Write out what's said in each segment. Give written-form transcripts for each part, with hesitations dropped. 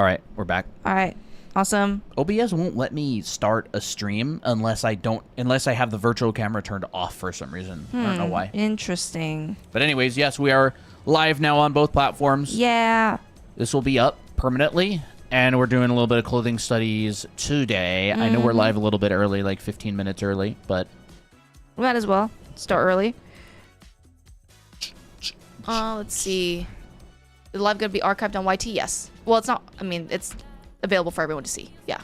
All right, we're back. All right. Awesome. OBS won't let me start a stream unless I have the virtual camera turned off for some reason. I don't know why. Interesting. But anyways, yes, we are live now on both platforms. Yeah. This will be up permanently, and we're doing a little bit of clothing studies today. I know we're live a little bit early, like 15 minutes early, but Might as well start early. Let's see. Is the live going to be archived on YT? Yes. Well, it's not. I mean, it's available for everyone to see. Yeah.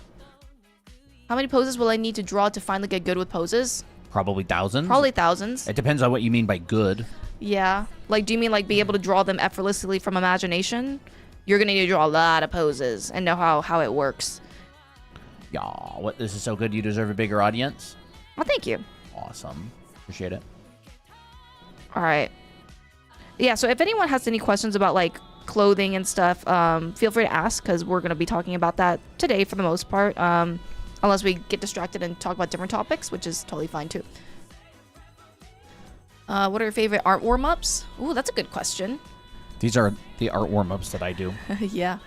How many poses will I need to draw to finally get good with poses? probably thousands. Probably thousands. It depends on what you mean by good. Yeah. Like, do you mean like be able to draw them effortlessly from imagination? You're going to need to draw a lot of poses and know how it works. Yeah, what? This is so good. You deserve a bigger audience. Well, thank you. Awesome. Appreciate it. All right. Yeah, so if anyone has any questions about like clothing and stuff, feel free to ask because we're going to be talking about that today for the most part. Unless we get distracted and talk about different topics, which is totally fine too. What are your favorite art warm-ups? Ooh, that's a good question. These are the art warm-ups that I do. Yeah.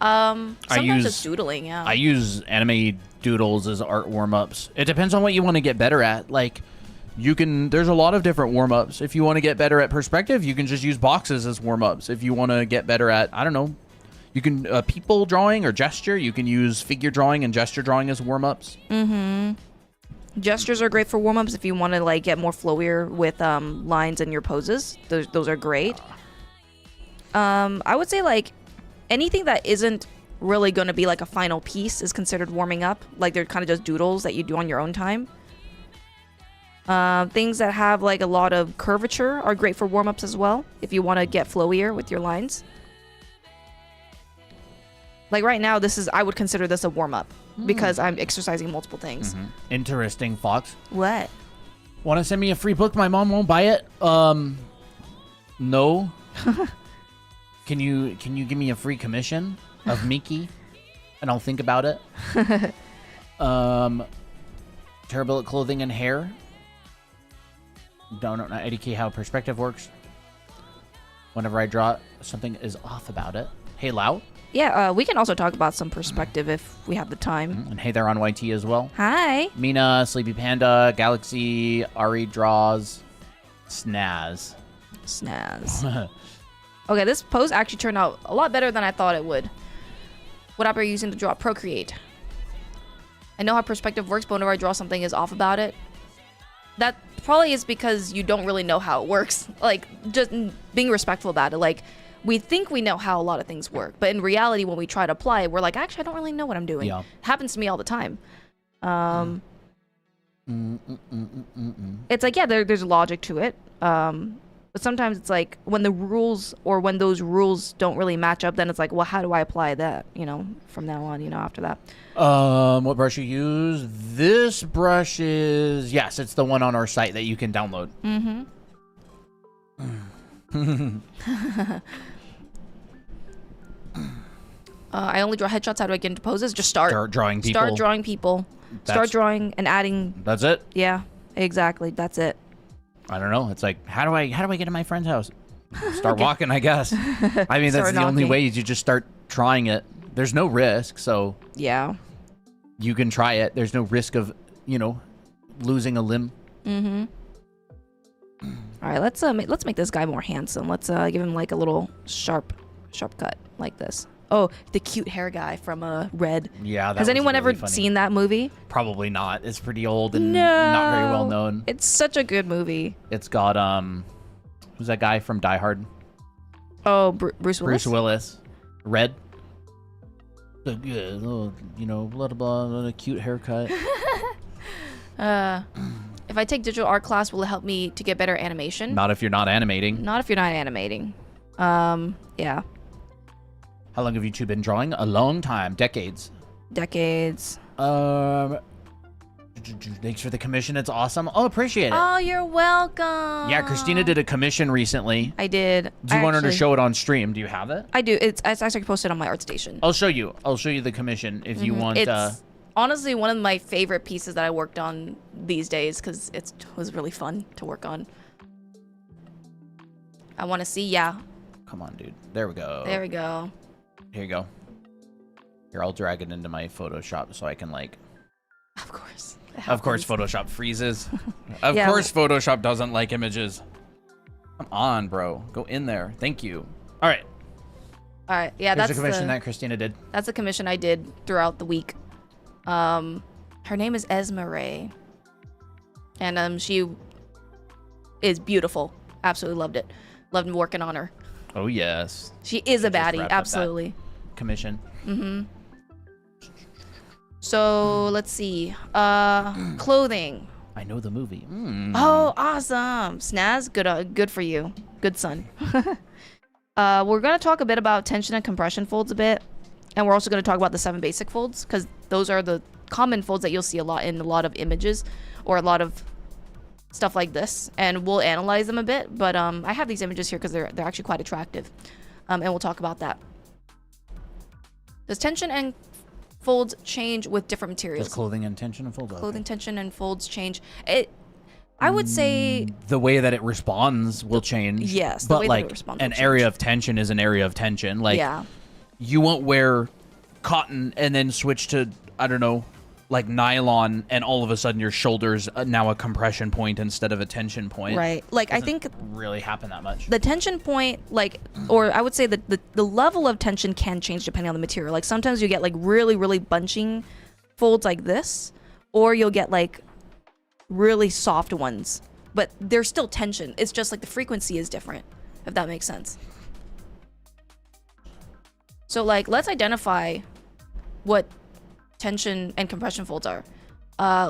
Sometimes just doodling, yeah. I use anime doodles as art warm-ups. It depends on what you want to get better at. Like, there's a lot of different warm-ups. If you want to get better at perspective, you can just use boxes as warm-ups. If you want to get better at, I don't know, you can people drawing or gesture, you can use figure drawing and gesture drawing as warm-ups. Gestures are great for warm-ups if you want to like get more flowier with lines in your poses. Those are great. I would say like anything that isn't really going to be like a final piece is considered warming up. Like they're kind of just doodles that you do on your own time. Things that have like a lot of curvature are great for warm-ups as well if you want to get flowier with your lines. Like right now, I would consider this a warm-up because I'm exercising multiple things. Interesting, Fox. What? Want to send me a free book? My mom won't buy it. No. Can you give me a free commission of Miki, and I'll think about it. Terrible at clothing and hair. Don't know IDK how perspective works. Whenever I draw, something is off about it. Hey, Lau. Yeah, we can also talk about some perspective if we have the time. And hey there on YT as well. Hi. Mina, Sleepy Panda, Galaxy, Ari Draws, Snaz. Okay, this pose actually turned out a lot better than I thought it would. What app are you using to draw? Procreate. I know how perspective works, but whenever I draw something is off about it. That probably is because you don't really know how it works. Like, just being respectful about it. Like, we think we know how a lot of things work, but in reality, when we try to apply it, we're like, actually, I don't really know what I'm doing. Yeah. It happens to me all the time. It's like, yeah, there's logic to it. But sometimes it's like when the rules or when those rules don't really match up, then it's like, well, how do I apply that, from now on, after that? What brush you use? This brush is, yes, it's the one on our site that you can download. I only draw headshots. How do I get into poses? Just start drawing people. Start drawing people. Start drawing and adding. That's it? Yeah, exactly. That's it. I don't know. It's like, how do I get to my friend's house? Start walking, I guess. I mean, that's the only way is you just start trying it. There's no risk, so yeah, you can try it. There's no risk of, losing a limb. All right, let's make this guy more handsome. Let's give him like a little sharp cut like this. Oh, the cute hair guy from Red. Yeah, that has anyone really ever funny. seen that movie? Probably not. It's pretty old and not very well known. It's such a good movie. It's got who's that guy from Die Hard? Oh, Bruce Willis. Bruce Willis. Red. Little, blah blah blah, cute haircut. If I take digital art class, will it help me to get better animation? Not if you're not animating. Not if you're not animating. Yeah. How long have you two been drawing? A long time. Decades. Decades. Thanks for the commission. It's awesome. Oh, appreciate it. Oh, you're welcome. Yeah, Christina did a commission recently. I did. Do you want her to show it on stream? Do you have it? I do. It's actually posted on my art station. I'll show you. I'll show you the commission if you want. It's honestly one of my favorite pieces that I worked on these days because it was really fun to work on. I want to see. Yeah. Come on, dude. There we go. There we go. Here you go. Here, I'll drag it into my Photoshop so I can like. Of course. Of course, Photoshop freezes. Of Yeah. course, Photoshop doesn't like images. Come on, bro. Go in there. Thank you. All right. All right. Yeah, Here's that's the commission that Christina did. that's the commission I did throughout the week. Her name is Esma Ray, and she is beautiful. Absolutely loved it. Loved working on her. Oh yes. She is a Just baddie. wrapped up that Absolutely. commission. So let's see. Clothing. I know the movie. Oh, awesome. Snaz, good for you. Good son. We're going to talk a bit about tension and compression folds a bit. And we're also going to talk about the 7 basic folds, because those are the common folds that you'll see a lot in a lot of images or a lot of stuff like this. And we'll analyze them a bit. But I have these images here because they're actually quite attractive. And we'll talk about that. Does tension and folds change with different materials? Does clothing and tension and folds? Clothing tension and folds change. I would say The way that it responds will change. Yes, the but way that it like responds an will area change. of tension is an area of tension. Like yeah. you won't wear cotton and then switch to, I don't know, like nylon, and all of a sudden your shoulder's now a compression point instead of a tension point. Right. Like I Doesn't think really happen that much. the tension point, like, or I would say that the level of tension can change depending on the material. Like sometimes you get like really, really bunching folds like this, or you'll get like really soft ones, but there's still tension. It's just like the frequency is different, if that makes sense. So like, let's identify what tension and compression folds are.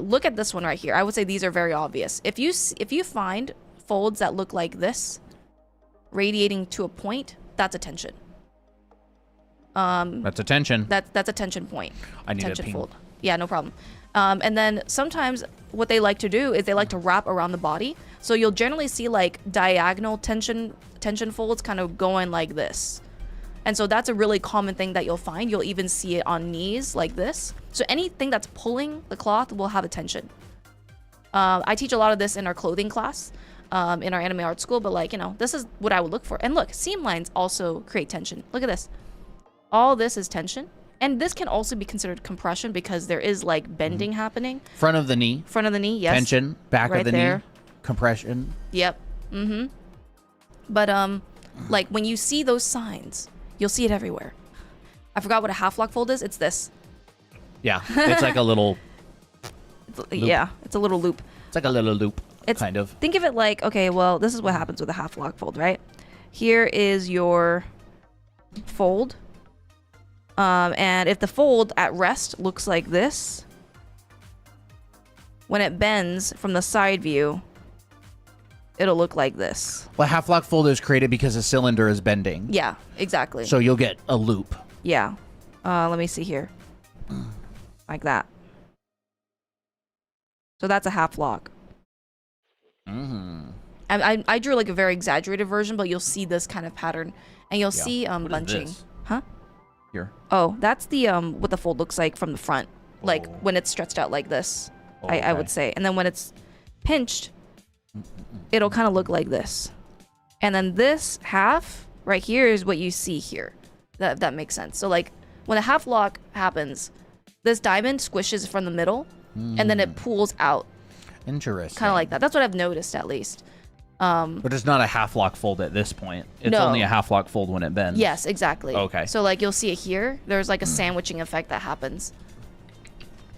Look at this one right here. I would say these are very obvious. If you find folds that look like this, radiating to a point, that's a tension. That's a tension. That's a tension point. I need a Tension ping. fold. Yeah, no problem. And then sometimes what they like to do is they like to wrap around the body. So you'll generally see like diagonal tension folds kind of going like this. And so that's a really common thing that you'll find. You'll even see it on knees like this. So anything that's pulling the cloth will have a tension. I teach a lot of this in our clothing class, in our anime art school, but like, you know, this is what I would look for. And look, seam lines also create tension. Look at this. All this is tension. And this can also be considered compression because there is like bending happening. Front of the knee. Front of the knee, yes. Tension. Back Right of the there. knee. Compression. Yep. Mm-hmm. But like when you see those signs, you'll see it everywhere. I forgot what a half lock fold is. It's this. Yeah. It's like a little. Yeah, it's a little loop. It's like a little loop. It's kind of. Think of it like, okay, well, this is what happens with a half lock fold, right? Here is your fold. And if the fold at rest looks like this, when it bends from the side view, it'll look like this. Well, half lock fold is created because a cylinder is bending. Yeah, exactly. So you'll get a loop. Yeah. Let me see here. Like that. So that's a half lock. Mm-hmm. I drew like a very exaggerated version, but you'll see this kind of pattern. And you'll see What is bunching. this? Huh? Here. Oh, that's the what the fold looks like from the front. Like Oh. when it's stretched out like this. Oh, I would okay. say. And then when it's pinched, it'll kind of look like this. And then this half right here is what you see here. That makes sense. So like when a half lock happens, this diamond squishes from the middle and then it pulls out. Interesting. Kind of like that. That's what I've noticed at least. But it's not a half lock fold at this point. It's No. only a half lock fold when it bends. Yes, exactly. Okay. So like you'll see it here. There's like a sandwiching effect that happens.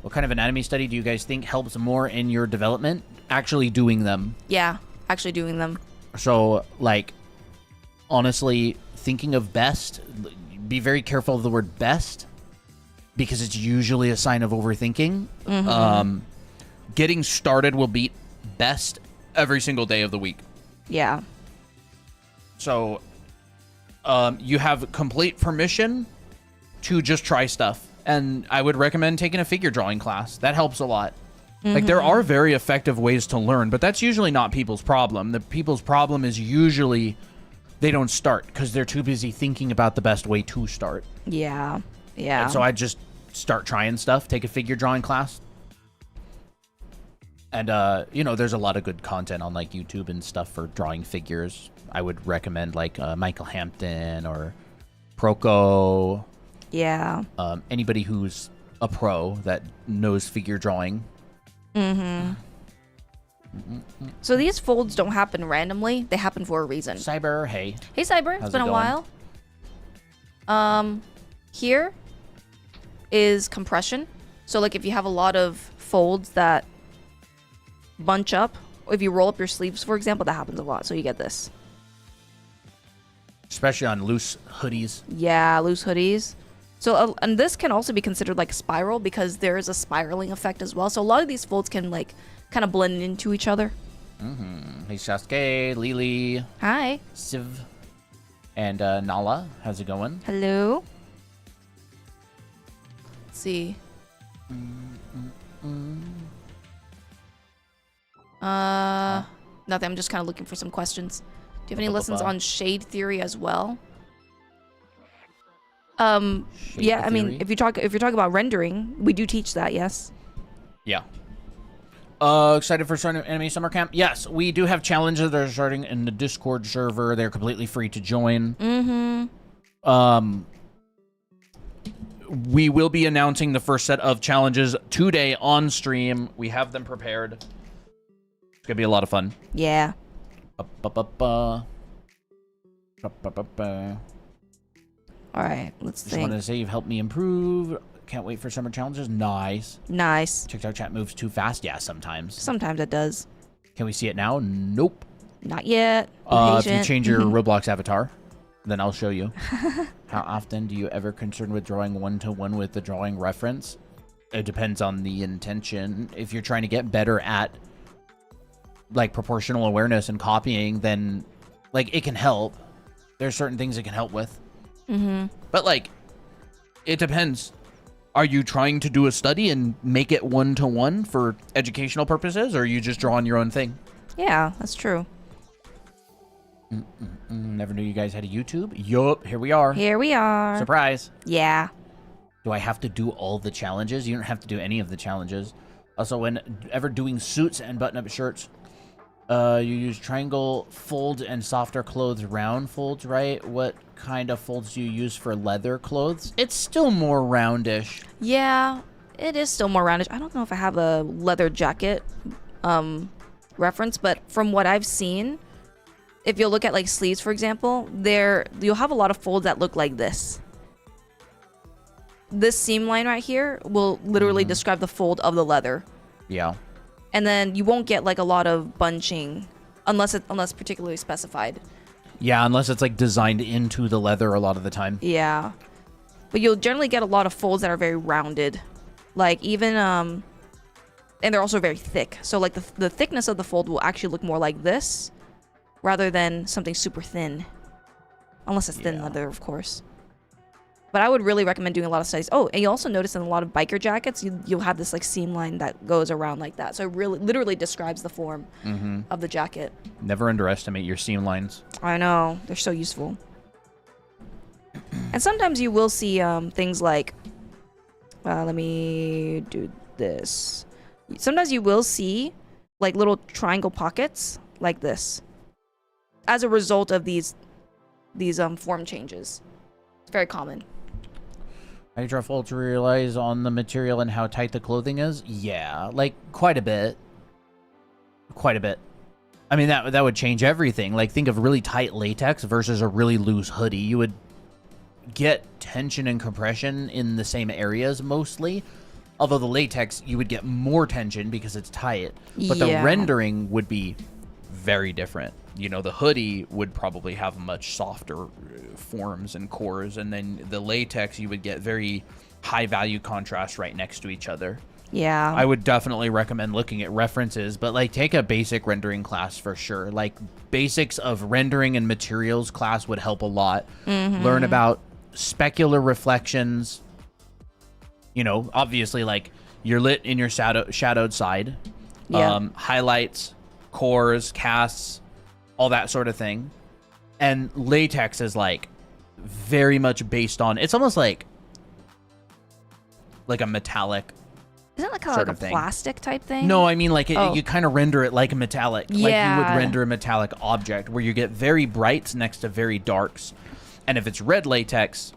What kind of anatomy study do you guys think helps more in your development? Actually doing them. Yeah, actually doing them. So, like, honestly, thinking of best, be very careful of the word best because it's usually a sign of overthinking. Getting started will beat best every single day of the week. Yeah. So, you have complete permission to just try stuff. And I would recommend taking a figure drawing class. That helps a lot. Like, there are very effective ways to learn, but that's usually not people's problem. The people's problem is usually they don't start because they're too busy thinking about the best way to start. Yeah. Yeah. And so I just start trying stuff, take a figure drawing class. And, you know, there's a lot of good content on, like, YouTube and stuff for drawing figures. I would recommend, like, Michael Hampton or Proco. Yeah. Anybody who's a pro that knows figure drawing. So these folds don't happen randomly. They happen for a reason. Cyber, hey. Hey, Cyber. How's It's been it a going? while. Here is compression. So like if you have a lot of folds that bunch up, or if you roll up your sleeves, for example, that happens a lot. So you get this. Especially on loose hoodies. Yeah, loose hoodies. So and this can also be considered like a spiral because there is a spiraling effect as well. So a lot of these folds can like kind of blend into each other. Hey, Sasuke, Lily, Hi. Civ, and Nala. How's it going? Hello. Let's see. Nothing. I'm just kind of looking for some questions. Do you have any lessons on shade theory as well? Yeah, I mean, theory? if you're talking about rendering, we do teach that, yes. Yeah. Excited for starting Anime Summer Camp? Yes, we do have challenges that are starting in the Discord server. They're completely free to join. We will be announcing the first set of challenges today on stream. We have them prepared. It's gonna be a lot of fun. Yeah. All right, let's Just wanted think. to say you've helped me improve. Can't wait for summer challenges. Nice. Nice. TikTok chat moves too fast. Yeah, sometimes. Sometimes it does. Can we see it now? Nope. Not yet. Be If you patient. change your Roblox avatar, then I'll show you. How often do you ever concern with drawing one-to-one with the drawing reference? It depends on the intention. If you're trying to get better at like proportional awareness and copying, then like it can help. There's certain things it can help with. But like, it depends. Are you trying to do a study and make it one-to-one for educational purposes, or are you just drawing your own thing? Yeah, that's true. Never knew you guys had a YouTube. Yup, here we are. Here we are. Surprise. Yeah. Do I have to do all the challenges? You don't have to do any of the challenges. Also, whenever doing suits and button-up shirts, you use triangle folds and softer clothes round folds, right? What kind of folds do you use for leather clothes? It's still more roundish. Yeah, it is still more roundish. I don't know if I have a leather jacket reference, but from what I've seen, if you look at like sleeves, for example, you'll have a lot of folds that look like this. This seam line right here will literally describe the fold of the leather. Yeah. And then you won't get like a lot of bunching unless particularly specified. Yeah, unless it's like designed into the leather a lot of the time. Yeah. But you'll generally get a lot of folds that are very rounded. Like even and they're also very thick. So like the thickness of the fold will actually look more like this rather than something super thin. Unless it's thin Yeah. leather, of course. But I would really recommend doing a lot of studies. Oh, and you also notice in a lot of biker jackets, you'll have this like seam line that goes around like that. So it really literally describes the form of the jacket. Never underestimate your seam lines. I know, they're so useful. And sometimes you will see things like, let me do this. Sometimes you will see like little triangle pockets like this as a result of these form changes. It's very common. How do you draw folds to realize on the material and how tight the clothing is? Yeah, like quite a bit. Quite a bit. I mean, that would change everything. Like, think of really tight latex versus a really loose hoodie. You would get tension and compression in the same areas mostly. Although the latex, you would get more tension because it's tight. But the Yeah. rendering would be very different. You know, the hoodie would probably have much softer forms and cores. And then the latex, you would get very high value contrast right next to each other. Yeah. I would definitely recommend looking at references, but like take a basic rendering class for sure. Like basics of rendering and materials class would help a lot. Learn about specular reflections. You know, obviously like you're lit in your shadowed side. Yeah. Highlights, cores, casts, all that sort of thing. And latex is like very much based on, it's almost like a metallic. Isn't that kind sort of of like a thing. plastic type thing? No, I mean like Oh. you kind of render it like a metallic. Like you Yeah. would render a metallic object where you get very brights next to very darks. And if it's red latex,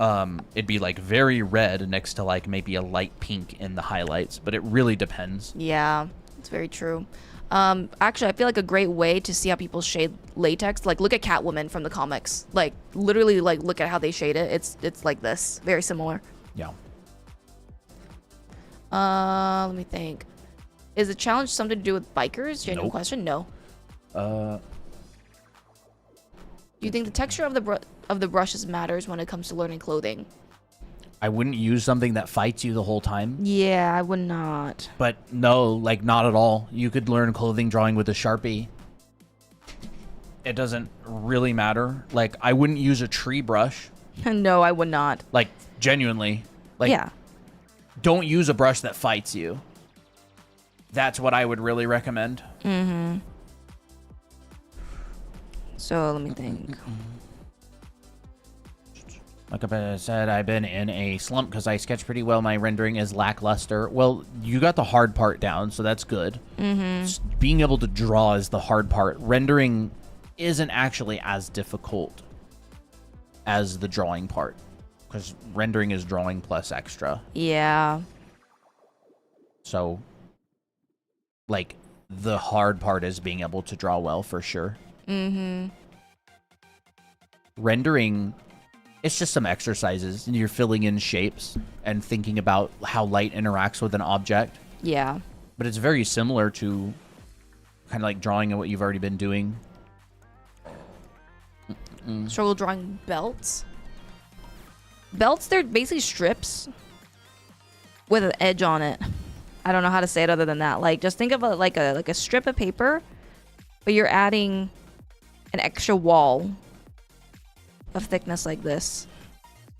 it'd be like very red next to like maybe a light pink in the highlights, but it really depends. Yeah, it's very true. Actually, I feel like a great way to see how people shade latex, like look at Catwoman from the comics. Like literally, like look at how they shade it. It's like this, very similar. Yeah. Let me think. Is the challenge something to do with bikers? Genuine Nope. question. No. Uh, Do you think the texture of the brushes matters when it comes to learning clothing? I wouldn't use something that fights you the whole time. Yeah, I would not. But no, like not at all. You could learn clothing drawing with a Sharpie. It doesn't really matter. Like I wouldn't use a tree brush. No, I would not. Like genuinely. Like Yeah. don't use a brush that fights you. That's what I would really recommend. So let me think. Like I said, I've been in a slump because I sketch pretty well. My rendering is lackluster. Well, you got the hard part down, so that's good. Being able to draw is the hard part. Rendering isn't actually as difficult as the drawing part, because rendering is drawing plus extra. Yeah. So, like, the hard part is being able to draw well for sure. Rendering, it's just some exercises, and you're filling in shapes and thinking about how light interacts with an object. Yeah. But it's very similar to kind of like drawing what you've already been doing. Struggle drawing belts. Belts, they're basically strips with an edge on it. I don't know how to say it other than that. Like, just think of it like a strip of paper, but you're adding an extra wall of thickness like this.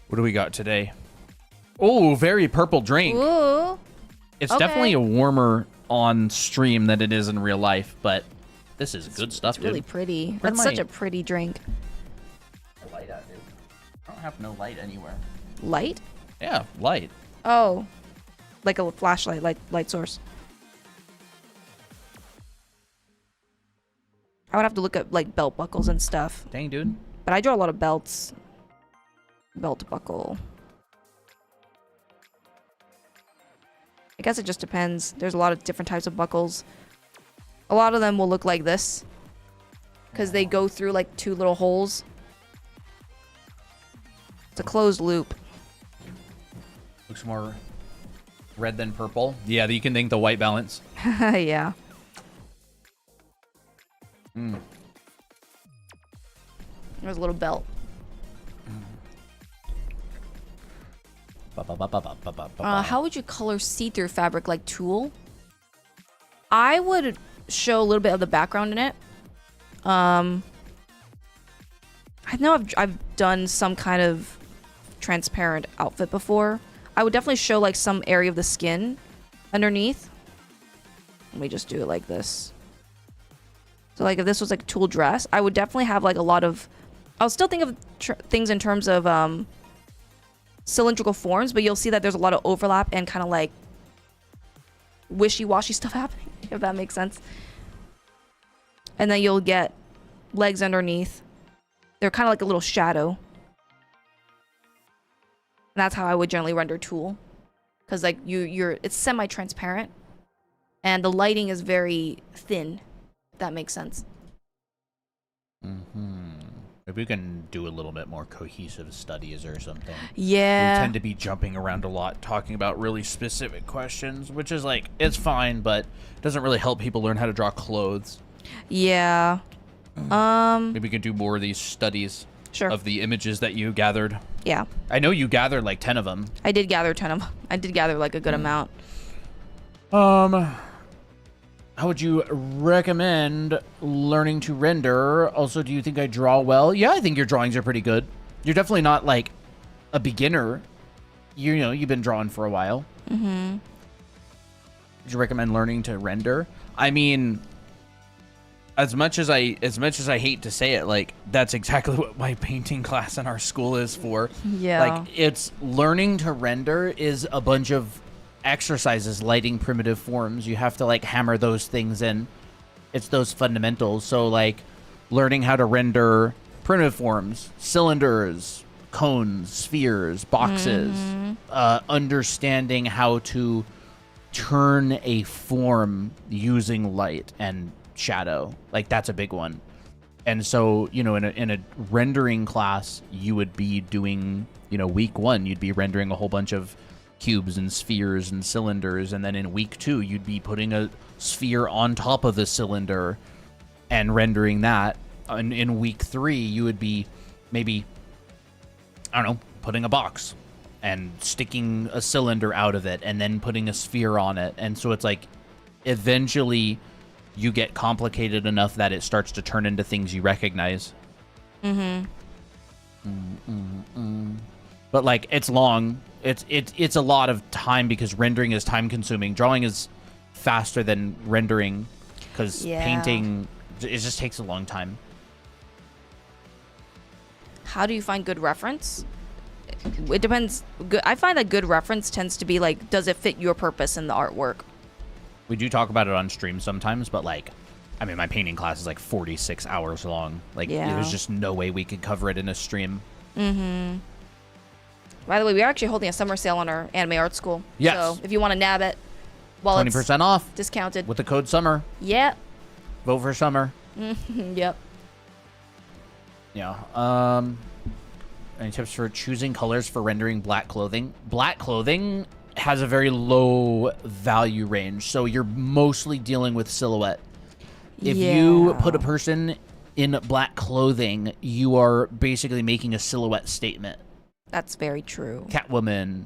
What do we got today? Oh, very purple drink. Ooh. It's okay. definitely a warmer on stream than it is in real life, but this is good stuff, It's really dude. pretty. Where'd That's such my- a pretty drink. Light out, dude. I don't have no light anywhere. Light? Yeah, light. Oh. Like a flashlight, light source. I would have to look at like belt buckles and stuff. Dang, dude. But I draw a lot of belts. Belt buckle. I guess it just depends. There's a lot of different types of buckles. A lot of them will look like this, because they go through like two little holes. It's a closed loop. Looks more red than purple. Yeah, you can thank the white balance. Yeah. There's a little belt. How would you color see-through fabric like tulle? I would show a little bit of the background in it. I know I've done some kind of transparent outfit before. I would definitely show like some area of the skin underneath. Let me just do it like this. So like if this was like a tulle dress, I would definitely have like a lot of... I'll still think of things in terms of cylindrical forms, but you'll see that there's a lot of overlap and kind of like wishy-washy stuff happening, if that makes sense. And then you'll get legs underneath. They're kind of like a little shadow. And that's how I would generally render tulle, because like it's semi-transparent and the lighting is very thin, if that makes sense. Maybe we can do a little bit more cohesive studies or something. Yeah. We tend to be jumping around a lot, talking about really specific questions, which is like, it's fine, but it doesn't really help people learn how to draw clothes. Yeah. Maybe we can do more of these studies Sure. of the images that you gathered. Yeah. I know you gathered like 10 of them. I did gather 10 of them. I did gather like a good amount. How would you recommend learning to render? Also, do you think I draw well? Yeah, I think your drawings are pretty good. You're definitely not like a beginner. You know, you've been drawing for a while. Would you recommend learning to render? I mean, as much as I hate to say it, like that's exactly what my painting class in our school is for. Yeah. Like it's learning to render is a bunch of exercises, lighting primitive forms. You have to like hammer those things in. It's those fundamentals. So like learning how to render primitive forms, cylinders, cones, spheres, boxes, understanding how to turn a form using light and shadow. Like, that's a big one. And so, you know, in a rendering class, you would be doing, you know, week 1, you'd be rendering a whole bunch of cubes and spheres and cylinders. And then in week 2, you'd be putting a sphere on top of the cylinder and rendering that. And in week 3, you would be maybe, I don't know, putting a box and sticking a cylinder out of it and then putting a sphere on it. And so it's like, eventually you get complicated enough that it starts to turn into things you recognize. But like, it's long. It's a lot of time because rendering is time consuming. Drawing is faster than rendering because painting, it just takes a long time. How do you find good reference? It depends. I find that good reference tends to be like, does it fit your purpose in the artwork? We do talk about it on stream sometimes, but like, I mean, my painting class is like 46 hours long. Like, there's just no way we could cover it in a stream. By the way, we're actually holding a summer sale on our anime art school. Yes. So if you want to nab it, well, 20% off discounted with the code SUMMER. Yep. Vote for summer. Yep. Yeah. Any tips for choosing colors for rendering black clothing? Black clothing has a very low value range, so you're mostly dealing with silhouette. If you put a person in black clothing, you are basically making a silhouette statement. That's very true. Catwoman,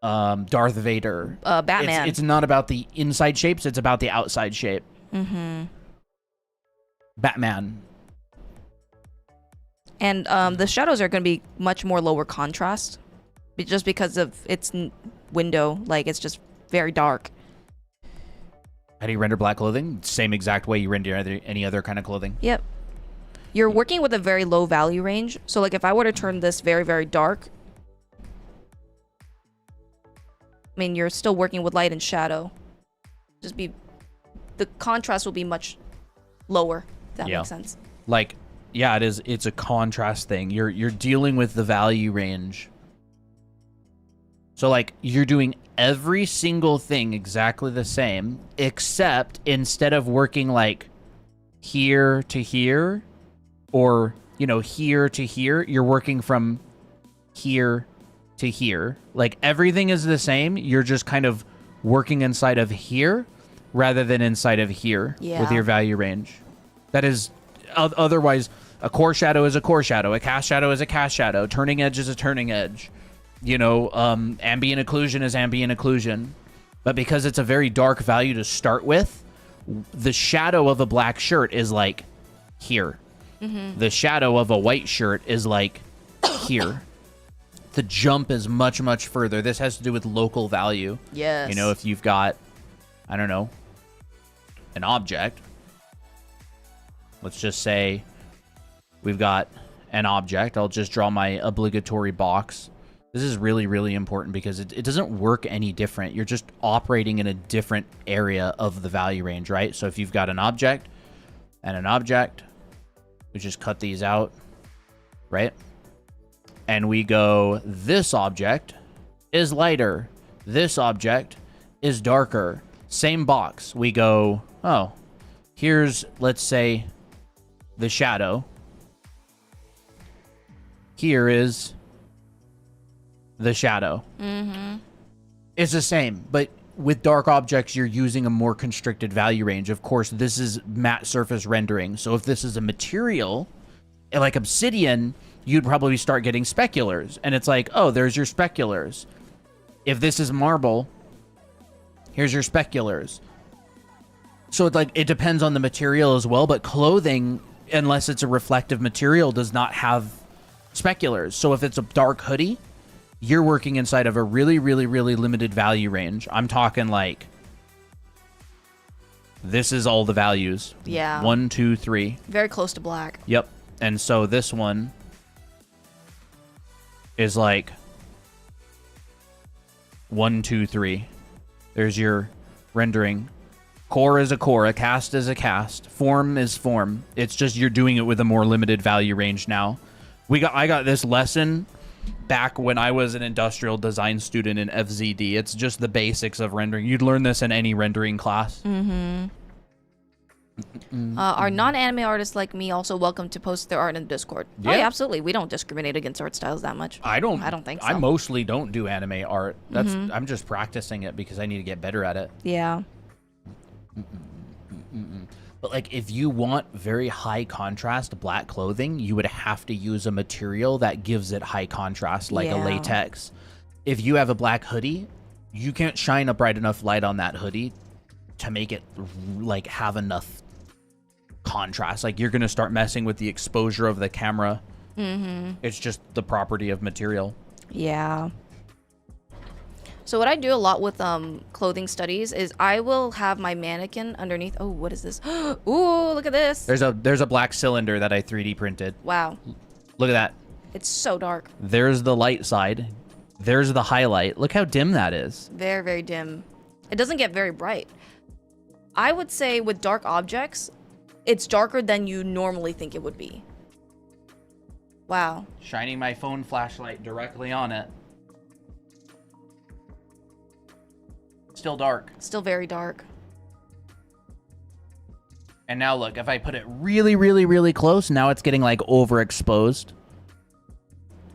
Darth Vader, Batman. It's not about the inside shapes; it's about the outside shape. Batman. And the shadows are going to be much more lower contrast, just because of its window. Like, it's just very dark. How do you render black clothing? Same exact way you render any other kind of clothing. Yep. You're working with a very low value range. So, like, if I were to turn this very, very dark, I mean, you're still working with light and shadow. The contrast will be much lower, if that makes sense. Like, yeah, it is. It's a contrast thing. You're dealing with the value range. So like, you're doing every single thing exactly the same, except instead of working like here to here, or, you know, here to here, you're working from here to here. Like, everything is the same. You're just kind of working inside of here rather than inside of here with your value range. That is, otherwise, a core shadow is a core shadow. A cast shadow is a cast shadow. Turning edge is a turning edge. You know, ambient occlusion is ambient occlusion. But because it's a very dark value to start with, the shadow of a black shirt is like here. The shadow of a white shirt is like here. The jump is much, much further. This has to do with local value. Yes. You know, if you've got, I don't know, an object. Let's just say we've got an object. I'll just draw my obligatory box. This is really, really important because it doesn't work any different. You're just operating in a different area of the value range, right? So if you've got an object and an object, we just cut these out, right? And we go, this object is lighter. This object is darker. Same box. We go, oh, here's, let's say, the shadow. Here is the shadow. It's the same, but with dark objects, you're using a more constricted value range. Of course, this is matte surface rendering. So if this is a material, like obsidian, you'd probably start getting speculars. And it's like, oh, there's your speculars. If this is marble, here's your speculars. So it's like, it depends on the material as well, but clothing, unless it's a reflective material, does not have speculars. So if it's a dark hoodie, you're working inside of a really, really, really limited value range. I'm talking like, this is all the values. Yeah. 1, 2, 3. Very close to black. Yep. And so this one is like 1, 2, 3. There's your rendering. Core is a core. A cast is a cast. Form is form. It's just you're doing it with a more limited value range now. I got this lesson back when I was an industrial design student in FZD. It's just the basics of rendering. You'd learn this in any rendering class. Are non-anime artists like me also welcome to post their art in Discord? Oh, Yeah. yeah, absolutely. We don't discriminate against art styles that much. I don't think so. I mostly don't do anime art. That's I'm just practicing it because I need to get better at it. Yeah. But like if you want very high contrast black clothing, you would have to use a material that gives it high contrast, like a Yeah. latex. If you have a black hoodie, you can't shine a bright enough light on that hoodie to make it like have enough contrast. Like you're gonna start messing with the exposure of the camera. It's just the property of material. Yeah. So what I do a lot with clothing studies is I will have my mannequin underneath. Oh, what is this? Ooh, look at this. There's a black cylinder that I 3D printed. Wow. Look at that. It's so dark. There's the light side. There's the highlight. Look how dim that is. Very, very dim. It doesn't get very bright. I would say with dark objects, it's darker than you normally think it would be. Wow. Shining my phone flashlight directly on it. Still dark. Still very dark. And now look, if I put it really, really, really close, now it's getting like overexposed.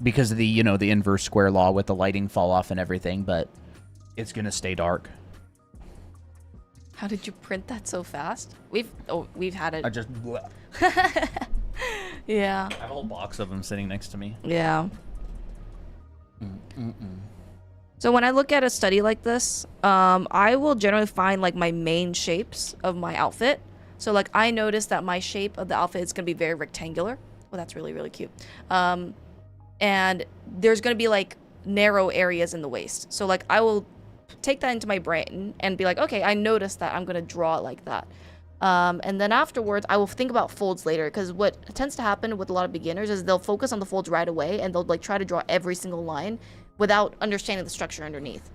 Because of the, you know, the inverse square law with the lighting fall off and everything, but it's gonna stay dark. How did you print that so fast? We've had it. I just Yeah. I have a whole box of them sitting next to me. Yeah. So when I look at a study like this, I will generally find like my main shapes of my outfit. So like I notice that my shape of the outfit is gonna be very rectangular. Well, that's really, really cute. And there's gonna be like narrow areas in the waist. So like I will take that into my brain and be like, okay, I noticed that, I'm gonna draw it like that. And then afterwards, I will think about folds later, because what tends to happen with a lot of beginners is they'll focus on the folds right away and they'll like try to draw every single line without understanding the structure underneath.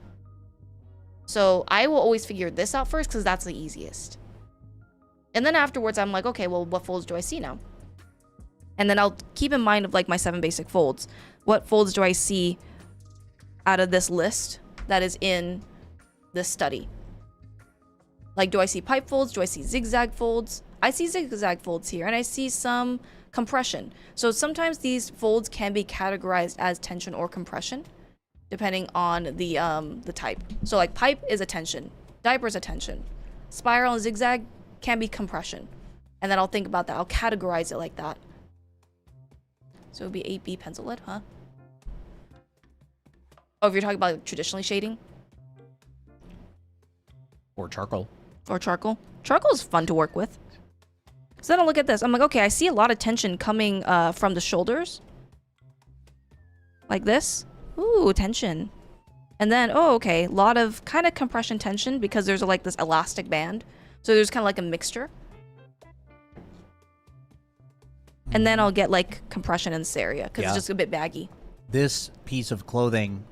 So I will always figure this out first because that's the easiest. And then afterwards, I'm like, okay, well, what folds do I see now? And then I'll keep in mind of like my 7 basic folds. What folds do I see out of this list that is in this study? Like, do I see pipe folds? Do I see zigzag folds? I see zigzag folds here, and I see some compression. So sometimes these folds can be categorized as tension or compression, depending on the type. So like pipe is a tension, diaper is a tension, spiral and zigzag can be compression. And then I'll think about that. I'll categorize it like that. So it would be 8B pencil lead, huh? Oh, if you're talking about traditionally shading? Or charcoal. Or charcoal. Charcoal is fun to work with. So then I'll look at this. I'm like, okay, I see a lot of tension coming from the shoulders. Like this. Ooh, tension. And then, oh, okay, a lot of kind of compression tension because there's like this elastic band. So there's kind of like a mixture. And then I'll get like compression in this area because it's just a bit baggy. This piece of clothing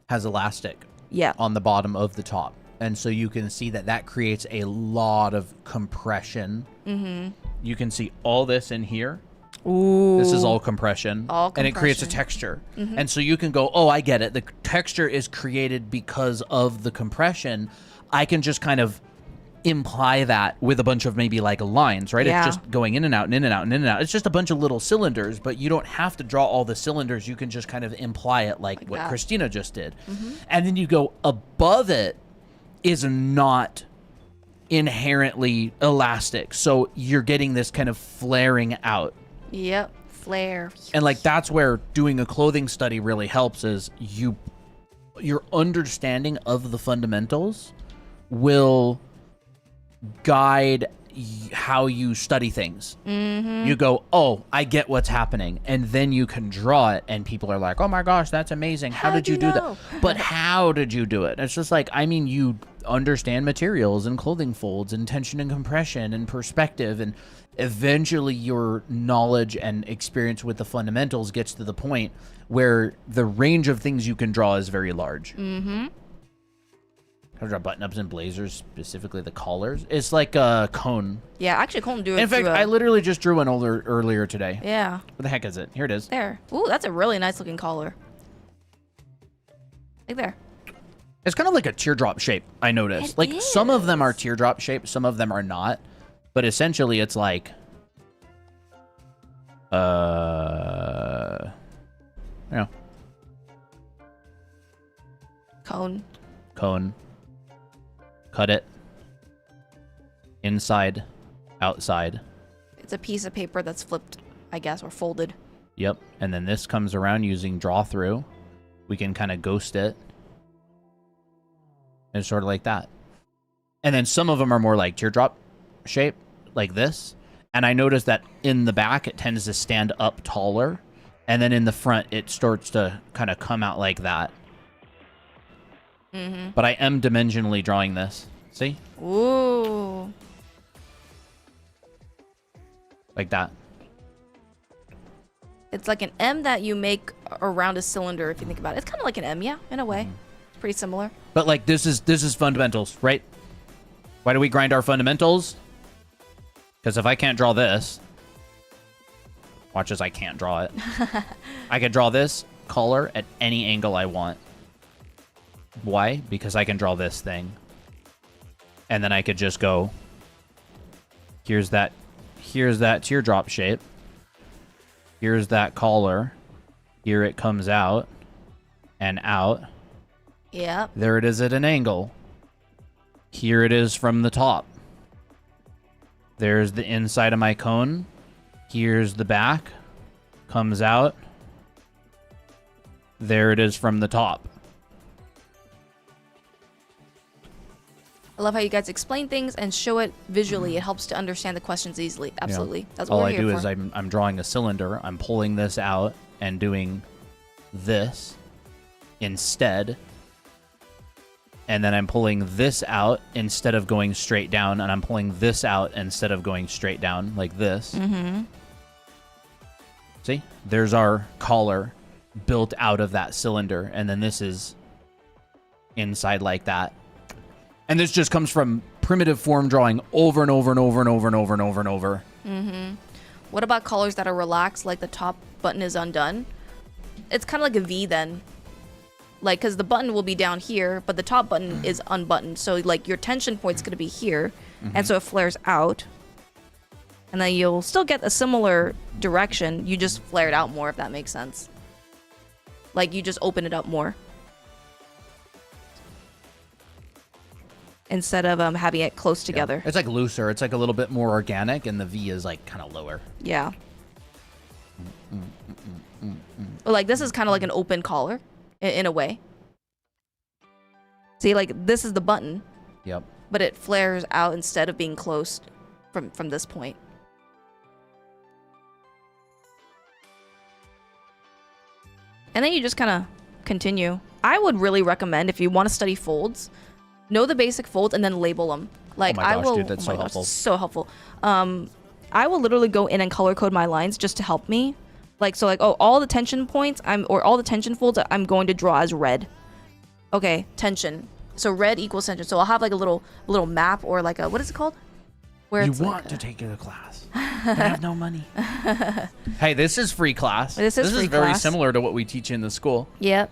has elastic Yeah. on the bottom of the top. And so you can see that that creates a lot of compression. Mm-hmm. You can see all this in here. Ooh. This is all compression. All And it creates a compression. texture. And so you can go, oh, I get it. The texture is created because of the compression. I can just kind of imply that with a bunch of maybe like lines, right? Yeah. It's just going in and out and in and out and in and out. It's just a bunch of little cylinders, but you don't have to draw all the cylinders. You can just kind of imply it like what that. Christina just did. And then you go above it is not inherently elastic. So you're getting this kind of flaring out. Yep. Flare. And like that's where doing a clothing study really helps is your understanding of the fundamentals will guide how you study things. You go, oh, I get what's happening, and then you can draw it and people are like, oh my gosh, that's amazing. How did you do know? that? But how did you do it? It's just like, I mean, you understand materials and clothing folds and tension and compression and perspective, and eventually your knowledge and experience with the fundamentals gets to the point where the range of things you can draw is very large. How to draw button-ups and blazers, specifically the collars. It's like a cone. Yeah, actually, Colton drew it. In fact, I literally just drew one earlier today. Yeah. What the heck is it? Here it is. There. Ooh, that's a really nice looking collar. Like there. It's kind of like a teardrop shape, I noticed. It Like, some of them is. are teardrop shaped, some of them are not. But essentially, it's like... You know, Cone. cone. Cut it. Inside. Outside. It's a piece of paper that's flipped, I guess, or folded. Yep. And then this comes around using draw through. We can kind of ghost it. And sort of like that. And then some of them are more like teardrop shape, like this. And I noticed that in the back, it tends to stand up taller. And then in the front, it starts to kind of come out like that. Mm-hmm. But I am dimensionally drawing this. See? Ooh. Like that. It's like an M that you make around a cylinder, if you think about it. It's kind of like an M, yeah, in a way. It's pretty similar. But like this is fundamentals, right? Why do we grind our fundamentals? Because if I can't draw this, watch as I can't draw it. I could draw this collar at any angle I want. Why? Because I can draw this thing. And then I could just go, here's that teardrop shape. Here's that collar. Here it comes out and out. Yep. There it is at an angle. Here it is from the top. There's the inside of my cone. Here's the back. Comes out. There it is from the top. I love how you guys explain things and show it visually. It helps to understand the questions easily. Absolutely. Yeah. That's what All we're I here do for. is I'm drawing a cylinder. I'm pulling this out and doing this instead. And then I'm pulling this out instead of going straight down. And I'm pulling this out instead of going straight down like this. Mm-hmm. See? There's our collar built out of that cylinder. And then this is inside like that. And this just comes from primitive form drawing over and over and over and over and over and over and over. Mm-hmm. What about collars that are relaxed, like the top button is undone? It's kind of like a V then. Like, because the button will be down here, but the top button is unbuttoned. So, like, your tension point's going to be here. And so it flares out. And then you'll still get a similar direction. You just flare it out more, if that makes sense. Like, you just open it up more. Instead of having it close together. It's like looser. It's like a little bit more organic, and the V is like kind of lower. Yeah. But like this is kind of like an open collar in a way. See, like this is the button, Yep. but it flares out instead of being closed from this point. And then you just kind of continue. I would really recommend, if you want to study folds, know the basic folds and then label them. Like, Oh my I gosh, will. dude, that's oh my so gosh, helpful. it's so helpful. I will literally go in and color code my lines just to help me. Like, so like, oh, all the tension points or all the tension folds I'm going to draw as red. Okay, tension. So red equals tension. So I'll have like a little map or like a, what is it called? Where You it's like want to take a class. I have no money. Hey, this is free class. This is free very class. similar to what we teach in the school. Yep.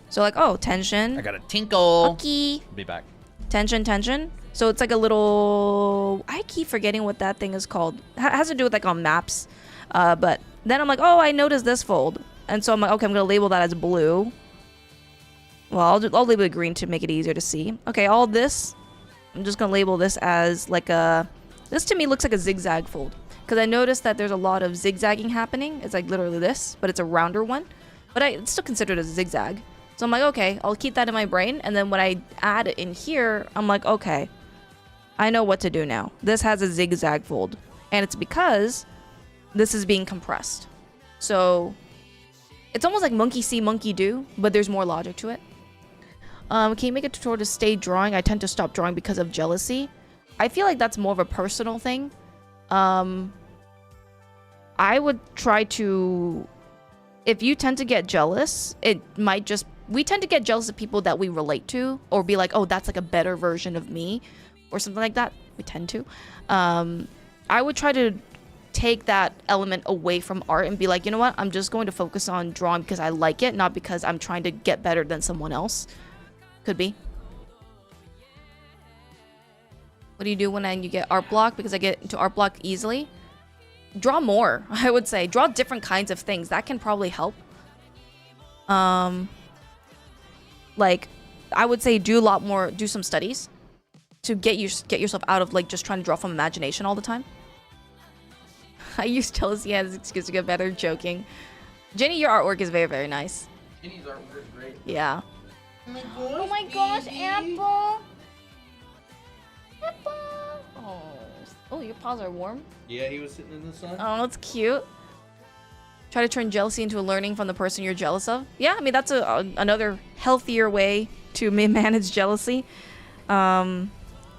So like, oh, tension. I got a tinkle. Okay. Be back. Tension. So it's like a little, I keep forgetting what that thing is called. Has to do with like on maps. But then I'm like, oh, I noticed this fold. And so I'm like, okay, I'm going to label that as blue. Well, I'll label it green to make it easier to see. Okay, all this, I'm just going to label this as like a, this to me looks like a zigzag fold. Because I noticed that there's a lot of zigzagging happening. It's like literally this, but it's a rounder one. But it's still considered a zigzag. So I'm like, okay, I'll keep that in my brain. And then when I add it in here, I'm like, okay, I know what to do now. This has a zigzag fold. And it's because this is being compressed. So it's almost like monkey see, monkey do, but there's more logic to it. Can you make a tutorial to stay drawing? I tend to stop drawing because of jealousy. I feel like that's more of a personal thing. I would try to... If you tend to get jealous, it might just we tend to get jealous of people that we relate to, or be like, oh, that's like a better version of me, or something like that. We tend to. I would try to take that element away from art and be like, you know what? I'm just going to focus on drawing because I like it, not because I'm trying to get better than someone else. Could be. What do you do when you get art block? Because I get into art block easily. Draw more, I would say. Draw different kinds of things. That can probably help. Like, I would say do a lot more, do some studies to get yourself out of like just trying to draw from imagination all the time. I use jealousy as an excuse to get better. Joking. Jenny, your artwork is very, very nice. Jenny's artwork is great. Yeah. Oh my gosh, Apple. Apple. Oh, your paws are warm. Yeah, he was sitting in the sun. Oh, that's cute. Try to turn jealousy into a learning from the person you're jealous of. Yeah, I mean that's another healthier way to manage jealousy.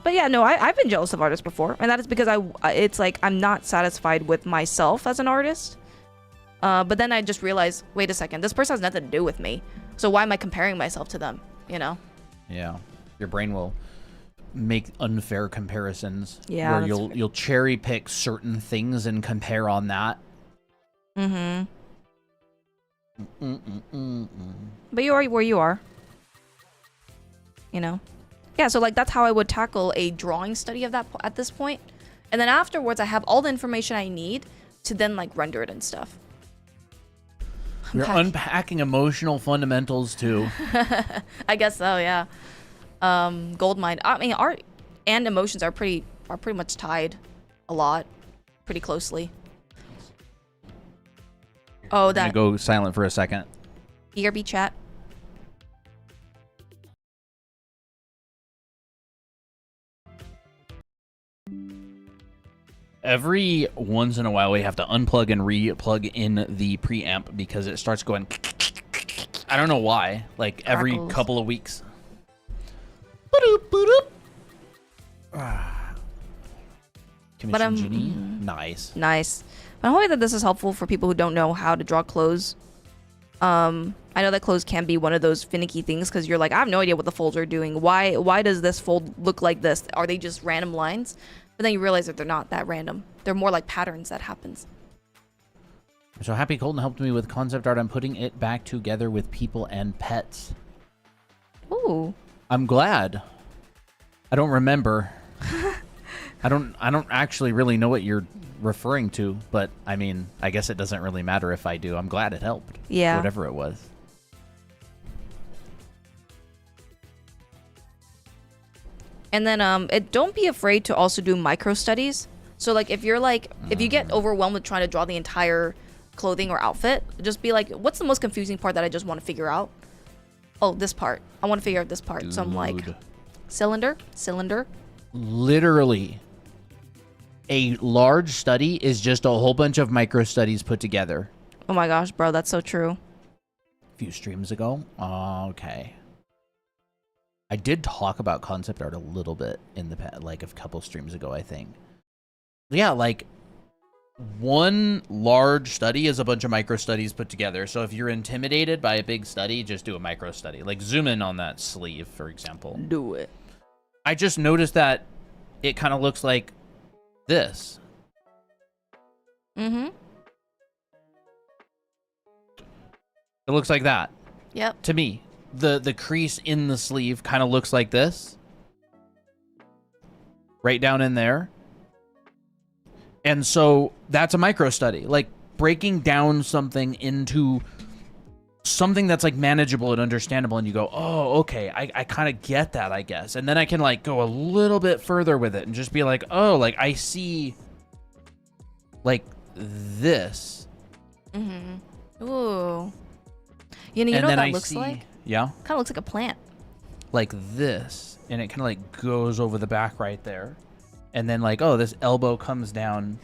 But yeah, no, I've been jealous of artists before, and that is because it's like I'm not satisfied with myself as an artist. But then I just realized, wait a second, this person has nothing to do with me. So why am I comparing myself to them? You know? Yeah, your brain will make unfair comparisons. Yeah, where you'll cherry pick certain things and compare on that. Mm-hmm. But you are where you are. You know? Yeah, so like that's how I would tackle a drawing study of that at this point. And then afterwards I have all the information I need to then like render it and stuff. You're unpacking emotional fundamentals too. I guess so, yeah. Goldmine. I mean, art and emotions are pretty much tied a lot, pretty closely. Oh, I'm gonna go silent for a second. ERB chat. Every once in a while, we have to unplug and re-plug in the preamp because it starts going. I don't know why. Like every Crackles. couple of weeks. Commission Genie. Nice. Nice. But I'm hoping that this is helpful for people who don't know how to draw clothes. I know that clothes can be one of those finicky things because you're like, I have no idea what the folds are doing. Why does this fold look like this? Are they just random lines? But then you realize that they're not that random. They're more like patterns that happens. So Happy Colton helped me with concept art. I'm putting it back together with people and pets. Ooh. I'm glad. I don't remember. I don't actually really know what you're referring to, but I mean, I guess it doesn't really matter if I do. I'm glad it helped. Yeah. Whatever it was. And then don't be afraid to also do micro studies. So like if you get overwhelmed with trying to draw the entire clothing or outfit, just be like, what's the most confusing part that I just want to figure out? Oh, this part. I want to figure out this part. So I'm like, cylinder. Literally, a large study is just a whole bunch of micro studies put together. Oh my gosh, bro, that's so true. A few streams ago. Okay. I did talk about concept art a little bit in the like a couple streams ago, I think. Yeah, like one large study is a bunch of micro studies put together. So if you're intimidated by a big study, just do a micro study. Like zoom in on that sleeve, for example. Do it. I just noticed that it kind of looks like this. Mm-hmm. It looks like that. Yep. To me. The crease in the sleeve kind of looks like this. Right down in there. And so that's a micro study. Like breaking down something into something that's like manageable and understandable, and you go, oh, okay, I kind of get that, I guess. And then I can like go a little bit further with it and just be like, oh, like I see like this. Mm-hmm. Ooh. You know what that looks like? Yeah. Kind of looks like a plant. Like this. And it kind of like goes over the back right there. And then like, oh, this elbow comes down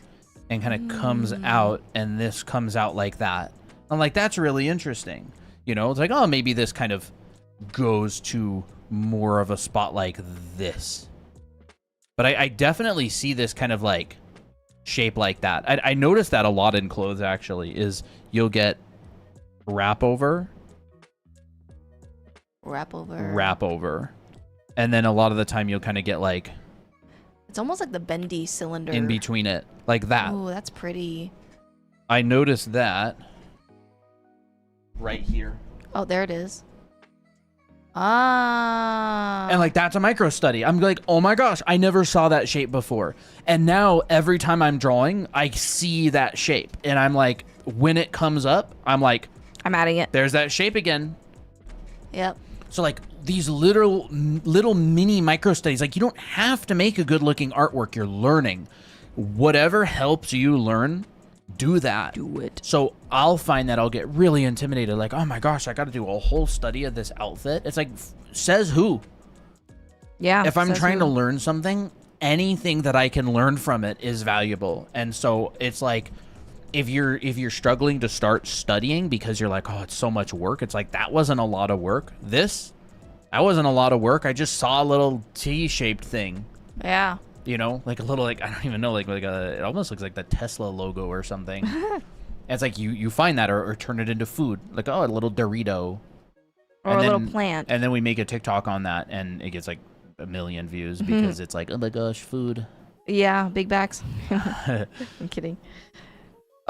and kind of comes out, and this comes out like that. I'm like, that's really interesting. You know, it's like, oh, maybe this kind of goes to more of a spot like this. But I definitely see this kind of like shape like that. I noticed that a lot in clothes, actually, is you'll get wrap over Wrap over. wrap over. And then a lot of the time you'll kind of get like It's almost like the bendy cylinder. in between it, like that. Oh, that's pretty. I noticed that right here. Oh, there it is. Ah. And like that's a micro study. I'm like, oh my gosh, I never saw that shape before. And now every time I'm drawing, I see that shape. And I'm like, when it comes up, I'm like, I'm adding it. there's that shape again. Yep. So like these little mini micro studies, like you don't have to make a good looking artwork. You're learning. Whatever helps you learn, do that. Do it. So I'll find that I'll get really intimidated. Like, oh my gosh, I got to do a whole study of this outfit. It's like, says who? Yeah. If I'm says trying who. to learn something, anything that I can learn from it is valuable. And so it's like, if you're struggling to start studying because you're like, oh, it's so much work. It's like, that wasn't a lot of work. That wasn't a lot of work. I just saw a little T-shaped thing. Yeah. You know, like a little, like, I don't even know, like it almost looks like the Tesla logo or something. And it's like you find that or turn it into food, like, oh, a little Dorito. Or And a little then- plant. And then we make a TikTok on that and it gets like 1 million views because it's like, oh my gosh, food. Yeah, big backs. I'm kidding.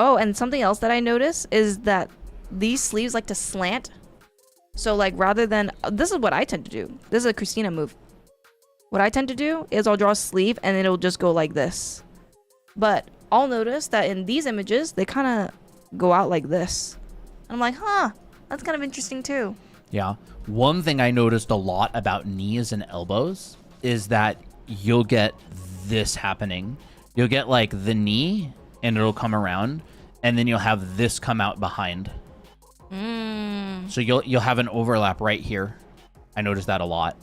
Oh, and something else that I notice is that these sleeves like to slant. So like rather than this is what I tend to do. This is a Christina move. What I tend to do is I'll draw a sleeve and it'll just go like this. But I'll notice that in these images they kind of go out like this. And I'm like, huh, that's kind of interesting too. Yeah. One thing I noticed a lot about knees and elbows is that you'll get this happening. You'll get like the knee and it'll come around and then you'll have this come out behind. So you'll have an overlap right here. I noticed that a lot.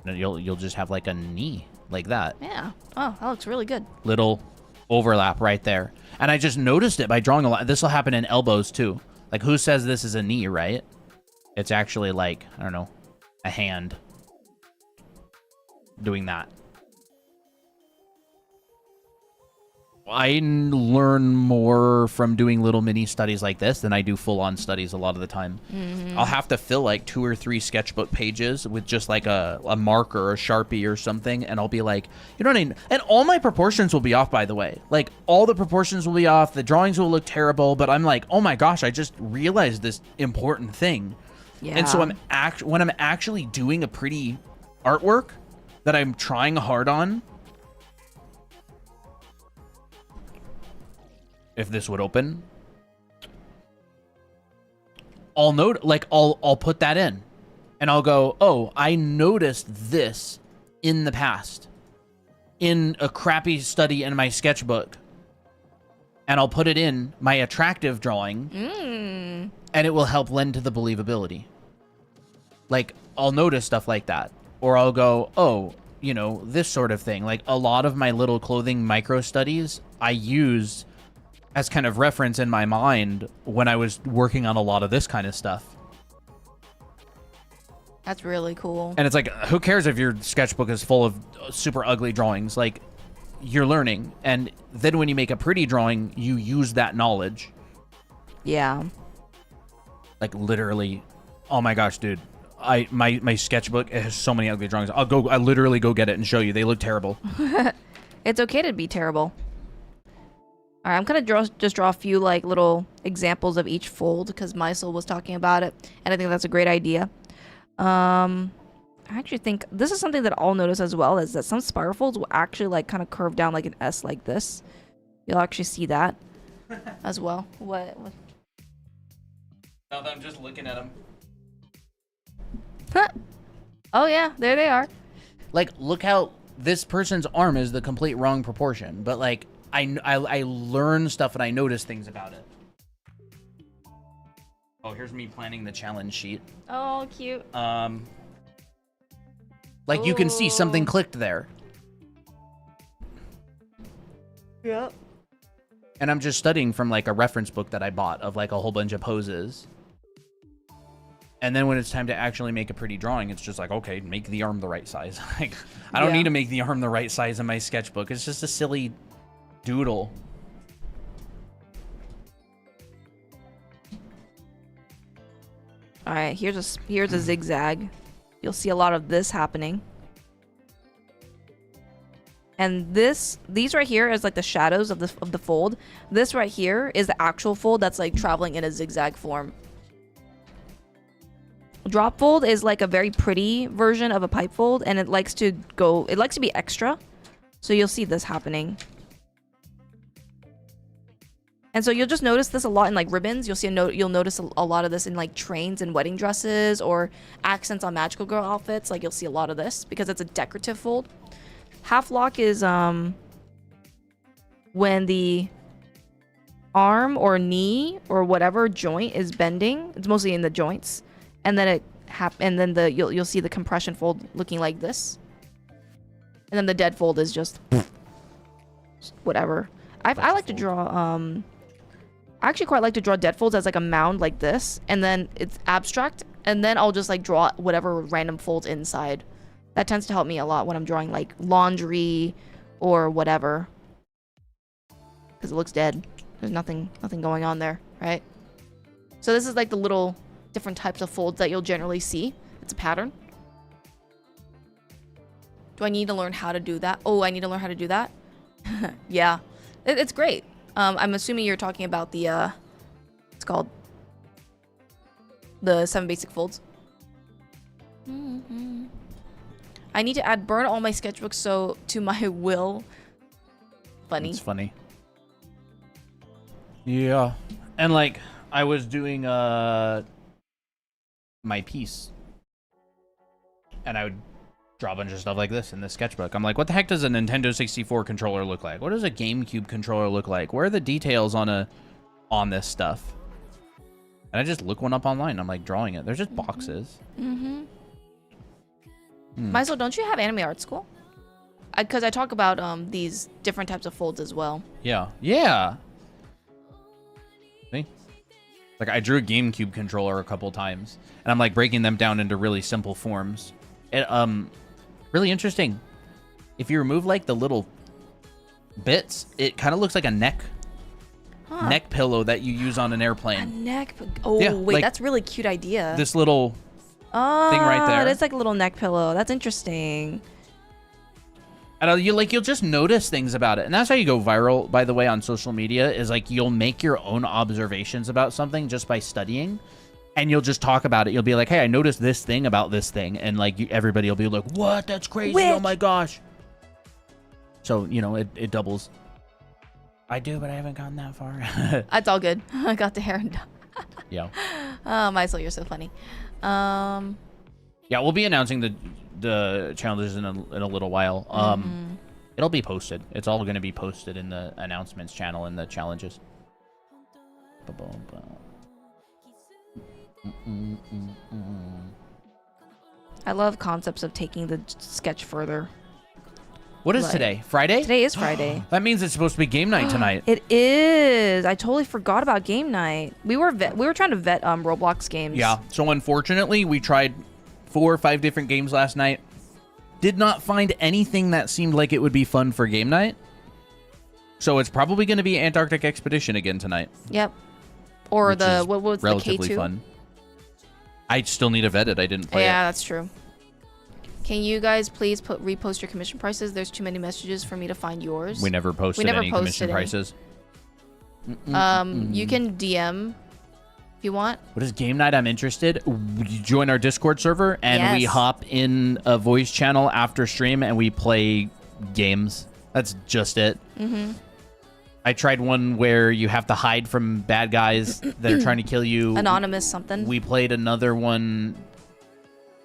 And you'll just have like a knee like that. Yeah. Oh, that looks really good. Little overlap right there. And I just noticed it by drawing a lot. This will happen in elbows too. Like, who says this is a knee, right? It's actually like, I don't know, a hand doing that. I learn more from doing little mini studies like this than I do full-on studies a lot of the time. I'll have to fill like 2 or 3 sketchbook pages with just like a marker or a Sharpie or something, and I'll be like, you know what I mean? And all my proportions will be off, by the way. Like, all the proportions will be off, the drawings will look terrible, but I'm like, oh my gosh, I just realized this important thing. Yeah. And so when I'm actually doing a pretty artwork that I'm trying hard on, if this would open, I'll note, like, I'll put that in and I'll go, oh, I noticed this in the past in a crappy study in my sketchbook, and I'll put it in my attractive drawing and it will help lend to the believability. Like, I'll notice stuff like that, or I'll go, oh, you know, this sort of thing. Like, a lot of my little clothing micro studies I used as kind of reference in my mind when I was working on a lot of this kind of stuff. That's really cool. And it's like, who cares if your sketchbook is full of super ugly drawings? Like, you're learning. And then when you make a pretty drawing, you use that knowledge. Yeah. Like, literally, oh my gosh, dude. My sketchbook, it has so many ugly drawings. I literally go get it and show you. They look terrible. It's okay to be terrible. All right, I'm gonna just draw a few like little examples of each fold because Maisel was talking about it, and I think that's a great idea. I actually think this is something that I'll notice as well, is that some spiral folds will actually like kind of curve down like an S like this. You'll actually see that as well. What? Now that I'm just looking at them. Huh. Oh yeah, there they are. Like, look how this person's arm is the complete wrong proportion, but like, I learn stuff and I notice things about it. Oh, here's me planning the challenge sheet. Oh, cute. Like, you can see something clicked there. Yep. And I'm just studying from like a reference book that I bought of like a whole bunch of poses. And then when it's time to actually make a pretty drawing, it's just like, okay, make the arm the right size. Like, I don't Yeah. need to make the arm the right size in my sketchbook. It's just a silly doodle. All right, here's a zigzag. You'll see a lot of this happening. And these right here is like the shadows of the fold. This right here is the actual fold that's like traveling in a zigzag form. Drop fold is like a very pretty version of a pipe fold, and it likes to be extra. So you'll see this happening. And so you'll just notice this a lot in like ribbons. You'll notice a lot of this in like trains and wedding dresses or accents on magical girl outfits. Like you'll see a lot of this because it's a decorative fold. Half lock is when the arm or knee or whatever joint is bending. It's mostly in the joints, and then you'll see the compression fold looking like this, and then the dead fold is just whatever. I like to draw I actually quite like to draw dead folds as like a mound like this, and then it's abstract, and then I'll just like draw whatever random folds inside. That tends to help me a lot when I'm drawing like laundry or whatever, because it looks dead. There's nothing going on there, right? So this is like the little different types of folds that you'll generally see. It's a pattern. Do I need to learn how to do that? Oh, I need to learn how to do that? Yeah, it's great. I'm assuming you're talking about the it's called the 7 basic folds. I need to add burn all my sketchbooks to my will. Funny. It's funny. Yeah. And like I was doing my piece, and I would draw a bunch of stuff like this in the sketchbook. I'm like, what the heck does a Nintendo 64 controller look like? What does a GameCube controller look like? Where are the details on this stuff? And I just look one up online. I'm like drawing it. They're just boxes. Maisel, don't you have anime art school? Because I talk about these different types of folds as well. Yeah. See? Like I drew a GameCube controller a couple times, and I'm like breaking them down into really simple forms. It really interesting. If you remove like the little bits, it kind of looks like a neck pillow that you use on an airplane. A neck. Oh Yeah, wait, like that's a really cute idea. This little thing right there. It's like a little neck pillow. That's interesting. And you'll just notice things about it, and that's how you go viral. By the way, on social media, is like you'll make your own observations about something just by studying. And you'll just talk about it. You'll be like, hey, I noticed this thing about this thing. And like everybody will be like, what? That's crazy. Witch. Oh my gosh. So, you know, it doubles. I do, but I haven't gotten that far. That's all good. I got the hair. Yeah. Oh, Maisel, you're so funny. Yeah, we'll be announcing the challenges in a little while. It'll be posted. It's all going to be posted in the announcements channel and the challenges. I love concepts of taking the sketch further. What is today? Friday? Today is Friday. That means it's supposed to be game night tonight. It is. I totally forgot about game night. We were trying to vet Roblox games. Yeah. So unfortunately, we tried 4 or 5 different games last night. Did not find anything that seemed like it would be fun for game night. So it's probably going to be Antarctic Expedition again tonight. Yep. Or Which is what was the relatively K2? fun. I still need to vet it. I didn't play it. Yeah, that's true. Can you guys please repost your commission prices? There's too many messages for me to find yours. We never posted any commission prices. You can DM if you want. What is game night? I'm interested. You join our Discord server and we Yes. hop in a voice channel after stream and we play games. That's just it. I tried one where you have to hide from bad guys that are trying to kill you. Anonymous something. We played another one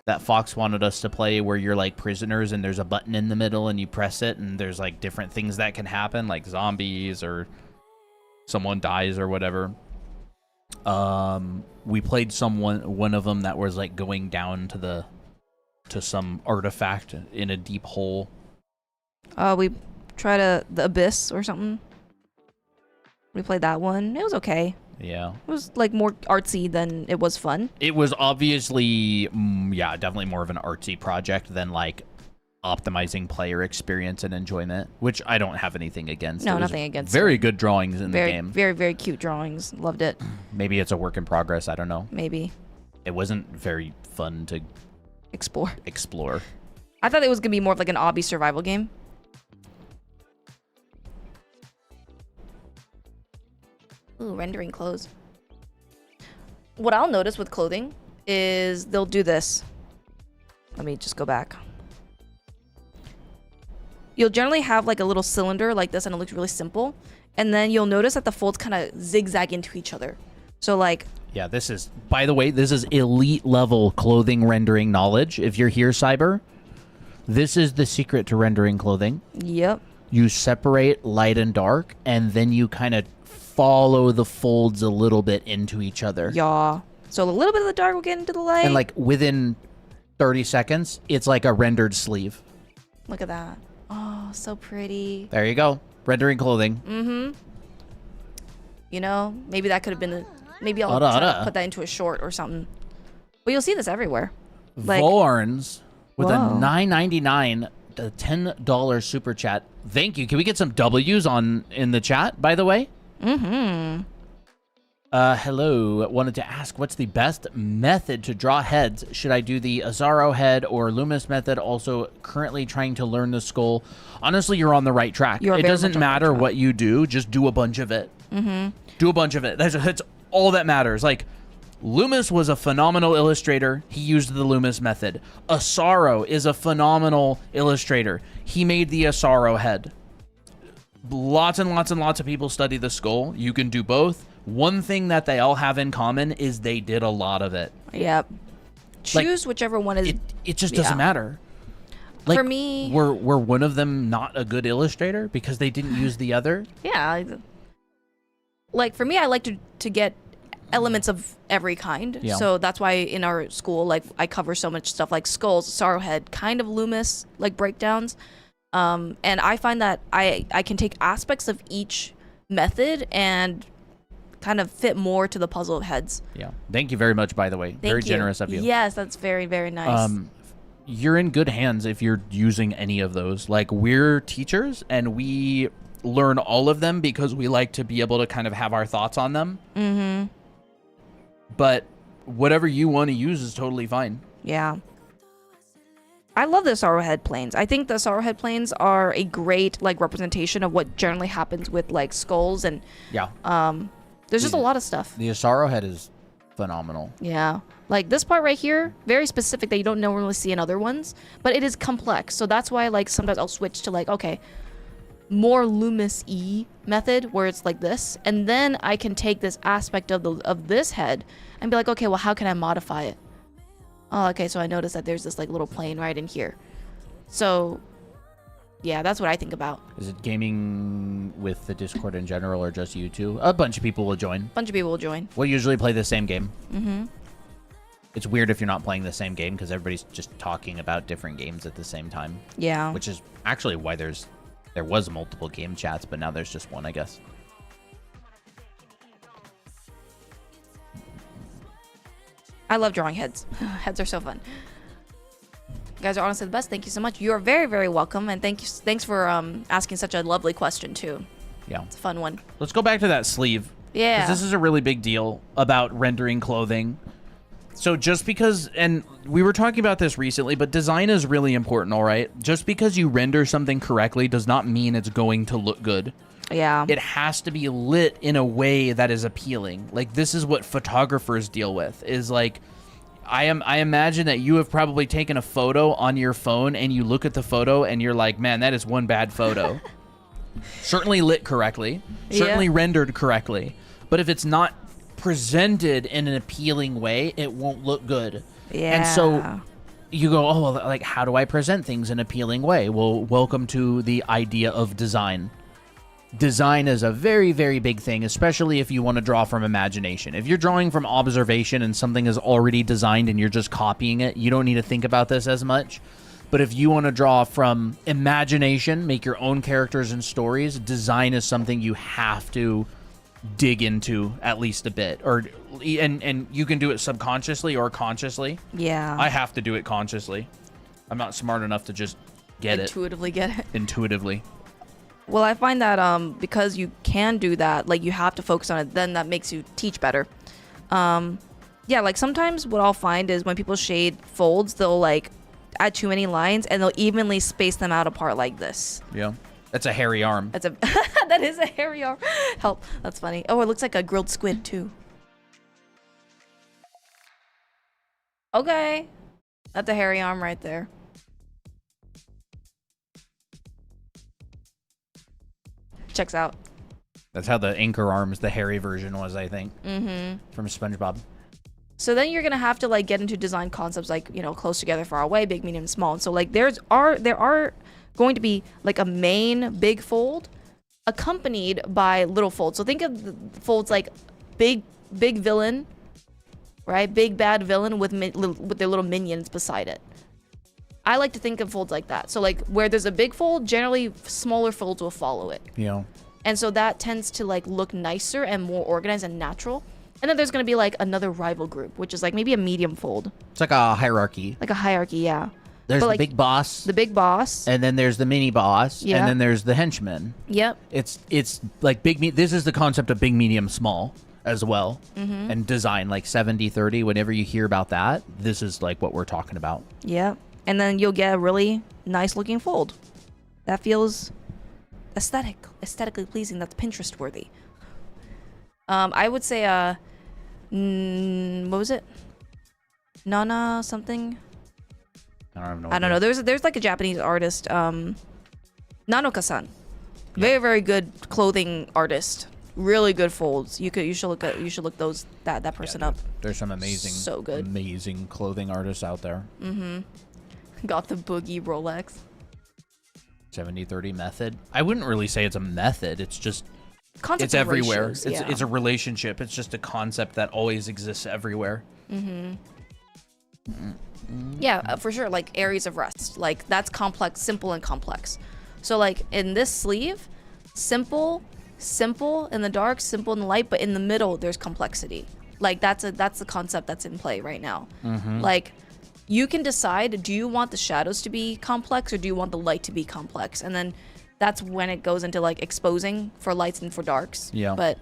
that Fox wanted us to play where you're like prisoners and there's a button in the middle and you press it and there's like different things that can happen, like zombies or someone dies or whatever. We played one of them that was like going down to some artifact in a deep hole. We tried the Abyss or something. We played that one. It was okay. Yeah. It was like more artsy than it was fun. It was obviously, yeah, definitely more of an artsy project than like optimizing player experience and enjoyment, which I don't have anything against. No, It was nothing against Very good drawings in the Very, game. very, very cute drawings. Loved it. Maybe it's a work in progress. I don't know. Maybe. It wasn't very fun to Explore. explore. I thought it was gonna be more of like an obby survival game. Ooh, rendering clothes. What I'll notice with clothing is they'll do this. Let me just go back. You'll generally have like a little cylinder like this and it looks really simple. And then you'll notice that the folds kind of zigzag into each other. So like, Yeah, this is, by the way, this is elite level clothing rendering knowledge. If you're here, Cyber, this is the secret to rendering clothing. yep. You separate light and dark, and then you kind of follow the folds a little bit into each other. Yeah. So a little bit of the dark will get into the light. And like within 30 seconds, it's like a rendered sleeve. Look at that. Oh, so pretty. There you go. Rendering clothing. Mm-hmm. You know, maybe that could have been maybe I'll Ada, try to ada. put that into a short or something. But you'll see this everywhere. Like, Vorns with a Whoa. $9.99, the $10 super chat. Thank you. Can we get some W's in the chat, by the way? mm-hmm. Hello. Wanted to ask, what's the best method to draw heads? Should I do the Azaro head or Loomis method? Also, currently trying to learn the skull. Honestly, you're on the right track. You are It very doesn't much on the right matter track. what you do. Just do a bunch of it. Mm-hmm. Do a bunch of it. That's all that matters. Like, Loomis was a phenomenal illustrator. He used the Loomis method. Asaro is a phenomenal illustrator. He made the Asaro head. Lots and lots and lots of people study the skull. You can do both. One thing that they all have in common is they did a lot of it. Yep. Choose whichever one is. It just doesn't yeah. matter. Like, For me- were one of them not a good illustrator because they didn't use the other? Yeah. Like for me, I like to get elements of every kind. Yeah. So that's why in our school, like I cover so much stuff like skulls, Sorrowhead, kind of Loomis, like breakdowns. And I find that I can take aspects of each method and kind of fit more to the puzzle of heads. Yeah. Thank you very much, by the way. Thank Very you. generous of you. Yes, that's very, very nice. You're in good hands if you're using any of those. Like, we're teachers and we learn all of them because we like to be able to kind of have our thoughts on them. Mm-hmm. But whatever you want to use is totally fine. Yeah. I love the Sorrowhead planes. I think the Sorrowhead planes are a great like representation of what generally happens with like skulls and Yeah. there's just a lot of stuff. The Asaro head is phenomenal. Yeah. Like this part right here, very specific that you don't normally see in other ones, but it is complex. So that's why like sometimes I'll switch to like, okay, more Loomis-y method where it's like this, and then I can take this aspect of this head and be like, okay, well, how can I modify it? Oh, okay, so I noticed that there's this like little plane right in here. So yeah, that's what I think about. Is it gaming with the Discord in general or just you two? A bunch of people will join. Bunch of people will join. We'll usually play the same game. Mm-hmm. It's weird if you're not playing the same game because everybody's just talking about different games at the same time, Yeah. which is actually why there was multiple game chats, but now there's just one, I guess. I love drawing heads. Heads are so fun. You guys are honestly the best. Thank you so much. You are very, very welcome, and thanks for asking such a lovely question too. Yeah. It's a fun one. Let's go back to that sleeve. Yeah. 'Cause this is a really big deal about rendering clothing. So just because, and we were talking about this recently, but design is really important, all right? Just because you render something correctly does not mean it's going to look good. Yeah. It has to be lit in a way that is appealing. Like, this is what photographers deal with, is like, I imagine that you have probably taken a photo on your phone and you look at the photo and you're like, man, that is one bad photo. Certainly lit correctly, certainly Yeah. rendered correctly, but if it's not presented in an appealing way, it won't look good. Yeah. And so you go, oh, well, like, how do I present things in an appealing way? Well, welcome to the idea of design. Design is a very, very big thing, especially if you want to draw from imagination. If you're drawing from observation and something is already designed and you're just copying it, you don't need to think about this as much. But if you want to draw from imagination, make your own characters and stories, design is something you have to dig into at least a bit, and you can do it subconsciously or consciously. Yeah. I have to do it consciously. I'm not smart enough to just get Intuitively get it. it intuitively. Well, I find that because you can do that, like you have to focus on it, then that makes you teach better. Yeah, like sometimes what I'll find is when people shade folds, they'll like add too many lines and they'll evenly space them out apart like this. Yeah. That's a hairy arm. That's a that is a hairy arm. Help. That's funny. Oh, it looks like a grilled squid too. Okay. That's a hairy arm right there. Checks out. That's how the anchor arms, the hairy version was, I think. Mm-hmm. From SpongeBob. So then you're gonna have to like get into design concepts like, you know, close together, far away, big, medium, small. And so like there are going to be like a main big fold accompanied by little folds. So think of the folds like big villain, right? Big bad villain with their little minions beside it. I like to think of folds like that. So like where there's a big fold, generally smaller folds will follow it. Yeah. And so that tends to like look nicer and more organized and natural. And then there's going to be like another rival group, which is like maybe a medium fold. It's like a hierarchy. Like a hierarchy, yeah. There's But, the like, big boss, The big boss. and then there's the mini boss, Yeah. and then there's the henchman. Yep. It's like this is the concept of big, medium, small as well. And design like 70-30. Whenever you hear about that, this is like what we're talking about. Yep. And then you'll get a really nice looking fold. That feels aesthetically pleasing. That's Pinterest worthy. I would say what was it? Nana something? I don't know. I don't know. There's like a Japanese artist, Nanoka-san. Very, very good clothing artist. Really good folds. You should look that person up. There's some So good. amazing clothing artists out there. Got the boogie Rolex. 70-30 method. I wouldn't really say it's a method. It's just Concept it's of everywhere. ratios, It's yeah. it's a relationship. It's just a concept that always exists everywhere. Yeah, for sure. Like areas of rest. Like that's complex, simple, and complex. So like in this sleeve, simple in the dark, simple in the light, but in the middle there's complexity. Like that's the concept that's in play right now. Like you can decide, do you want the shadows to be complex or do you want the light to be complex? And then that's when it goes into like exposing for lights and for darks. Yeah. But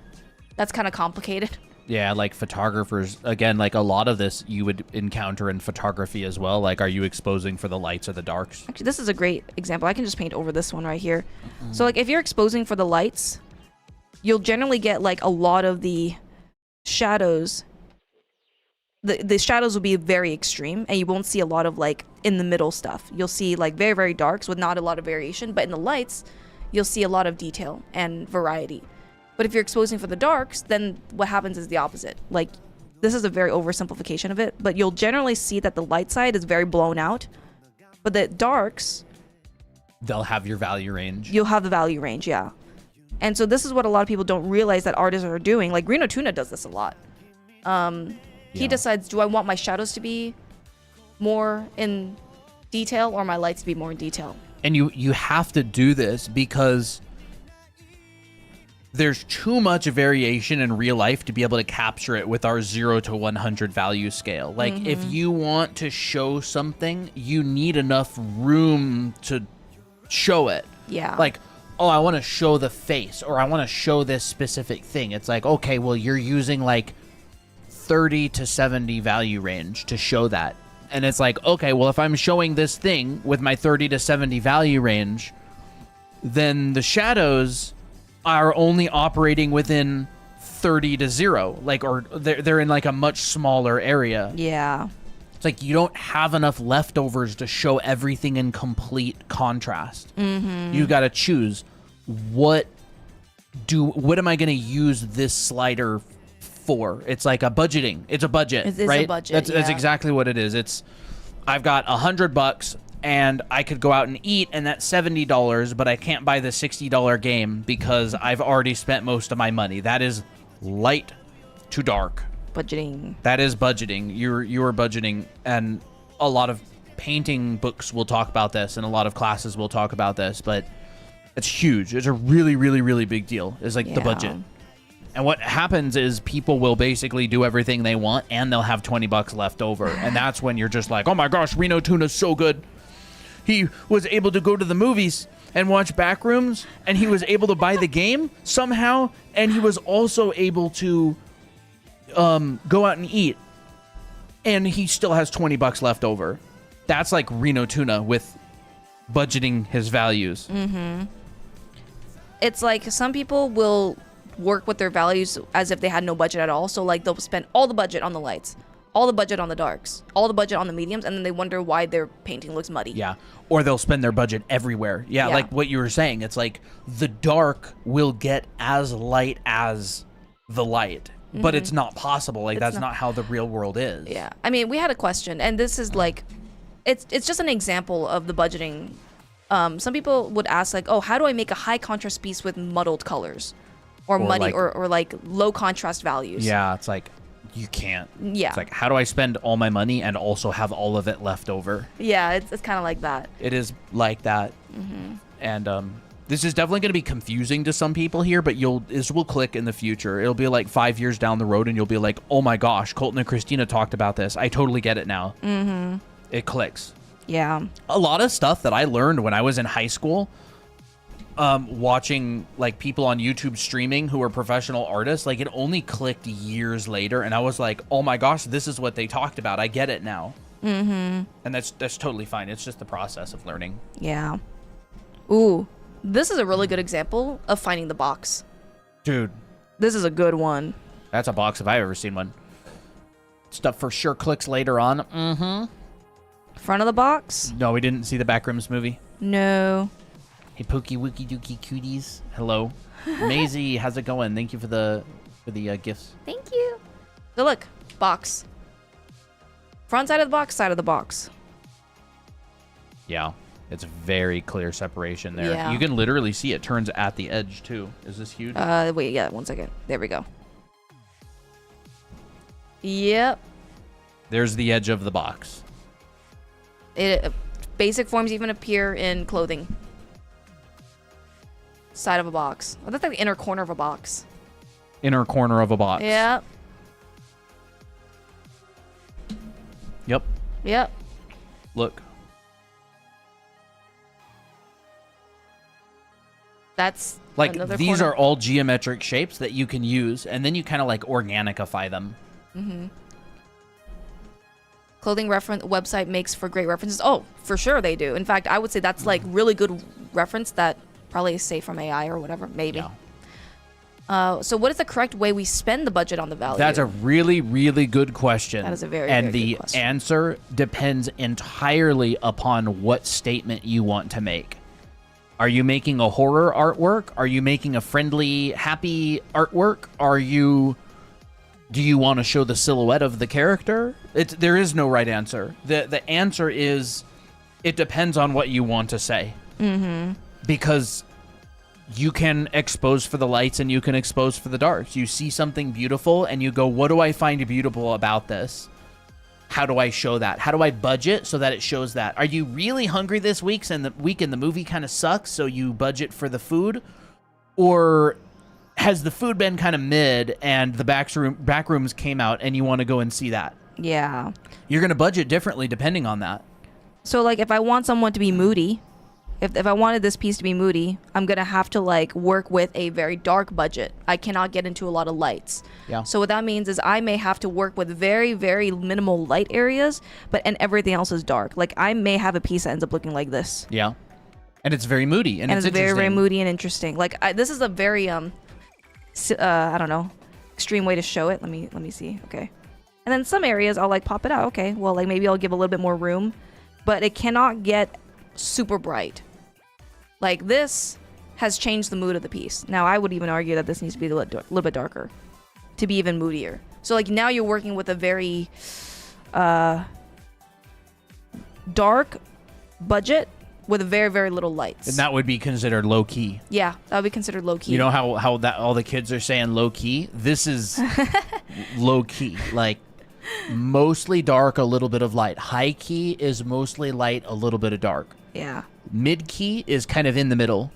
that's kind of complicated. Yeah, like photographers, again, like a lot of this you would encounter in photography as well. Like, are you exposing for the lights or the darks? Actually, this is a great example. I can just paint over this one right here. So like if you're exposing for the lights, you'll generally get like a lot of the shadows. The shadows will be very extreme and you won't see a lot of like in the middle stuff. You'll see like very, very darks with not a lot of variation, but in the lights, you'll see a lot of detail and variety. But if you're exposing for the darks, then what happens is the opposite. Like this is a very oversimplification of it, but you'll generally see that the light side is very blown out, but the darks, They'll have your value range. you'll have the value range, yeah. And so this is what a lot of people don't realize that artists are doing. Like Reno Tuna does this a lot. He Yeah. decides, do I want my shadows to be more in detail or my lights to be more in detail? And you have to do this because there's too much variation in real life to be able to capture it with our 0 to 100 value scale. Like if you want to show something, you need enough room to show it. Yeah. Like, oh, I want to show the face or I want to show this specific thing. It's like, okay, well, you're using like 30 to 70 value range to show that. And it's like, okay, well, if I'm showing this thing with my 30 to 70 value range, then the shadows are only operating within 30 to 0. Like, or they're in like a much smaller area. Yeah. It's like you don't have enough leftovers to show everything in complete contrast. You got to choose what am I going to use this slider for? It's like a budgeting. It's a budget, It is a right? budget, That's yeah. exactly what it is. It's I've got $100 and I could go out and eat and that's $70, but I can't buy the $60 game because I've already spent most of my money. That is light to dark. Budgeting. That is budgeting. You are budgeting, and a lot of painting books will talk about this, and a lot of classes will talk about this. But it's huge. It's a really, really, really big deal. It's like the Yeah. budget. And what happens is people will basically do everything they want, and they'll have $20 left over, and that's when you're just like, oh my gosh, Reno Tuna's so good. He was able to go to the movies and watch Backrooms, and he was able to buy the game somehow, and he was also able to go out and eat and he still has $20 left over. That's like Reno Tuna with budgeting his values. It's like some people will work with their values as if they had no budget at all. So like they'll spend all the budget on the lights, all the budget on the darks, all the budget on the mediums, and then they wonder why their painting looks muddy. Yeah. Or they'll spend their budget everywhere. Yeah, Yeah. like what you were saying. It's like the dark will get as light as the light, but it's not possible. Like that's not how the real world is. Yeah. I mean, we had a question, and this is like, it's just an example of the budgeting. Some people would ask like, oh, how do I make a high contrast piece with muddled colors, or muddy, like- or like low contrast values? Yeah, it's like you can't. Yeah. It's like, how do I spend all my money and also have all of it left over? Yeah, it's kind of like that. It is like that. And this is definitely going to be confusing to some people here, but this will click in the future. It'll be like 5 years down the road, and you'll be like, oh my gosh, Colton and Christina talked about this. I totally get it now. It clicks. Yeah. A lot of stuff that I learned when I was in high school, watching like people on YouTube streaming who were professional artists, like it only clicked years later, and I was like, oh my gosh, this is what they talked about. I get it now. And that's totally fine. It's just the process of learning. Yeah. Ooh, this is a really good example of finding the box. Dude, This is a good one. that's a box if I've ever seen one. Stuff for sure clicks later on. Front of the box? No, we didn't see the Backrooms movie. No. Hey, Pokey Wookie Dookie Cuties. Hello. Maisie, how's it going? Thank you for the gifts. Thank you. So look, box. Front side of the box, side of the box. Yeah, it's very clear separation there. Yeah. You can literally see it turns at the edge too. Is this huge? Wait, yeah, 1 second. There we go. Yep. There's the edge of the box. Basic forms even appear in clothing. Side of a box. Oh, that's like the inner corner of a box. Inner corner of a box. Yep. Yep. Yep. Look. That's Like another these corner. are all geometric shapes that you can use, and then you kind of like organicify them. Clothing reference website makes for great references. Oh, for sure they do. In fact, I would say that's like really good reference that probably is safe from AI or whatever. Maybe. Yeah. So what is the correct way we spend the budget on the value? That's a really, really good question. That is a very, and very the good question. answer depends entirely upon what statement you want to make. Are you making a horror artwork? Are you making a friendly, happy artwork? Do you want to show the silhouette of the character? There is no right answer. The answer is, it depends on what you want to say. Because you can expose for the lights and you can expose for the darks. You see something beautiful and you go, what do I find beautiful about this? How do I show that? How do I budget so that it shows that? Are you really hungry this week and the movie kind of sucks, so you budget for the food? Or has the food been kind of mid and the back rooms came out and you want to go and see that? Yeah. You're going to budget differently depending on that. So like if I want someone to be moody, if I wanted this piece to be moody, I'm going to have to like work with a very dark budget. I cannot get into a lot of lights. Yeah. So what that means is I may have to work with very, very minimal light areas, and everything else is dark. Like I may have a piece that ends up looking like this. Yeah. And it's very moody and It's very, very interesting. moody and interesting. Like this is a very, I don't know, extreme way to show it. Let me see. Okay. And then some areas I'll like pop it out. Okay. Well, like maybe I'll give a little bit more room, but it cannot get super bright. Like this has changed the mood of the piece. Now I would even argue that this needs to be a little bit darker to be even moodier. So like now you're working with a very dark budget with very, very little lights. And that would be considered low key. Yeah, that would be considered low key. You know how that all the kids are saying low key? This is low key. Like mostly dark, a little bit of light. High key is mostly light, a little bit of dark. Yeah. Mid key is kind of in the middle.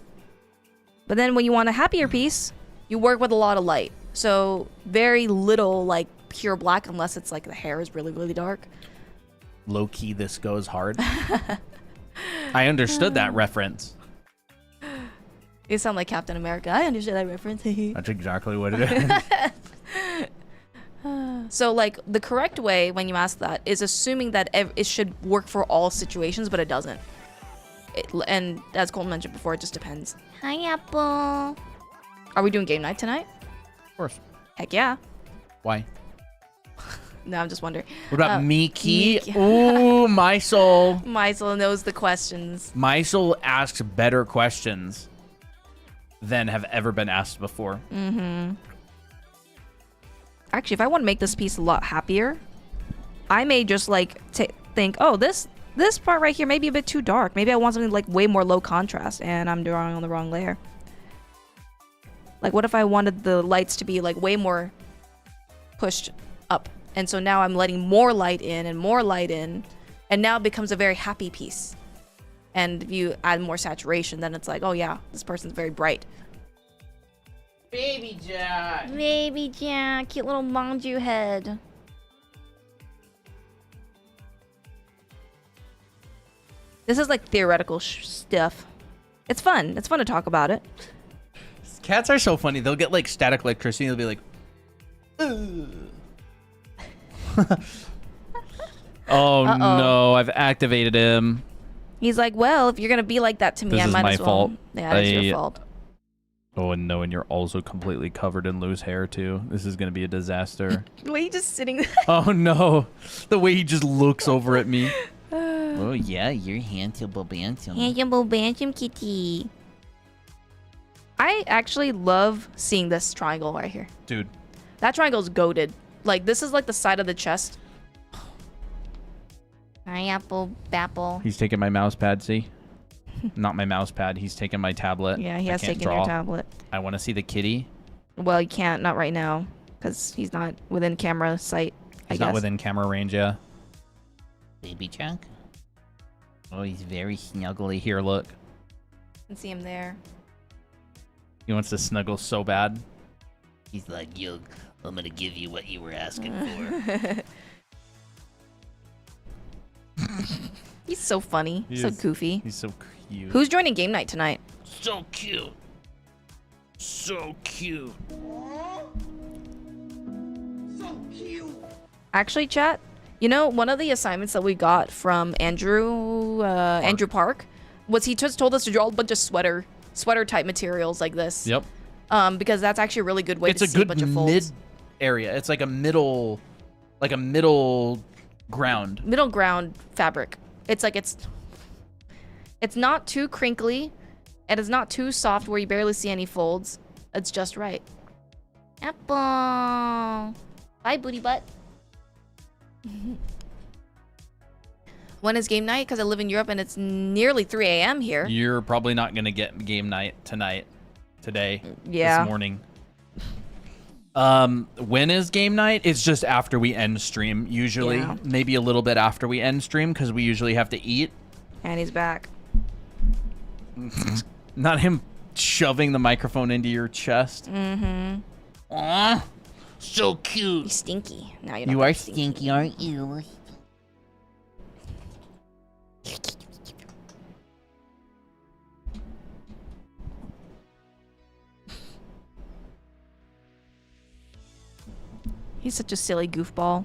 But then when you want a happier piece, you work with a lot of light. So very little like pure black unless it's like the hair is really, really dark. Low key, this goes hard. I understood that reference. You sound like Captain America. I understand that reference. That's exactly what it is. So like the correct way when you ask that is assuming that it should work for all situations, but it doesn't. And as Colton mentioned before, it just depends. Hi, Apple. Are we doing game night tonight? Of course. Heck yeah. Why? No, I'm just wondering. What about Miki? Miki. Ooh, my soul. Maisel knows the questions. My soul asks better questions than have ever been asked before. Actually, if I want to make this piece a lot happier, I may just like think, oh, this part right here may be a bit too dark. Maybe I want something like way more low contrast, and I'm drawing on the wrong layer. Like, what if I wanted the lights to be like way more pushed up? And so now I'm letting more light in, and now it becomes a very happy piece. And if you add more saturation, then it's like, oh yeah, this person's very bright. Baby Jack. Baby Jack, cute little manju head. This is like theoretical stuff. It's fun. It's fun to talk about it. Cats are so funny. They'll get like static electricity. They'll be like, ugh. Oh no, I've activated him. He's like, well, if you're gonna be like that to me, This I is might my as well. fault. Yeah, it's your fault. Oh, and no, and you're also completely covered in loose hair too. This is gonna be a disaster. The way you just sitting there. Oh no, the way he just looks over at me. Oh yeah, you're handsome, handsome. Handsome bantam kitty. I actually love seeing this triangle right here. Dude, That triangle's goated. Like, this is like the side of the chest. Hi, Apple Bapple. he's taking my mouse pad. See, not my mouse pad. He's taking my tablet. Yeah, he I has can't taken draw. your tablet. I want to see the kitty. Well, you can't, not right now, because he's not within camera sight. He's I guess. not within camera range. Yeah. Baby Jack? Oh, he's very snuggly. Here, look. You can see him there. He wants to snuggle so bad. He's like, yo, I'm gonna give you what you were asking for. He's so funny. He So is. goofy. He's so cute. Who's joining game night tonight? So cute. So cute. Actually, chat, you know, one of the assignments that we got from Andrew Park was he just told us to draw a bunch of sweater type materials like this. Yep. Because that's actually a really good way It's to a see good a bunch of mid folds. area. It's like a middle ground. Middle ground fabric. It's like it's not too crinkly, and it's not too soft where you barely see any folds. It's just right. Apple. Bye, booty butt. When is game night? Because I live in Europe and it's nearly 3 a.m. here. You're probably not gonna get game night today. Yeah. This morning. When is game night? It's just after we end stream. Usually, Yeah. maybe a little bit after we end stream because we usually have to eat. And he's back. Not him shoving the microphone into your chest. Aw, so You're cute. stinky. Now you're You not are Stinky, aren't you? He's such a silly goofball.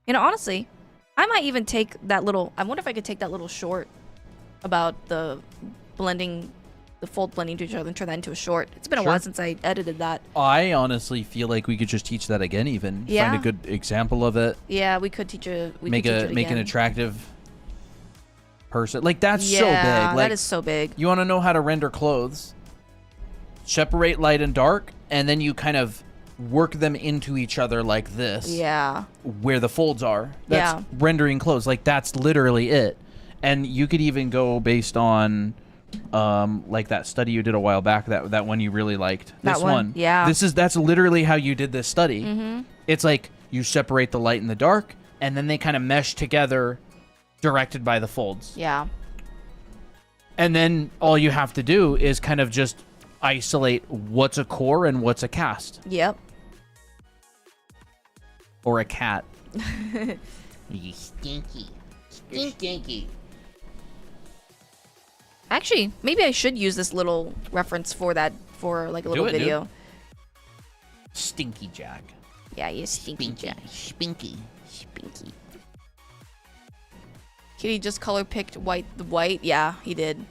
You know, honestly, I might even take that little... I wonder if I could take that little short about the fold blending to each other and turn that into a short. It's been a while since I edited that. I honestly feel like we could just teach that again. Even Yeah. find a good example of it. Yeah, we could teach a... Make an attractive person. Like that's so Yeah, big. Like that is so big. you want to know how to render clothes. Separate light and dark, and then you kind of work them into each other like this. Yeah. Where the folds are. That's Yeah. rendering clothes. Like that's literally it. And you could even go based on like that study you did a while back, that one you really liked. That This one? Yeah. That's literally how you did this study. Mm-hmm. It's like you separate the light and the dark, and then they kind of mesh together, directed by the folds. Yeah. And then all you have to do is kind of just isolate what's a core and what's a cast. Yep. Or a cat. You stinky. You're stinky. Actually, maybe I should use this little reference for that, for like a little it, dude. video. Stinky Jack. Yeah, you stinky Spinky. Jack. Spinky. Spinky. Kitty just color picked the white. Yeah, he did.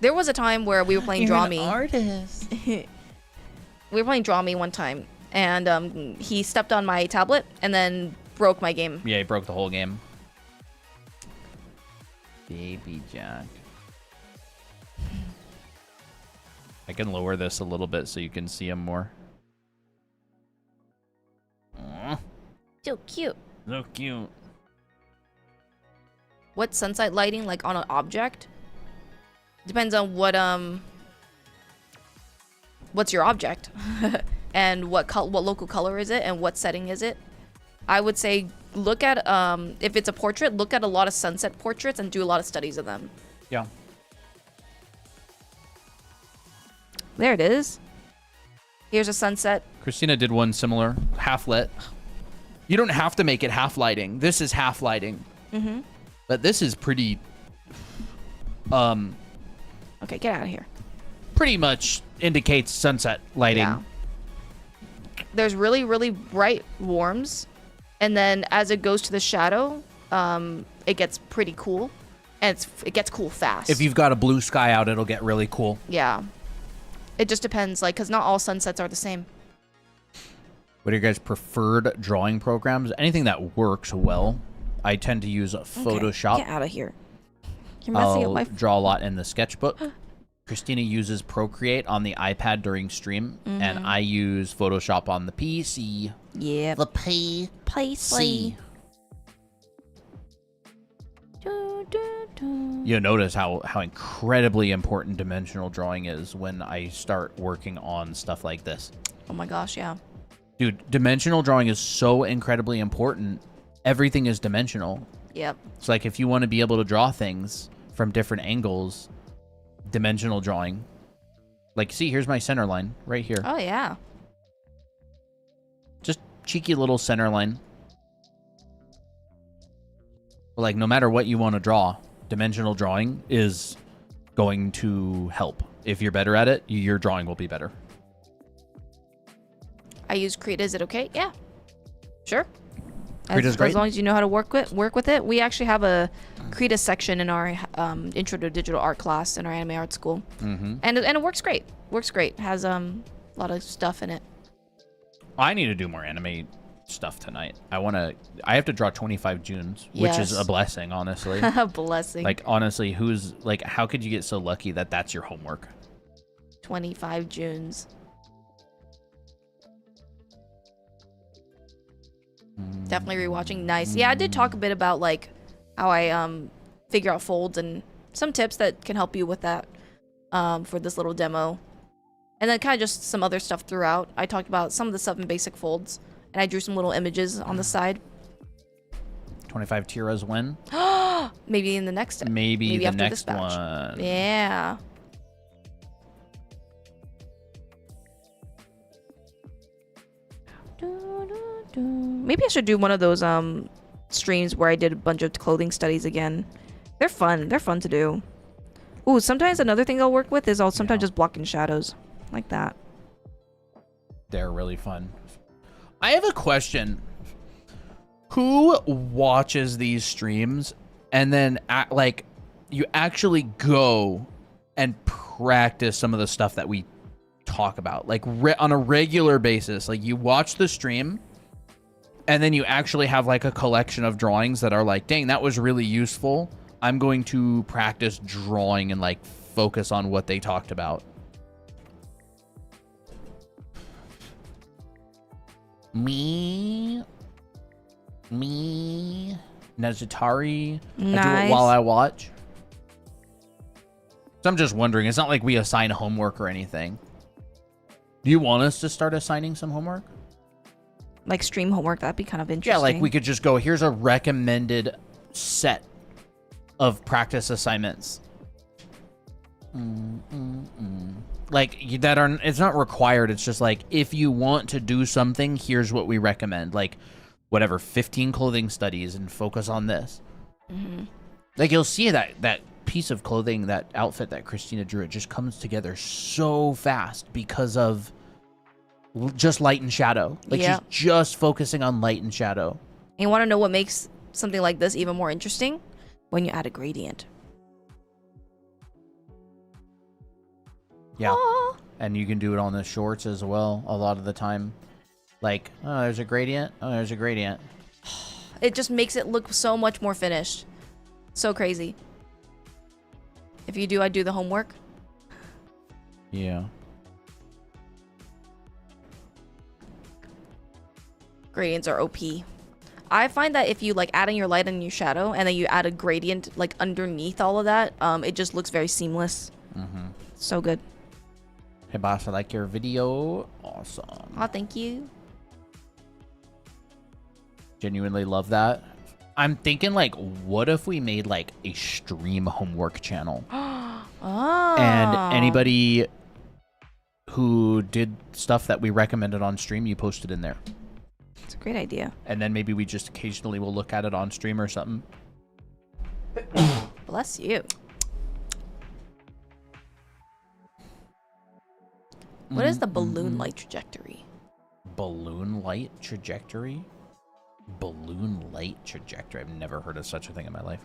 There was a time where we were playing Draw Me. Artist. We were playing Draw Me one time, and he stepped on my tablet and then broke my game. Yeah, he broke the whole game. Baby Jack. I can lower this a little bit so you can see him more. Aw, So cute. so cute. What sunset lighting like on an object? Depends on what's your object and what local color is it and what setting is it. I would say look at if it's a portrait, look at a lot of sunset portraits and do a lot of studies of them. Yeah. There it is. Here's a sunset. Christina did one similar, half lit. You don't have to make it half lighting. This is half lighting. Mm-hmm. But this is pretty Okay, get out of here. pretty much indicates sunset lighting. Yeah. There's really, really bright warms, and then as it goes to the shadow, it gets pretty cool, and it gets cool fast. If you've got a blue sky out, it'll get really cool. Yeah. It just depends, like, because not all sunsets are the same. What are your guys' preferred drawing programs? Anything that works well. I tend to use Photoshop. Get out of here. You're messing I'll up my... draw a lot in the sketchbook. Christina uses Procreate on the iPad during stream, and I use Photoshop on the PC. Yeah. The P. Play C. You'll notice how incredibly important dimensional drawing is when I start working on stuff like this. Oh my gosh, yeah. Dude, dimensional drawing is so incredibly important. Everything is dimensional. Yep. It's like if you want to be able to draw things from different angles, dimensional drawing. Like, see, here's my center line right here. Oh, yeah. Just cheeky little center line. But like, no matter what you want to draw, dimensional drawing is going to help. If you're better at it, your drawing will be better. I use Krita. Is it okay? Yeah. Sure. Krita's great. As long as you know how to work with it. We actually have a Krita section in our Intro to Digital Art class in our anime art school. Mm-hmm. And it works great. Works great. Has a lot of stuff in it. I need to do more anime stuff tonight. I have to draw 25 Junes, which is Yes. a blessing, honestly. Blessing. Like, honestly, how could you get so lucky that that's your homework? 25 Junes. Definitely rewatching. Nice. Yeah, I did talk a bit about like how I figure out folds and some tips that can help you with that for this little demo. And then kind of just some other stuff throughout. I talked about some of the stuff in basic folds, and I drew some little images on the side. 25 Tiras when? Maybe in the next Maybe the after this next batch. one. Yeah. Maybe I should do one of those streams where I did a bunch of clothing studies again. They're fun. They're fun to do. Ooh, sometimes another thing I'll work with is I'll sometimes just block in shadows. Like that. They're really fun. I have a question. Who watches these streams and then you actually go and practice some of the stuff that we talk about, like on a regular basis? Like, you watch the stream and then you actually have like a collection of drawings that are like, dang, that was really useful. I'm going to practice drawing and like focus on what they talked about. Me, Nezutari. I do it Nice. while I watch. So I'm just wondering, it's not like we assign homework or anything. Do you want us to start assigning some homework? Like stream homework, that'd be kind of interesting. Yeah, like we could just go, here's a recommended set of practice assignments. Like, that are, it's not required. It's just like, if you want to do something, here's what we recommend. Like, whatever, 15 clothing studies and focus on this. Like you'll see that piece of clothing, that outfit that Christina drew, it just comes together so fast because of just light and shadow. Like Yeah. she's just focusing on light and shadow. And you want to know what makes something like this even more interesting? When you add a gradient. Yeah. Aw. And you can do it on the shorts as well a lot of the time. Like, oh, there's a gradient. Oh, there's a gradient. It just makes it look so much more finished. So crazy. If you do, I do the homework. Yeah. Gradients are OP. I find that if you like add in your light and your shadow and then you add a gradient like underneath all of that, it just looks very seamless. So good. Hey, boss, I like your video. Awesome. Oh, thank you. Genuinely love that. I'm thinking, like, what if we made, like, a stream homework channel? Oh. And anybody who did stuff that we recommended on stream, you posted in there. It's a great idea. And then maybe we just occasionally will look at it on stream or something. Bless you. What is the balloon light trajectory? Balloon light trajectory? Balloon light trajectory. I've never heard of such a thing in my life.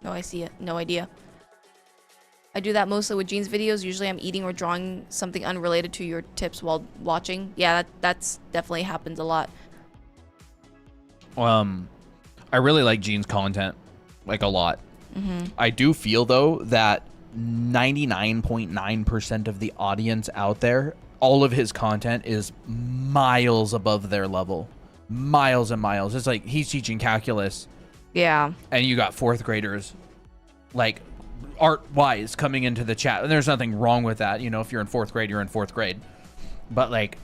No, I see it. No idea. I do that mostly with Jean's videos. Usually I'm eating or drawing something unrelated to your tips while watching. Yeah, that's definitely happens a lot. I really like Gene's content, like, a lot. I do feel, though, that 99.9% of the audience out there, all of his content is miles above their level. Miles and miles. It's like he's teaching calculus, Yeah. and you got fourth graders, like, art-wise coming into the chat. And there's nothing wrong with that. You know, if you're in fourth grade, you're in fourth grade. But, like,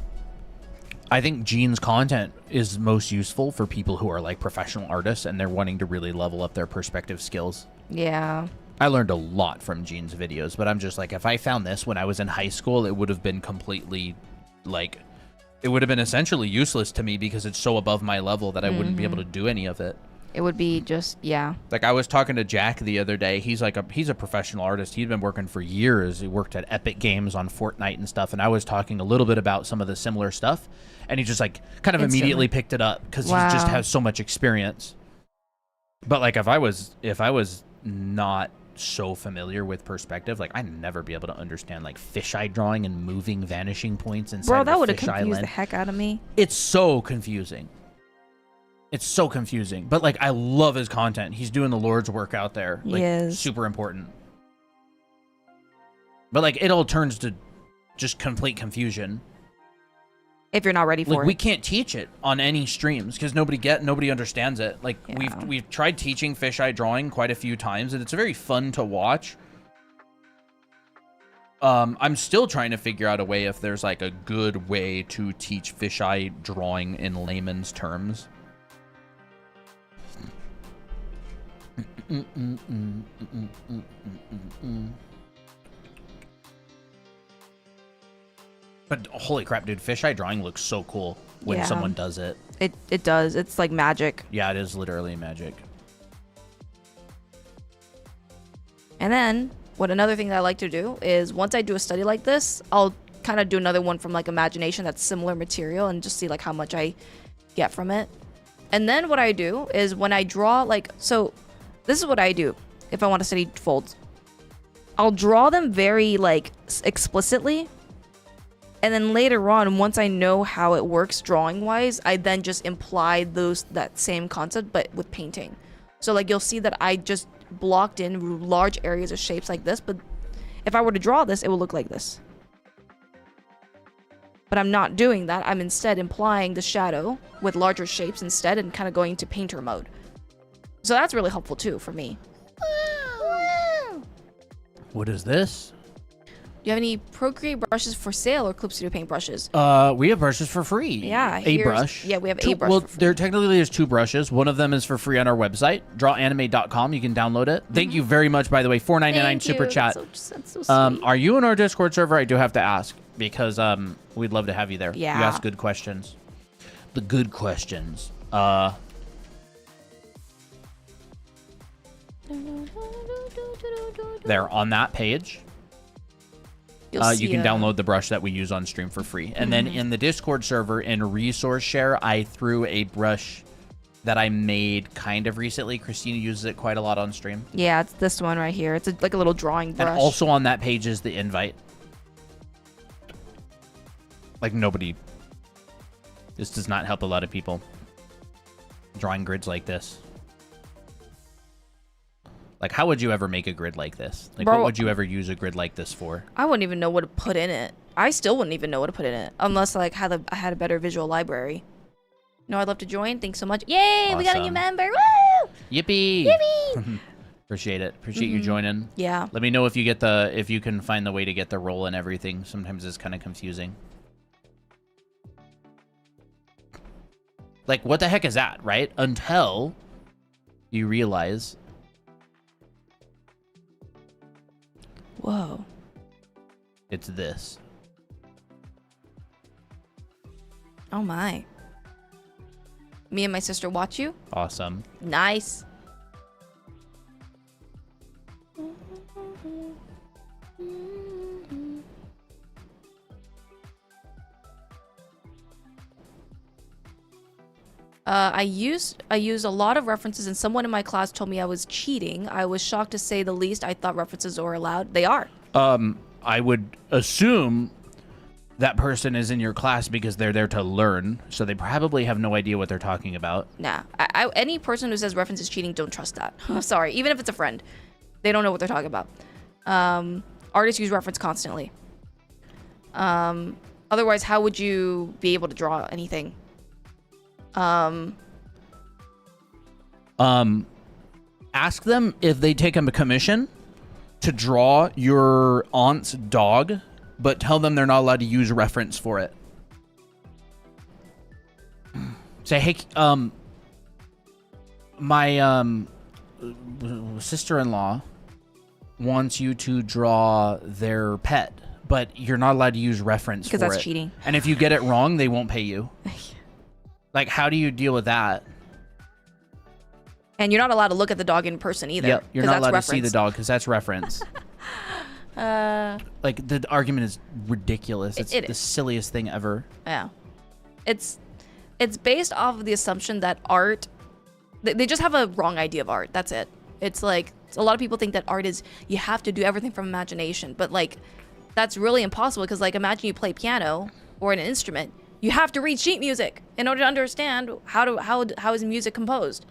I think Gene's content is most useful for people who are, like, professional artists and they're wanting to really level up their perspective skills. Yeah. I learned a lot from Gene's videos, but I'm just like, if I found this when I was in high school, it would have been completely, like, it would have been essentially useless to me because it's so above my level that I wouldn't be able to do any of it. It would be just, yeah. Like, I was talking to Jack the other day. He's like he's a professional artist. He'd been working for years. He worked at Epic Games on Fortnite and stuff. And I was talking a little bit about some of the similar stuff. And he just, like, kind of Instantly. immediately picked it up because he just has so much experience. But, like, if I was not so familiar with perspective, like, I'd never be able to understand, like, fisheye drawing and moving vanishing points inside Bro, of that a would have fisheye confused lens. the heck out of me. It's so confusing. It's so confusing. But, like, I love his content. He's doing the Lord's work out there. Like, Yes. super important. But, like, it all turns to just complete confusion. If you're not ready for Like, it. we can't teach it on any streams because nobody understands it. Like, Yeah. we've tried teaching fisheye drawing quite a few times, and it's very fun to watch. I'm still trying to figure out a way if there's, like, a good way to teach fisheye drawing in layman's terms. But holy crap, dude, fisheye drawing looks so cool when Yeah. someone does it. It does. It's like magic. Yeah, it is literally magic. And then, what another thing that I like to do is once I do a study like this, I'll kind of do another one from like imagination that's similar material and just see like how much I get from it. And then what I do is when I draw like, so this is what I do if I want to study folds. I'll draw them very like explicitly. And then later on, once I know how it works drawing wise, I then just imply that same concept but with painting. So like you'll see that I just blocked in large areas of shapes like this, but if I were to draw this, it will look like this. But I'm not doing that. I'm instead implying the shadow with larger shapes instead and kind of going into painter mode. So that's really helpful too for me. What is this? Do you have any Procreate brushes for sale or Clip Studio Paint brushes? We have brushes for free. Yeah, a here's- brush. yeah, we have two, a brush Well, for free. there technically is two brushes. One of them is for free on our website, drawanimate.com. You can download it. Thank you very much, by the way. $4.99 Thank super you. chat. That's so sweet. Are you in our Discord server? I do have to ask because we'd love to have you there. Yeah. You ask good questions. The good questions. There on that page. You'll You see can a- download the brush that we use on stream for free. And then in the Discord server in resource share, I threw a brush that I made kind of recently. Christina uses it quite a lot on stream. Yeah, it's this one right here. It's like a little drawing brush. And also on that page is the invite. Like nobody. This does not help a lot of people. Drawing grids like this. Like, how would you ever make a grid like this? Like, Bro, what would you ever use a grid like this for? I wouldn't even know what to put in it. I still wouldn't even know what to put in it unless like I had a better visual library. No, I'd love to join. Thanks so much. Yay, we got a new Awesome. member. Woo! Yippee! Yippee! Appreciate it. Appreciate you joining. Yeah. Let me know if you can find the way to get the role and everything. Sometimes it's kind of confusing. Like, what the heck is that, right? Until you realize. Whoa. It's this. Oh my. Me and my sister watch you. Awesome. Nice. I used a lot of references, and someone in my class told me I was cheating. I was shocked to say the least. I thought references were allowed. They are. I would assume that person is in your class because they're there to learn, so they probably have no idea what they're talking about. Nah. Any person who says reference is cheating, don't trust that. Sorry. Even if it's a friend, they don't know what they're talking about. Artists use reference constantly. Otherwise, how would you be able to draw anything? Ask them if they take a commission to draw your aunt's dog, but tell them they're not allowed to use reference for it. Say, hey, my sister-in-law wants you to draw their pet, but you're not allowed to use reference for it. Because that's cheating. And if you get it wrong, they won't pay you. Like, how do you deal with that? And you're not allowed to look at the dog in person either. Yep, you're 'cause not that's allowed to see the reference. dog because that's reference. Like, the argument is ridiculous. It's it the is. silliest thing ever. Yeah. It's based off of the assumption that art, they just have a wrong idea of art. That's it. It's like, a lot of people think that art is, you have to do everything from imagination. But like, that's really impossible because like, imagine you play piano or an instrument. You have to read sheet music in order to understand how is music composed.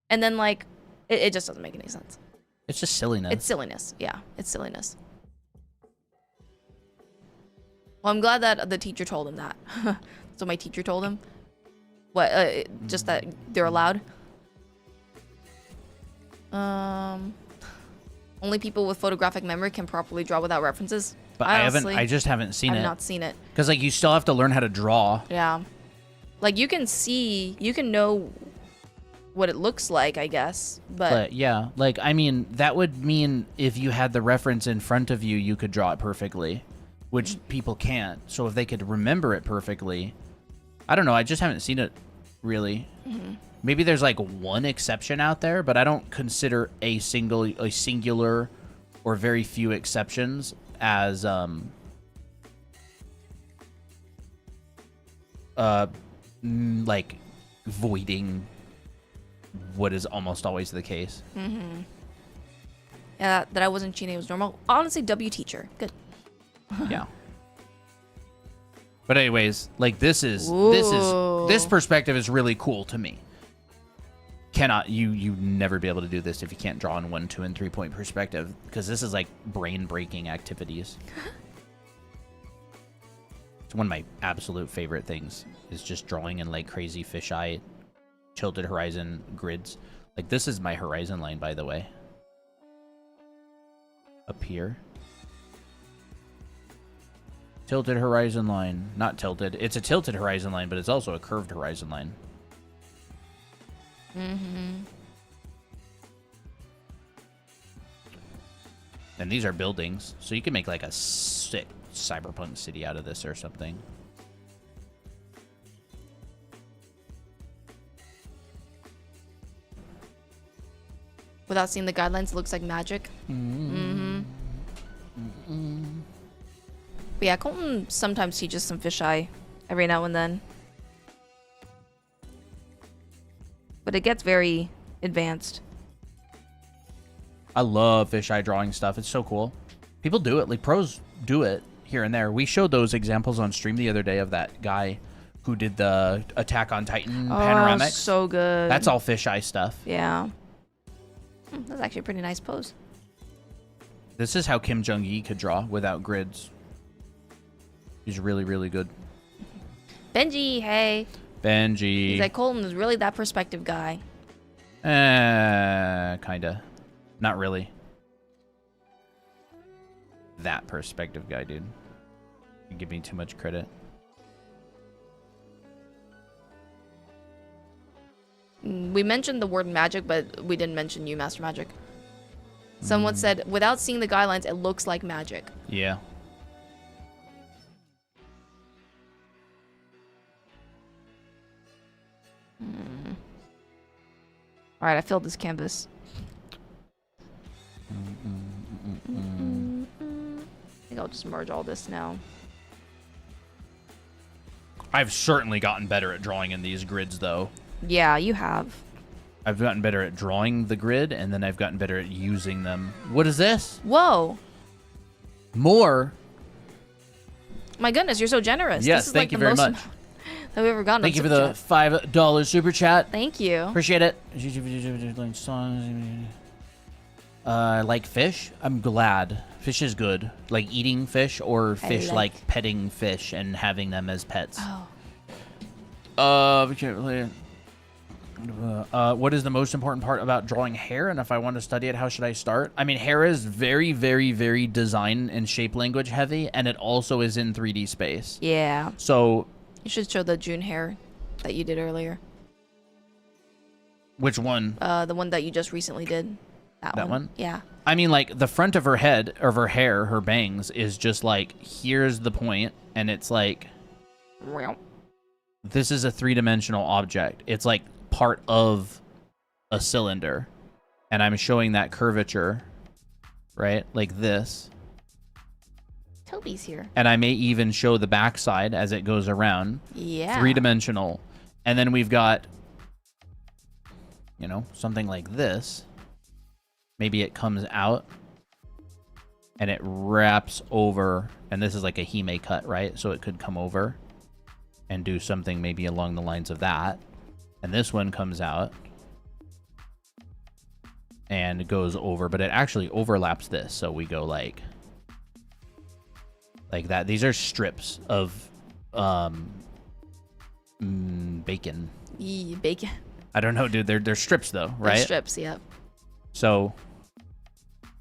And then like, it just doesn't make any sense. It's just silliness. It's silliness. Yeah, it's silliness. Well, I'm glad that the teacher told him that. So my teacher told him. What? Just that they're allowed. Only people with photographic memory can properly draw without references. but Honestly, I just haven't seen I've it. not seen it. Because, like, you still have to learn how to draw. Yeah. Like you can know what it looks like, I guess. But yeah, like, I mean, that would mean if you had the reference in front of you, you could draw it perfectly, which people can't. So if they could remember it perfectly, I don't know. I just haven't seen it really. Maybe there's like one exception out there, but I don't consider a singular or very few exceptions as like voiding what is almost always the case. Yeah, that I wasn't cheating. It was normal. Honestly, W teacher. Good. Yeah. But anyways, like this Ooh. perspective is really cool to me. You never be able to do this if you can't draw in 1, 2, and 3 point perspective, because this is like brain breaking activities. It's one of my absolute favorite things is just drawing in like crazy fisheye tilted horizon grids. Like this is my horizon line, by the way. Up here. Tilted horizon line. Not tilted. It's a tilted horizon line, but it's also a curved horizon line. And these are buildings, so you can make like a sick cyberpunk city out of this or something. Without seeing the guidelines, it looks like magic. But yeah, Colton sometimes teaches some fisheye every now and then. But it gets very advanced. I love fisheye drawing stuff. It's so cool. People do it. Like pros do it here and there. We showed those examples on stream the other day of that guy who did the Attack on Titan panoramics. So good. That's all fisheye stuff. Yeah. That's actually a pretty nice pose. This is how Kim Jong-gi could draw without grids. He's really, really good. Benji, hey. Benji. He's like, Colton is really that perspective guy. Kinda. Not really. That perspective guy, dude. You give me too much credit. We mentioned the word magic, but we didn't mention you, Master Magic. Someone said, without seeing the guidelines, it looks like magic. Yeah. All right, I filled this canvas. I think I'll just merge all this now. I've certainly gotten better at drawing in these grids, though. Yeah, you have. I've gotten better at drawing the grid, and then I've gotten better at using them. What is this? Whoa. More? My goodness, you're so generous. Yes, this is thank like you the very most much. that we've ever gotten. Thank you for on the Super Chat. $5 super chat. Thank you. Appreciate it. I like fish. I'm glad. Fish is good. Like eating fish or fish like petting fish and having them as pets. Oh. What is the most important part about drawing hair? And if I want to study it, how should I start? I mean, hair is very, very, very design and shape language heavy, and it also is in 3D space. Yeah. So, You should show the June hair that you did earlier. which one? The one that you just recently did. That one? Yeah. I mean, like, the front of her head, of her hair, her bangs, is just like, here's the point, and it's like, this is a three-dimensional object. It's like part of a cylinder, and I'm showing that curvature, right? Like this. Toby's here. And I may even show the backside as it goes around. Yeah. Three-dimensional. And then we've got, you know, something like this. Maybe it comes out and it wraps over, and this is like a hime cut, right? So it could come over and do something maybe along the lines of that. And this one comes out and goes over, but it actually overlaps this. So we go like that. These are strips of bacon. Bacon. I don't know, dude. They're strips though, right? They're strips, yep. So,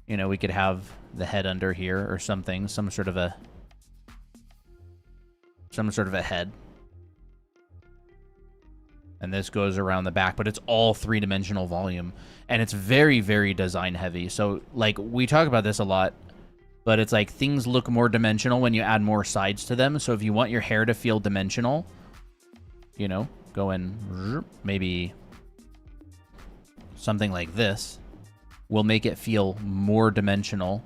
you know, we could have the head under here or something, some sort of a head. And this goes around the back, but it's all three-dimensional volume, and it's very, very design heavy. So, like, we talk about this a lot, but it's like things look more dimensional when you add more sides to them. So if you want your hair to feel dimensional, you know, go in maybe something like this will make it feel more dimensional,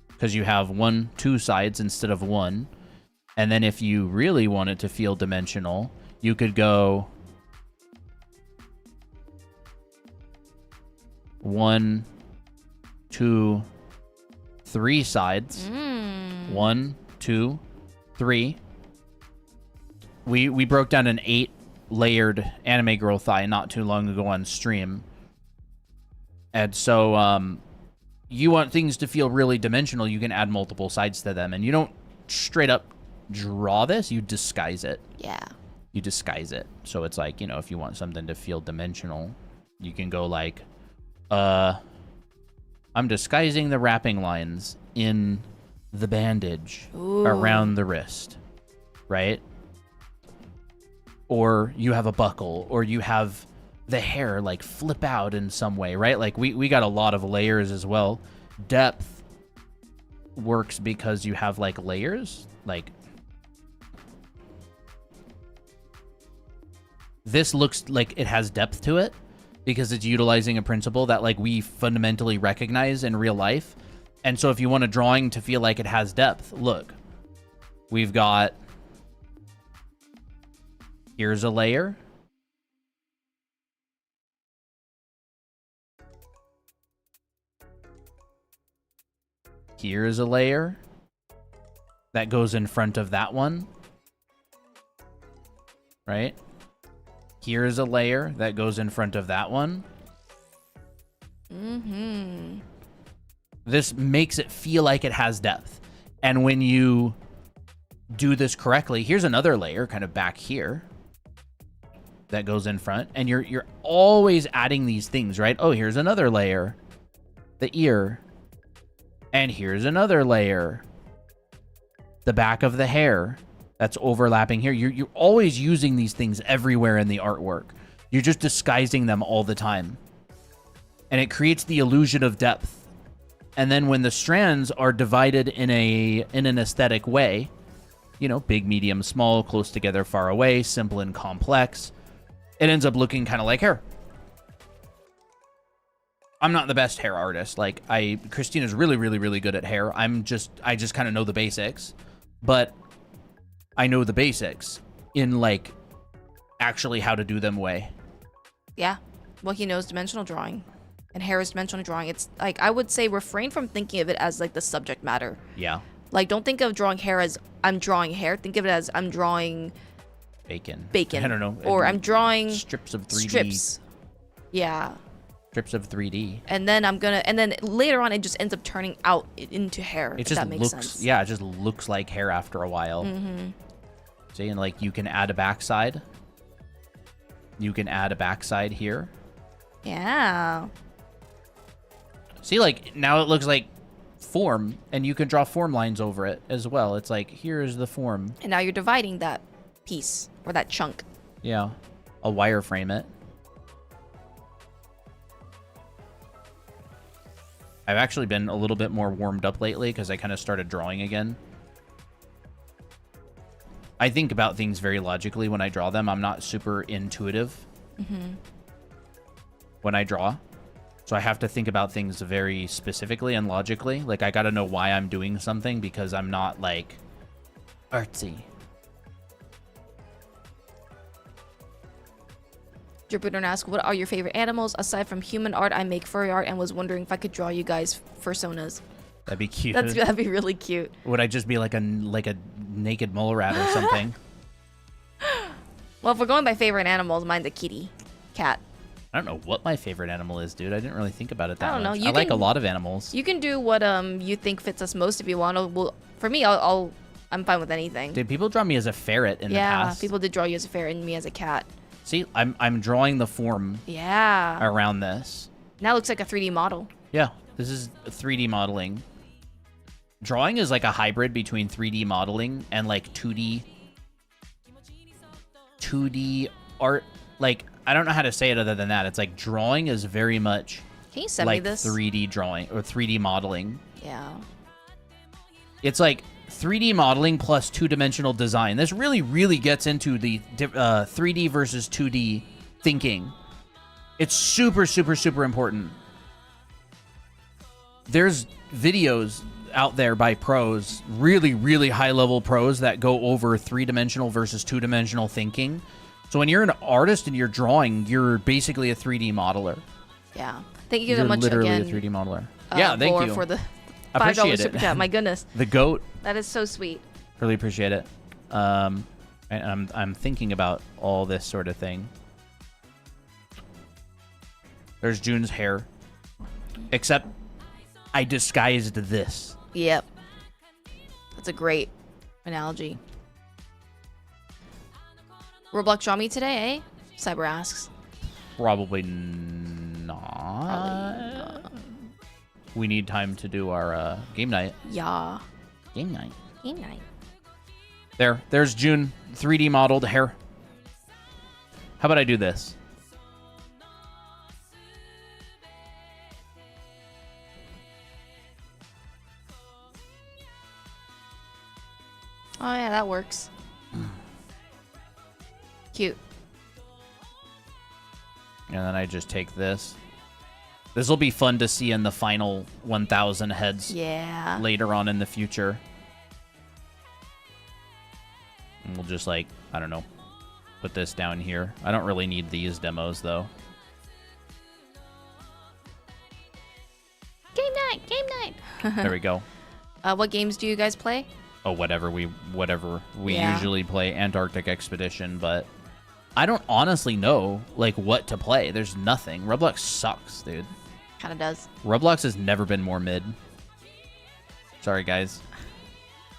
because you have two sides instead of one. And then if you really want it to feel dimensional, you could go 1, 2, 3 sides. 1, 2, 3. We broke down an 8-layered anime girl thigh not too long ago on stream. And so you want things to feel really dimensional, you can add multiple sides to them. And you don't straight up draw this, you disguise it. Yeah. You disguise it. So it's like, you know, if you want something to feel dimensional, you can go like, I'm disguising the wrapping lines in the bandage around the wrist, right? Or you have a buckle, or you have the hair like flip out in some way, right? Like we got a lot of layers as well. Depth works because you have like layers. Like this looks like it has depth to it, because it's utilizing a principle that like we fundamentally recognize in real life. And so if you want a drawing to feel like it has depth, look, we've got, here's a layer. Here's a layer that goes in front of that one, right? Here's a layer that goes in front of that one. Mm-hmm. This makes it feel like it has depth. And when you do this correctly, here's another layer kind of back here that goes in front. And you're always adding these things, right? Oh, here's another layer. The ear. And here's another layer. The back of the hair that's overlapping here. You're always using these things everywhere in the artwork. You're just disguising them all the time. And it creates the illusion of depth. And then when the strands are divided in an aesthetic way, you know, big, medium, small, close together, far away, simple and complex, it ends up looking kind of like hair. I'm not the best hair artist. Like Christina's really, really, really good at hair. I just kind of know the basics, but I know the basics in like actually how to do them way. Yeah. Well, he knows dimensional drawing, and hair is dimensional drawing. It's like, I would say refrain from thinking of it as like the subject matter. Yeah. Like, don't think of drawing hair as I'm drawing hair. Think of it as I'm drawing Bacon. bacon. I don't know. Or I'm drawing strips of 3D. strips. Yeah. Strips of 3D. And then and then later on, it just ends up turning out into hair. It if just that makes looks, sense. yeah, it just looks like hair after a while. Mm-hmm. See, and like you can add a backside. You can add a backside here. Yeah. See, like now it looks like form, and you can draw form lines over it as well. It's like, here's the form. And now you're dividing that piece or that chunk. Yeah. I'll wireframe it. I've actually been a little bit more warmed up lately because I kind of started drawing again. I think about things very logically when I draw them. I'm not super intuitive when I draw. So I have to think about things very specifically and logically. Like, I got to know why I'm doing something because I'm not, like, artsy. Jupiter asks, what are your favorite animals? Aside from human art, I make furry art and was wondering if I could draw you guys personas. That'd be cute. That'd be really cute. Would I just be like a naked mole rat or something? Well, if we're going by favorite animals, mine's a kitty. Cat. I don't know what my favorite animal is, dude. I didn't really think about it that I don't know. much. You I like a can- lot of animals. You can do what you think fits us most if you want. Well, for me, I'm fine with anything. Did people draw me as a ferret in the Yeah, past? people did draw you as a ferret and me as a cat. See, I'm drawing the form Yeah. around this. Now it looks like a 3D model. Yeah, this is 3D modeling. Drawing is like a hybrid between 3D modeling and like 2D art. Like, I don't know how to say it other than that. It's like drawing is very much Can you send me like this? 3D drawing or 3D modeling. Yeah. It's like 3D modeling plus two-dimensional design. This really, really gets into the 3D versus 2D thinking. It's super, super, super important. There's videos out there by pros, really, really high-level pros that go over three-dimensional versus two-dimensional thinking. So when you're an artist and you're drawing, you're basically a 3D modeler. Yeah. Thank you so You're much literally again. a 3D modeler. Yeah, thank Boar, you. for the Appreciate $5 it. super chat. My goodness. The GOAT. That is so sweet. Really appreciate it. And I'm thinking about all this sort of thing. There's June's hair. Except I disguised this. Yep. That's a great analogy. Roblox draw me today, eh? Cyber asks. Probably not. We need time to do our game night. Yeah. Game night. Game night. There's June 3D modeled hair. How about I do this? Oh yeah, that works. Cute. And then I just take this. This will be fun to see in the final 1,000 heads Yeah. later on in the future. And we'll just, like, I don't know, put this down here. I don't really need these demos, though. Game night. There we go. What games do you guys play? Oh, whatever we Yeah. usually play Antarctic Expedition, but I don't honestly know, like, what to play. There's nothing. Roblox sucks, dude. Kind of does. Roblox has never been more mid. Sorry, guys.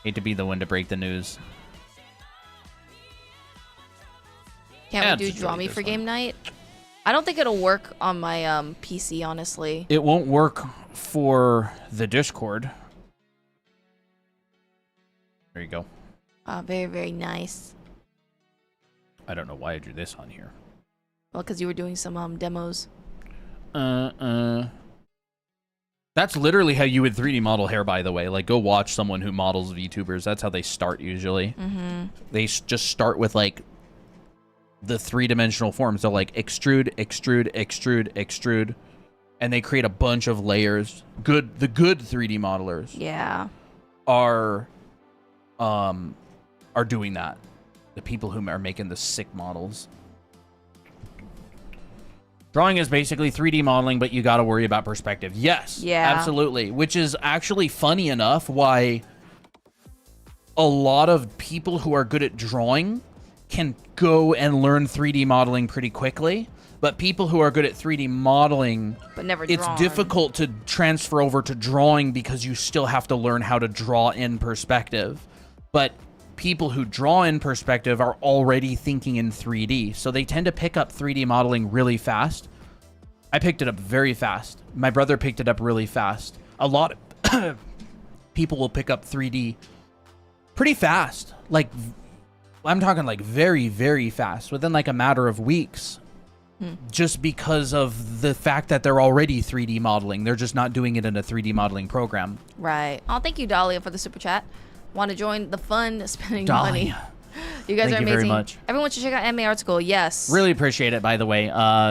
Hate to be the one to break the news. Can't Yeah, we do just Draw delete Me this for one. game night? I don't think it'll work on my PC, honestly. It won't work for the Discord. There you go. Very, very nice. I don't know why I drew this on here. Well, because you were doing some demos. That's literally how you would 3D model hair, by the way. Like, go watch someone who models VTubers. That's how they start usually. Mm-hmm. They just start with, like, the three-dimensional forms. They'll, like, extrude, extrude, extrude, extrude. And they create a bunch of layers. The good 3D modelers Yeah. are doing that. The people who are making the sick models. Drawing is basically 3D modeling, but you got to worry about perspective. Yes, Yeah. absolutely. Which is actually funny enough why a lot of people who are good at drawing can go and learn 3D modeling pretty quickly. But people who are good at 3D modeling, But never it's drawn. difficult to transfer over to drawing because you still have to learn how to draw in perspective. But people who draw in perspective are already thinking in 3D, so they tend to pick up 3D modeling really fast. I picked it up very fast. My brother picked it up really fast. A lot of people will pick up 3D pretty fast. Like, I'm talking like very, very fast, within like a matter of weeks. Just because of the fact that they're already 3D modeling. They're just not doing it in a 3D modeling program. Right. Oh, thank you, Dahlia, for the super chat. Want to join the fun spending money? Dahlia. You guys Thank are you very amazing. much. Everyone should check out Anime Art School. Yes. Really appreciate it, by the way.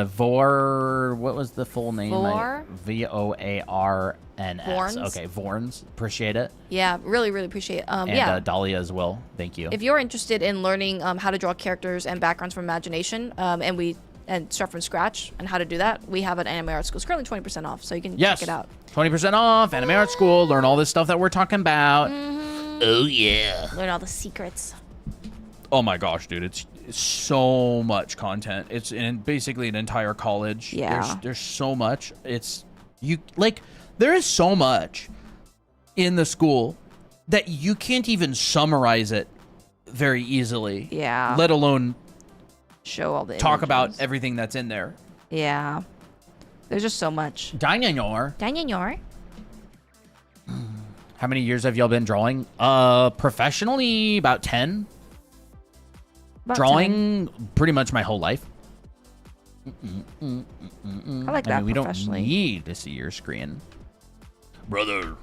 Vor, what was the full name? Vor? Voarns. Vorns? Okay, Vorns. Appreciate it. Yeah. Really, really appreciate it. And Yeah. Dahlia as well. Thank you. If you're interested in learning how to draw characters and backgrounds from imagination, and start from scratch and how to do that, we have an Anime Art School. It's currently 20% off, so you can Yes. check it out. 20% off, Anime Art School. Learn all this stuff that we're talking about. Oh, yeah. Learn all the secrets. Oh my gosh, dude. It's so much content. It's basically an entire college. Yeah. There's so much. There is so much in the school that you can't even summarize it very easily. Yeah. Let alone Show all the talk about images. everything that's in there. Yeah. There's just so much. Dynanor. Daniel, How many years have y'all been drawing? Professionally, about 10. About Drawing pretty much my whole life. 10. I like that we don't professionally. need to see your screen. Brother,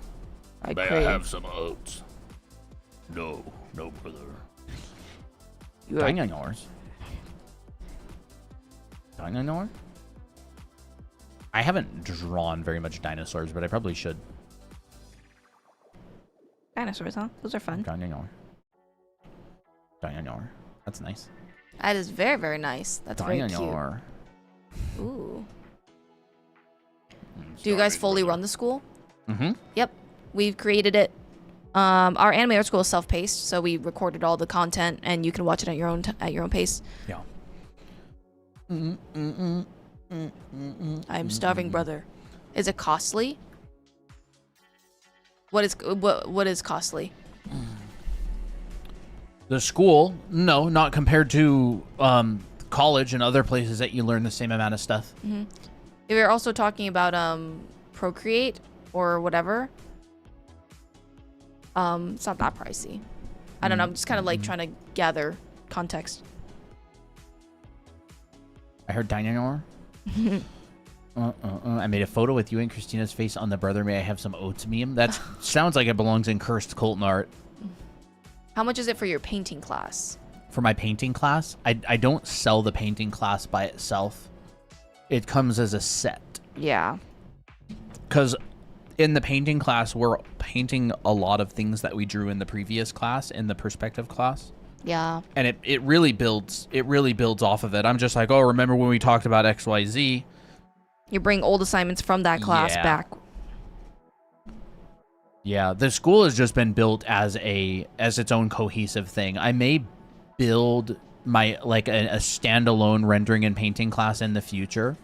I may I crave. have some oats? No, brother. You are- Dynanors. Dynanor? I haven't drawn very much dinosaurs, but I probably should. Dinosaurs, huh? Those are fun. Dynanor. Dynanor. That's nice. That is very, very nice. That's very cute. Dynanor. Ooh. Do you guys fully run the school? Mm-hmm. Yep. We've created it. Our Anime Art School is self-paced, so we recorded all the content, and you can watch it at your own pace. Yeah. I'm starving, brother. Is it costly? What is costly? The school, no, not compared to college and other places that you learn the same amount of stuff. If you're also talking about Procreate or whatever, it's not that pricey. I don't know. I'm just kind of like trying to gather context. I heard Dynanor. I made a photo with you and Christina's face on the Brother May I Have Some Oats meme. That sounds like it belongs in Cursed Colton art. How much is it for your painting class? For my painting class, I don't sell the painting class by itself. It comes as a set. Yeah. Because in the painting class, we're painting a lot of things that we drew in the previous class, in the perspective class. Yeah. And it really builds off of it. I'm just like, oh, remember when we talked about XYZ? You bring old assignments from that class Yeah. back. Yeah, the school has just been built as its own cohesive thing. I may build my a standalone rendering and painting class in the future,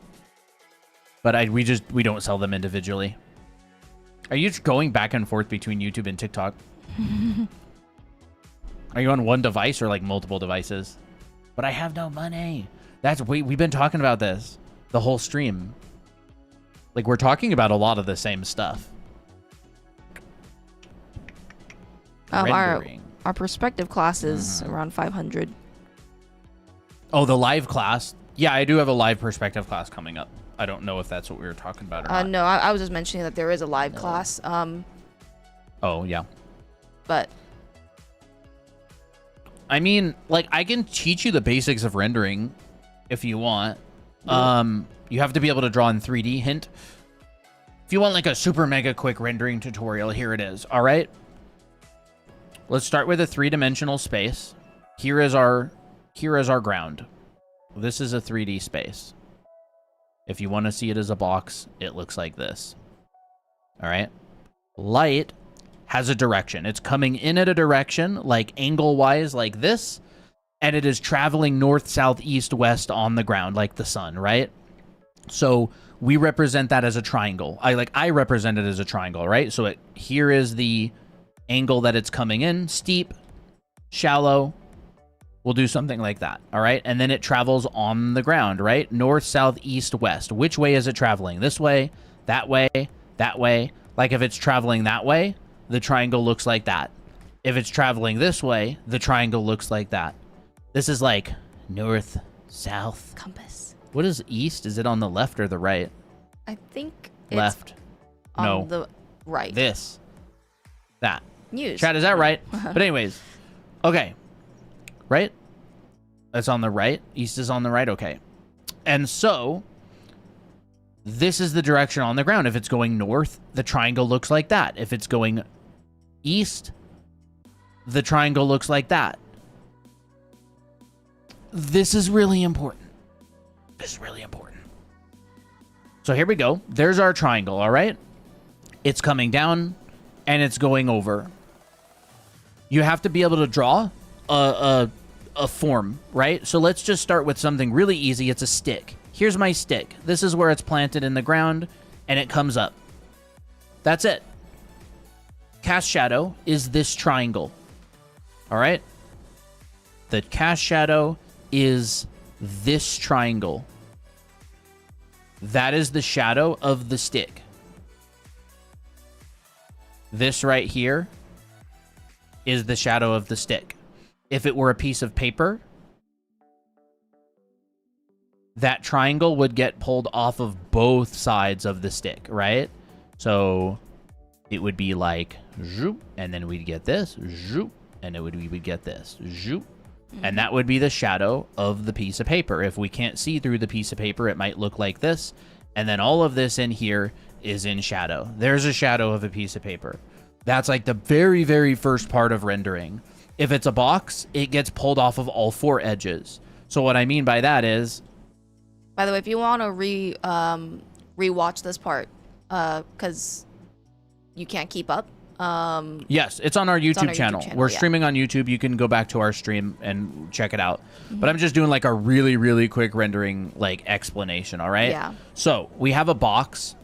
but we don't sell them individually. Are you going back and forth between YouTube and TikTok? Are you on one device or like multiple devices? But I have no money. We've been talking about this the whole stream. Like, we're talking about a lot of the same stuff. Rendering. Our perspective class is around 500. Oh, the live class. Yeah, I do have a live perspective class coming up. I don't know if that's what we were talking about or not. No, I was just mentioning that there is a live class. Oh, yeah. But I mean, like, I can teach you the basics of rendering if you want. You have to be able to draw in 3D. Hint. If you want like a super mega quick rendering tutorial, here it is. All right. Let's start with a 3-dimensional space. Here is our ground. This is a 3D space. If you want to see it as a box, it looks like this. All right. Light has a direction. It's coming in at a direction, like angle-wise, like this, and it is traveling north, south, east, west on the ground, like the sun, right? So we represent that as a triangle. I represent it as a triangle, right? So here is the angle that it's coming in, steep, shallow. We'll do something like that, all right? And then it travels on the ground, right? North, south, east, west. Which way is it traveling? This way, that way, that way. Like if it's traveling that way, the triangle looks like that. If it's traveling this way, the triangle looks like that. This is like north, south. compass. What is east? Is it on the left or the right? I think it's Left. on No. the right. This. That. News. Chad, is that right? But anyways. Okay. Right? That's on the right. East is on the right. Okay. And so this is the direction on the ground. If it's going north, the triangle looks like that. If it's going east, the triangle looks like that. This is really important. This is really important. So here we go. There's our triangle, all right? It's coming down and it's going over. You have to be able to draw a form, right? So let's just start with something really easy. It's a stick. Here's my stick. This is where it's planted in the ground and it comes up. That's it. Cast shadow is this triangle. All right? The cast shadow is this triangle. That is the shadow of the stick. This right here is the shadow of the stick. If it were a piece of paper, that triangle would get pulled off of both sides of the stick, right? So it would be like, zoop, and then we'd get this, zoop, and we would get this, zoop. And that would be the shadow of the piece of paper. If we can't see through the piece of paper, it might look like this. And then all of this in here is in shadow. There's a shadow of a piece of paper. That's like the very, very first part of rendering. If it's a box, it gets pulled off of all four edges. So what I mean by that is... By the way, if you want to rewatch this part, because you can't keep up. Yes, it's on our YouTube channel. We're yeah. streaming on YouTube. You can go back to our stream and check it out. But I'm just doing like a really, really quick rendering like explanation, all right? Yeah. So we have a box.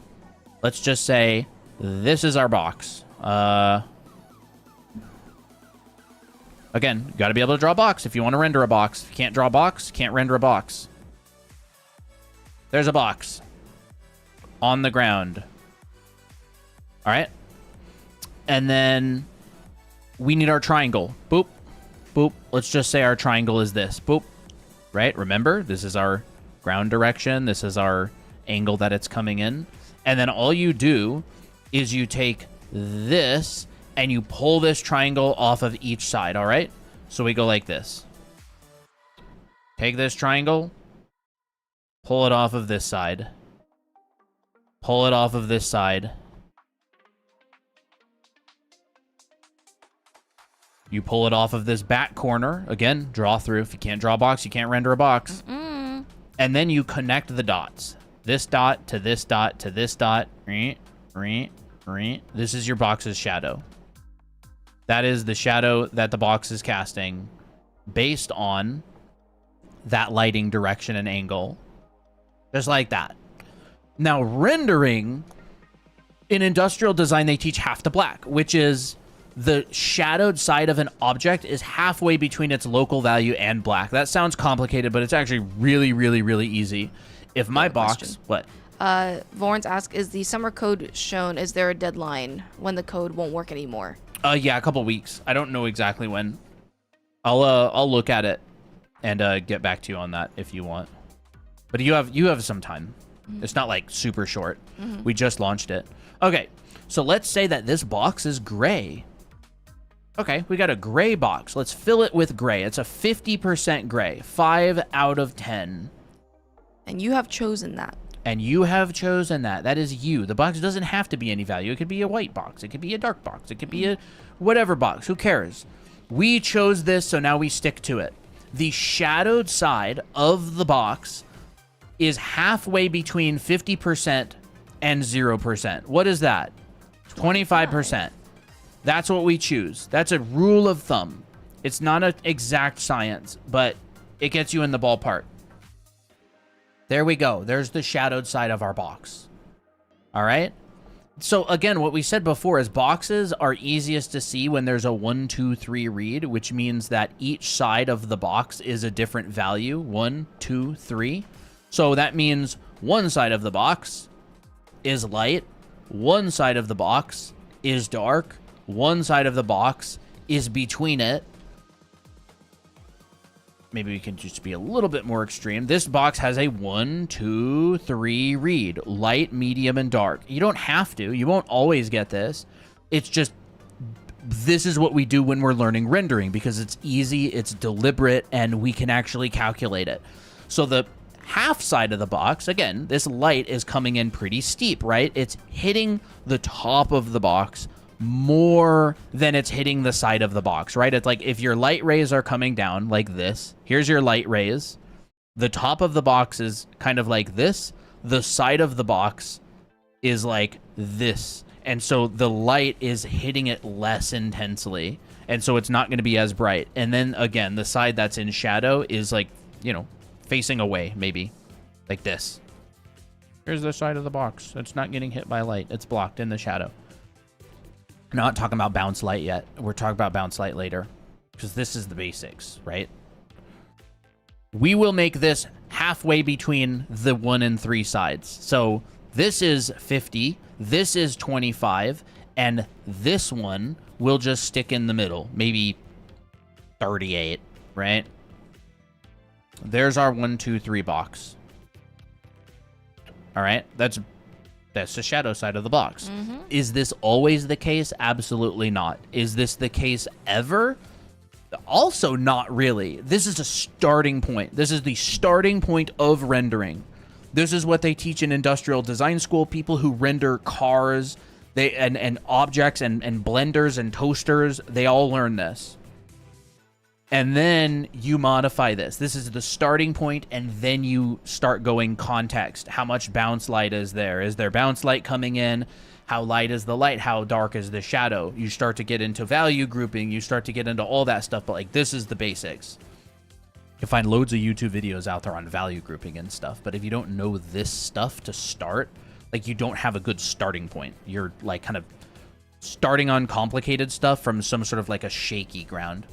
Let's just say this is our box. Again, got to be able to draw a box if you want to render a box. If you can't draw a box, can't render a box. There's a box on the ground. All right. And then we need our triangle. Boop, boop. Let's just say our triangle is this. Boop, right? Remember, this is our ground direction. This is our angle that it's coming in. And then all you do is you take this and you pull this triangle off of each side, all right? So we go like this. Take this triangle, Pull it off of this side. Pull it off of this side. You pull it off of this back corner. Again, draw through. If you can't draw a box, you can't render a box. And then you connect the dots. This dot to this dot to this dot. This is your box's shadow. That is the shadow that the box is casting based on that lighting direction and angle. Just like that. Now, rendering, in industrial design, they teach half to black, which is the shadowed side of an object is halfway between its local value and black. That sounds complicated, but it's actually really, really, really easy. If my box... Question. What? Vorns asks, is the summer code shown? Is there a deadline when the code won't work anymore? Yeah, a couple weeks. I don't know exactly when. I'll look at it and get back to you on that if you want. But you have some time. It's not like super short. We just launched it. Okay, so let's say that this box is gray. Okay, we got a gray box. Let's fill it with gray. It's a 50% gray. 5 out of 10. And you have chosen that. And you have chosen that. That is you. The box doesn't have to be any value. It could be a white box. It could be a dark box. It could be a whatever box. Who cares? We chose this, so now we stick to it. The shadowed side of the box is halfway between 50% and 0%. What is that? 25%. That's what we choose. That's a rule of thumb. It's not an exact science, but it gets you in the ballpark. There we go. There's the shadowed side of our box. All right? So again, what we said before is boxes are easiest to see when there's a 1, 2, 3 read, which means that each side of the box is a different value. 1, 2, 3. So that means one side of the box is light, one side of the box is dark, one side of the box is between it. Maybe we can just be a little bit more extreme. This box has a 1, 2, 3 read. Light, medium, and dark. You don't have to. You won't always get this. It's just, this is what we do when we're learning rendering because it's easy, it's deliberate, and we can actually calculate it. So the half side of the box, again, this light is coming in pretty steep, right? It's hitting the top of the box more than it's hitting the side of the box, right? It's like if your light rays are coming down like this, here's your light rays. The top of the box is kind of like this. The side of the box is like this. And so the light is hitting it less intensely. And so it's not going to be as bright. And then again, the side that's in shadow is like, you know, facing away, maybe like this. Here's the side of the box. It's not getting hit by light. It's blocked in the shadow. Not talking about bounce light yet. We're talking about bounce light later because this is the basics, right? We will make this halfway between the 1 and 3 sides. So this is 50, this is 25, and this one will just stick in the middle, maybe 38, right? There's our 1, 2, 3 box. All right, that's the shadow side of the box. Is this always the case? Absolutely not. Is this the case ever? Also not really. This is a starting point. This is the starting point of rendering. This is what they teach in industrial design school. People who render cars and objects and blenders and toasters, they all learn this. And then you modify this. This is the starting point, and then you start going context. How much bounce light is there? Is there bounce light coming in? How light is the light? How dark is the shadow? You start to get into value grouping. You start to get into all that stuff, but like this is the basics. You'll find loads of YouTube videos out there on value grouping and stuff, but if you don't know this stuff to start, like you don't have a good starting point. You're like kind of starting on complicated stuff from some sort of like a shaky ground.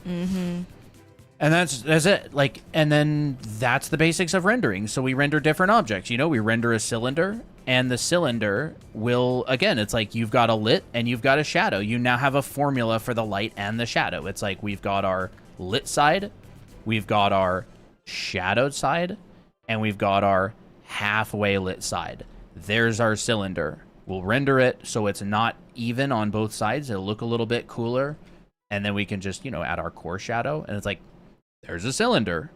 And that's it. Like, and then that's the basics of rendering. So we render different objects. You know, we render a cylinder, and the cylinder will, again, it's like you've got a lit and you've got a shadow. You now have a formula for the light and the shadow. It's like we've got our lit side, we've got our shadowed side, and we've got our halfway lit side. There's our cylinder. We'll render it so it's not even on both sides. It'll look a little bit cooler. And then we can just, you know, add our core shadow. And it's like, there's a cylinder.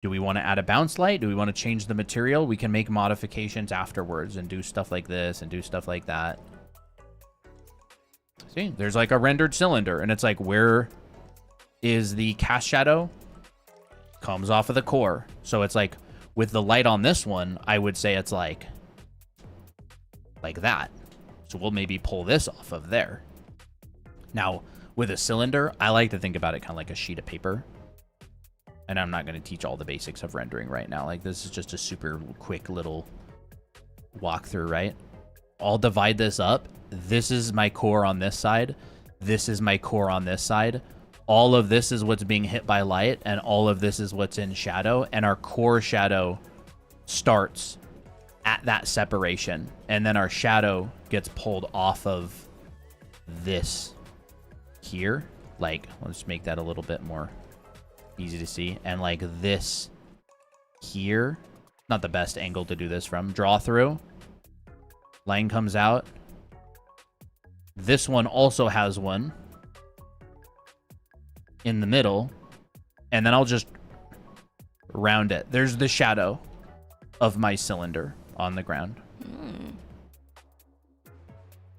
Do we want to add a bounce light? Do we want to change the material? We can make modifications afterwards and do stuff like this and do stuff like that. See, there's like a rendered cylinder, and it's like, where is the cast shadow? Comes off of the core. So it's like, with the light on this one, I would say it's like that. So we'll maybe pull this off of there. Now, with a cylinder, I like to think about it kind of like a sheet of paper. And I'm not going to teach all the basics of rendering right now. Like, this is just a super quick little walkthrough, right? I'll divide this up. This is my core on this side. This is my core on this side. All of this is what's being hit by light, and all of this is what's in shadow. And our core shadow starts at that separation. And then our shadow gets pulled off of this here. Like, let's make that a little bit more easy to see. And like this here, not the best angle to do this from. Draw through. Line comes out. This one also has one in the middle. And then I'll just round it. There's the shadow of my cylinder on the ground.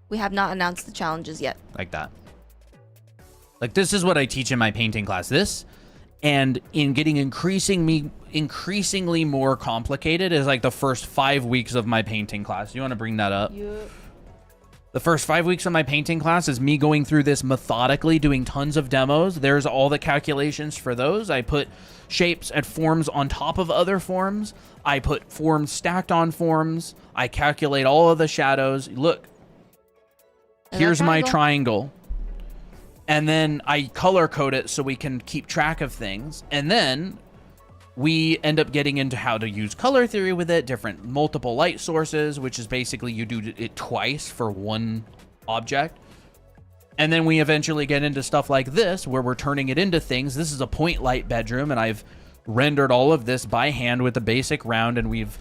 We have not announced the challenges yet. Like that. Like, this is what I teach in my painting class. This, and in getting increasingly more complicated, is like the first 5 weeks of my painting class. You want to bring that up? Yep. The first 5 weeks of my painting class is me going through this methodically, doing tons of demos. There's all the calculations for those. I put shapes and forms on top of other forms. I put forms stacked on forms. I calculate all of the shadows. Look, here's my triangle. And then I color code it so we can keep track of things. And then we end up getting into how to use color theory with it, different multiple light sources, which is basically you do it twice for one object. And then we eventually get into stuff like this, where we're turning it into things. This is a point light bedroom, and I've rendered all of this by hand with the basic round, and we've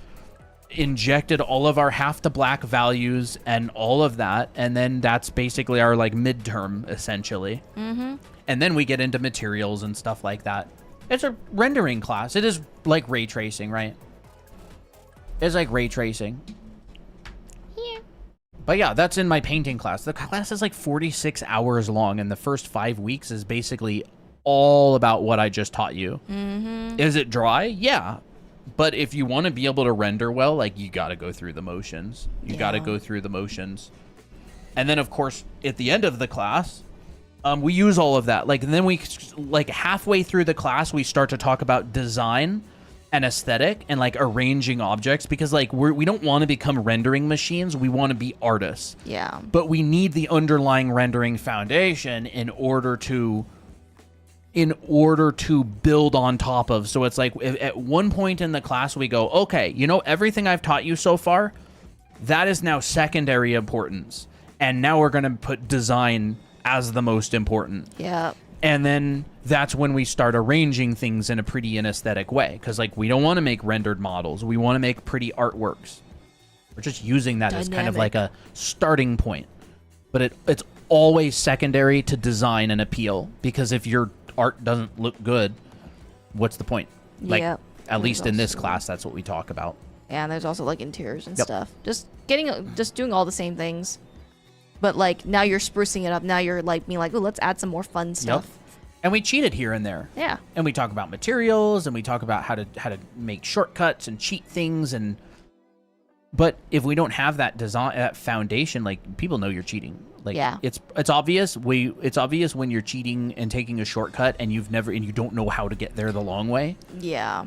injected all of our half to black values and all of that. And then that's basically our like midterm, essentially. And then we get into materials and stuff like that. It's a rendering class. It is like ray tracing, right? It's like ray tracing. Here. But yeah, that's in my painting class. The class is like 46 hours long, and the first 5 weeks is basically all about what I just taught you. Is it dry? Yeah. But if you want to be able to render well, like, you got to go through the motions. You got to go through the motions. And then, of course, at the end of the class, we use all of that. Like, and then we, like, halfway through the class, we start to talk about design and aesthetic and, like, arranging objects, because, like, we don't want to become rendering machines. We want to be artists. Yeah. But we need the underlying rendering foundation in order to build on top of. So it's like, at one point in the class we go, okay, you know, everything I've taught you so far, that is now secondary importance. And now we're going to put design as the most important. Yeah. And then that's when we start arranging things in a pretty and aesthetic way. Because, like, we don't want to make rendered models. We want to make pretty artworks. We're just using that as kind of like a starting point. But it's always secondary to design and appeal. Because if your art doesn't look good, what's the point? Like, at least in this class, that's what we talk about. Yeah, and there's also like interiors and stuff. Just doing all the same things. But like, now you're sprucing it up. Now you're like being like, oh, let's add some more fun stuff. And we cheated here and there. Yeah. And we talk about materials, and we talk about how to make shortcuts and cheat things. But if we don't have that design, that foundation, like, people know you're cheating. Like, it's obvious. It's obvious when you're cheating and taking a shortcut, and you don't know how to get there the long way. Yeah.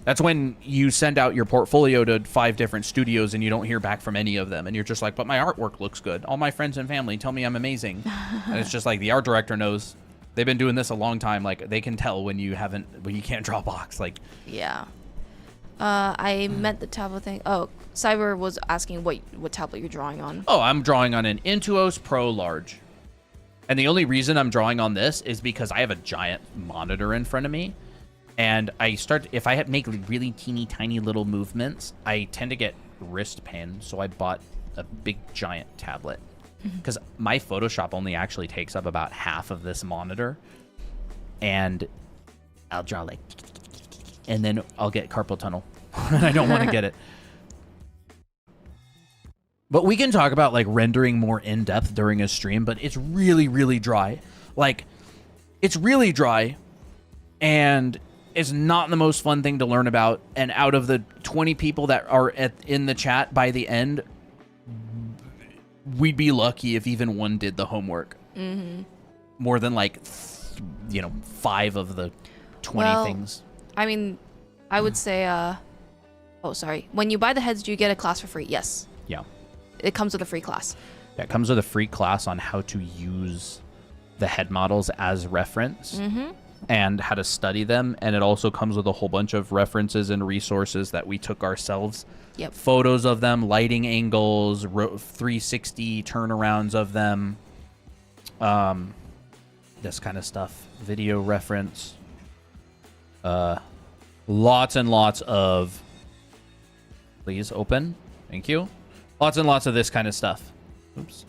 That's when you send out your portfolio to 5 different studios and you don't hear back from any of them, and you're just like, but my artwork looks good. All my friends and family tell me I'm amazing. And it's just like, the art director knows. They've been doing this a long time. Like, they can tell when you can't draw box. Like, yeah. I meant the tablet thing. Oh, Cyber was asking what tablet you're drawing on. Oh, I'm drawing on an Intuos Pro Large. And the only reason I'm drawing on this is because I have a giant monitor in front of me. And if I make really teeny tiny little movements, I tend to get wrist pain. So I bought a big giant tablet. Because my Photoshop only actually takes up about half of this monitor. And I'll draw like, and then I'll get carpal tunnel. And I don't want to get it. But we can talk about like rendering more in depth during a stream, but it's really, really dry. Like, it's really dry, and it's not the most fun thing to learn about. And out of the 20 people that are in the chat by the end, we'd be lucky if even one did the homework. More than like, 5 of the 20 things. I mean, I would say, oh, sorry. When you buy the heads, do you get a class for free? Yes. Yeah. It comes with a free class. That comes with a free class on how to use the head models as reference and how to study them. And it also comes with a whole bunch of references and resources that we took ourselves. Yep. Photos of them, lighting angles, 360 turnarounds of them, this kind of stuff. Video reference. Lots and lots of... Please open. Thank you. Lots and lots of this kind of stuff. Oops.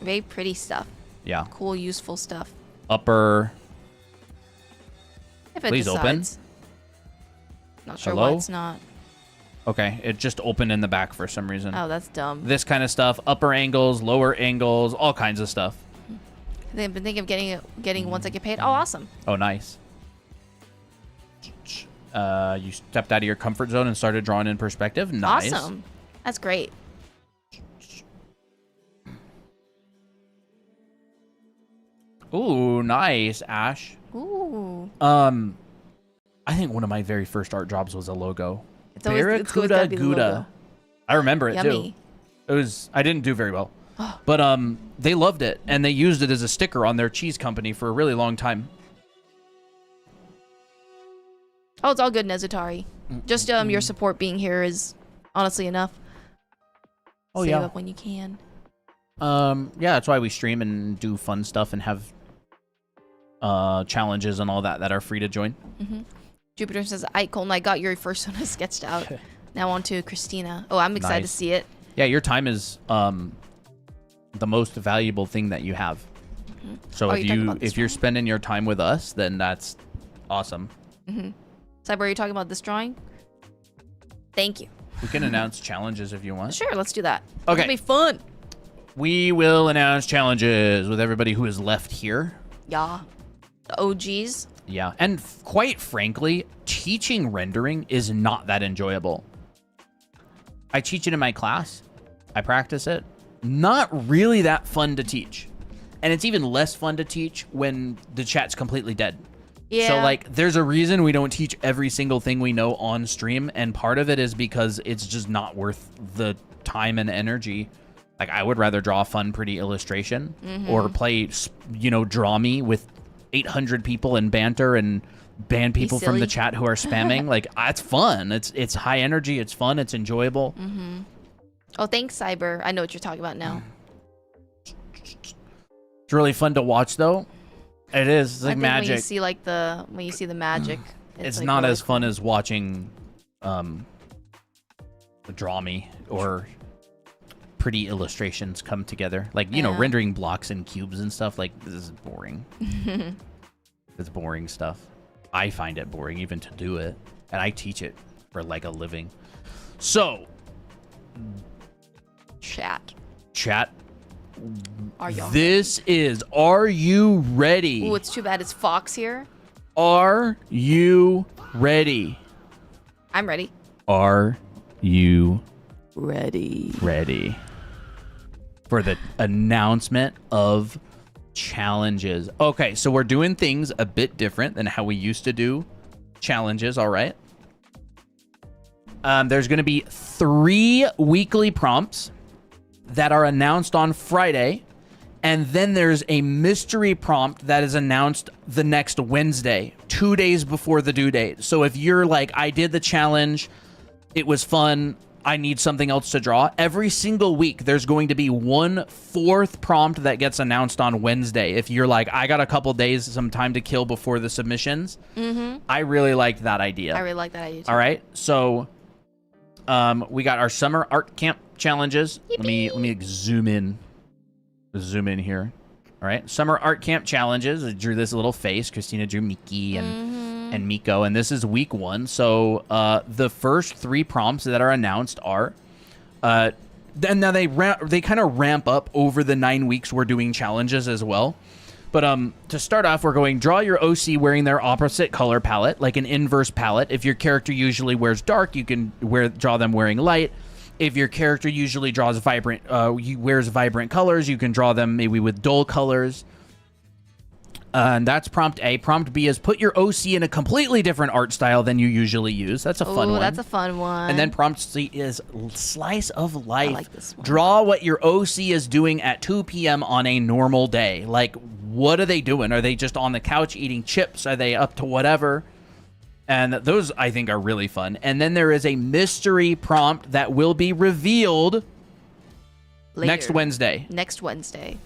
Very pretty stuff. Yeah. Cool, useful stuff. Upper. If it Please decides. Not sure Hello? why it's not. Okay, it just opened in the back for some reason. Oh, that's dumb. This kind of stuff. Upper angles, lower angles, all kinds of stuff. They've been thinking of getting once I get paid. Oh, awesome. Oh, nice. You stepped out of your comfort zone and started drawing in perspective. Nice. Awesome. That's great. Ooh, nice, Ash. Ooh. I think one of my very first art jobs was a logo. It's always gotta Barracuda be the Gouda. logo. I remember it too. Yummy. It was. I didn't do very well, but they loved it and they used it as a sticker on their cheese company for a really long time. Oh, it's all good, Nezutari. Just your support being here is honestly enough. Oh, Save yeah. up when you can. Yeah, that's why we stream and do fun stuff and have challenges and all that are free to join. Jupiter says, "I Colton, I got your first one sketched out. Now on to Christina. Oh, I'm excited Nice. to see it. Yeah, your time is the most valuable thing that you have. So Oh, you're talking about this if you're drawing? spending your time with us, then that's awesome. Cyber, are you talking about this drawing? Thank you. We can announce challenges if you want. Sure, let's do that. Okay. It'll be fun. We will announce challenges with everybody who is left here. Yeah. The OGs. Yeah, and quite frankly, teaching rendering is not that enjoyable. I teach it in my class. I practice it. Not really that fun to teach. And it's even less fun to teach when the chat's completely dead. Yeah. So, like, there's a reason we don't teach every single thing we know on stream, and part of it is because it's just not worth the time and energy. Like, I would rather draw a fun, pretty illustration or play, Draw Me with 800 people and banter and ban people from the silly. chat who are spamming. Like, it's fun. It's high energy. It's fun. It's enjoyable. Oh, thanks, Cyber. I know what you're talking about now. It's really fun to watch, though. It is. It's I like think magic. when you see the magic, It's like not really as fun as watching Draw Me or pretty illustrations come together. Like, Yeah. rendering blocks and cubes and stuff. Like, this is boring. It's boring stuff. I find it boring even to do it. And I teach it for like a living. So, Chat. chat, Are y'all? this is Are You Ready? Ooh, it's too bad it's Fox here. Are you ready? I'm ready. Are you Ready. ready for the announcement of challenges? Okay, so we're doing things a bit different than how we used to do challenges, all right? There's going to be 3 weekly prompts that are announced on Friday, and then there's a mystery prompt that is announced the next Wednesday, 2 days before the due date. So if you're like, I did the challenge, it was fun, I need something else to draw, every single week there's going to be 1 4th prompt that gets announced on Wednesday. If you're like, I got a couple days, some time to kill before the submissions, I really liked that idea. I really like that idea too. All right, so we got our summer art camp challenges. Let me zoom in here. All right, summer art camp challenges. I drew this little face. Christina drew Mickey, and and Miko, and this is week 1. So the first 3 prompts that are announced are, then now they kind of ramp up over the 9 weeks we're doing challenges as well. But to start off, we're going draw your OC wearing their opposite color palette, like an inverse palette. If your character usually wears dark, you can draw them wearing light. If your character usually draws wears vibrant colors, you can draw them maybe with dull colors. And that's prompt A. Prompt B is put your OC in a completely different art style than you usually use. That's a fun one. That's a fun one. And then prompt C is slice of life. I like this one. Draw what your OC is doing at 2 p.m. on a normal day. Like, what are they doing? Are they just on the couch eating chips? Are they up to whatever? And those, I think, are really fun. And then there is a mystery prompt that will be revealed Later. next Wednesday. Next Wednesday.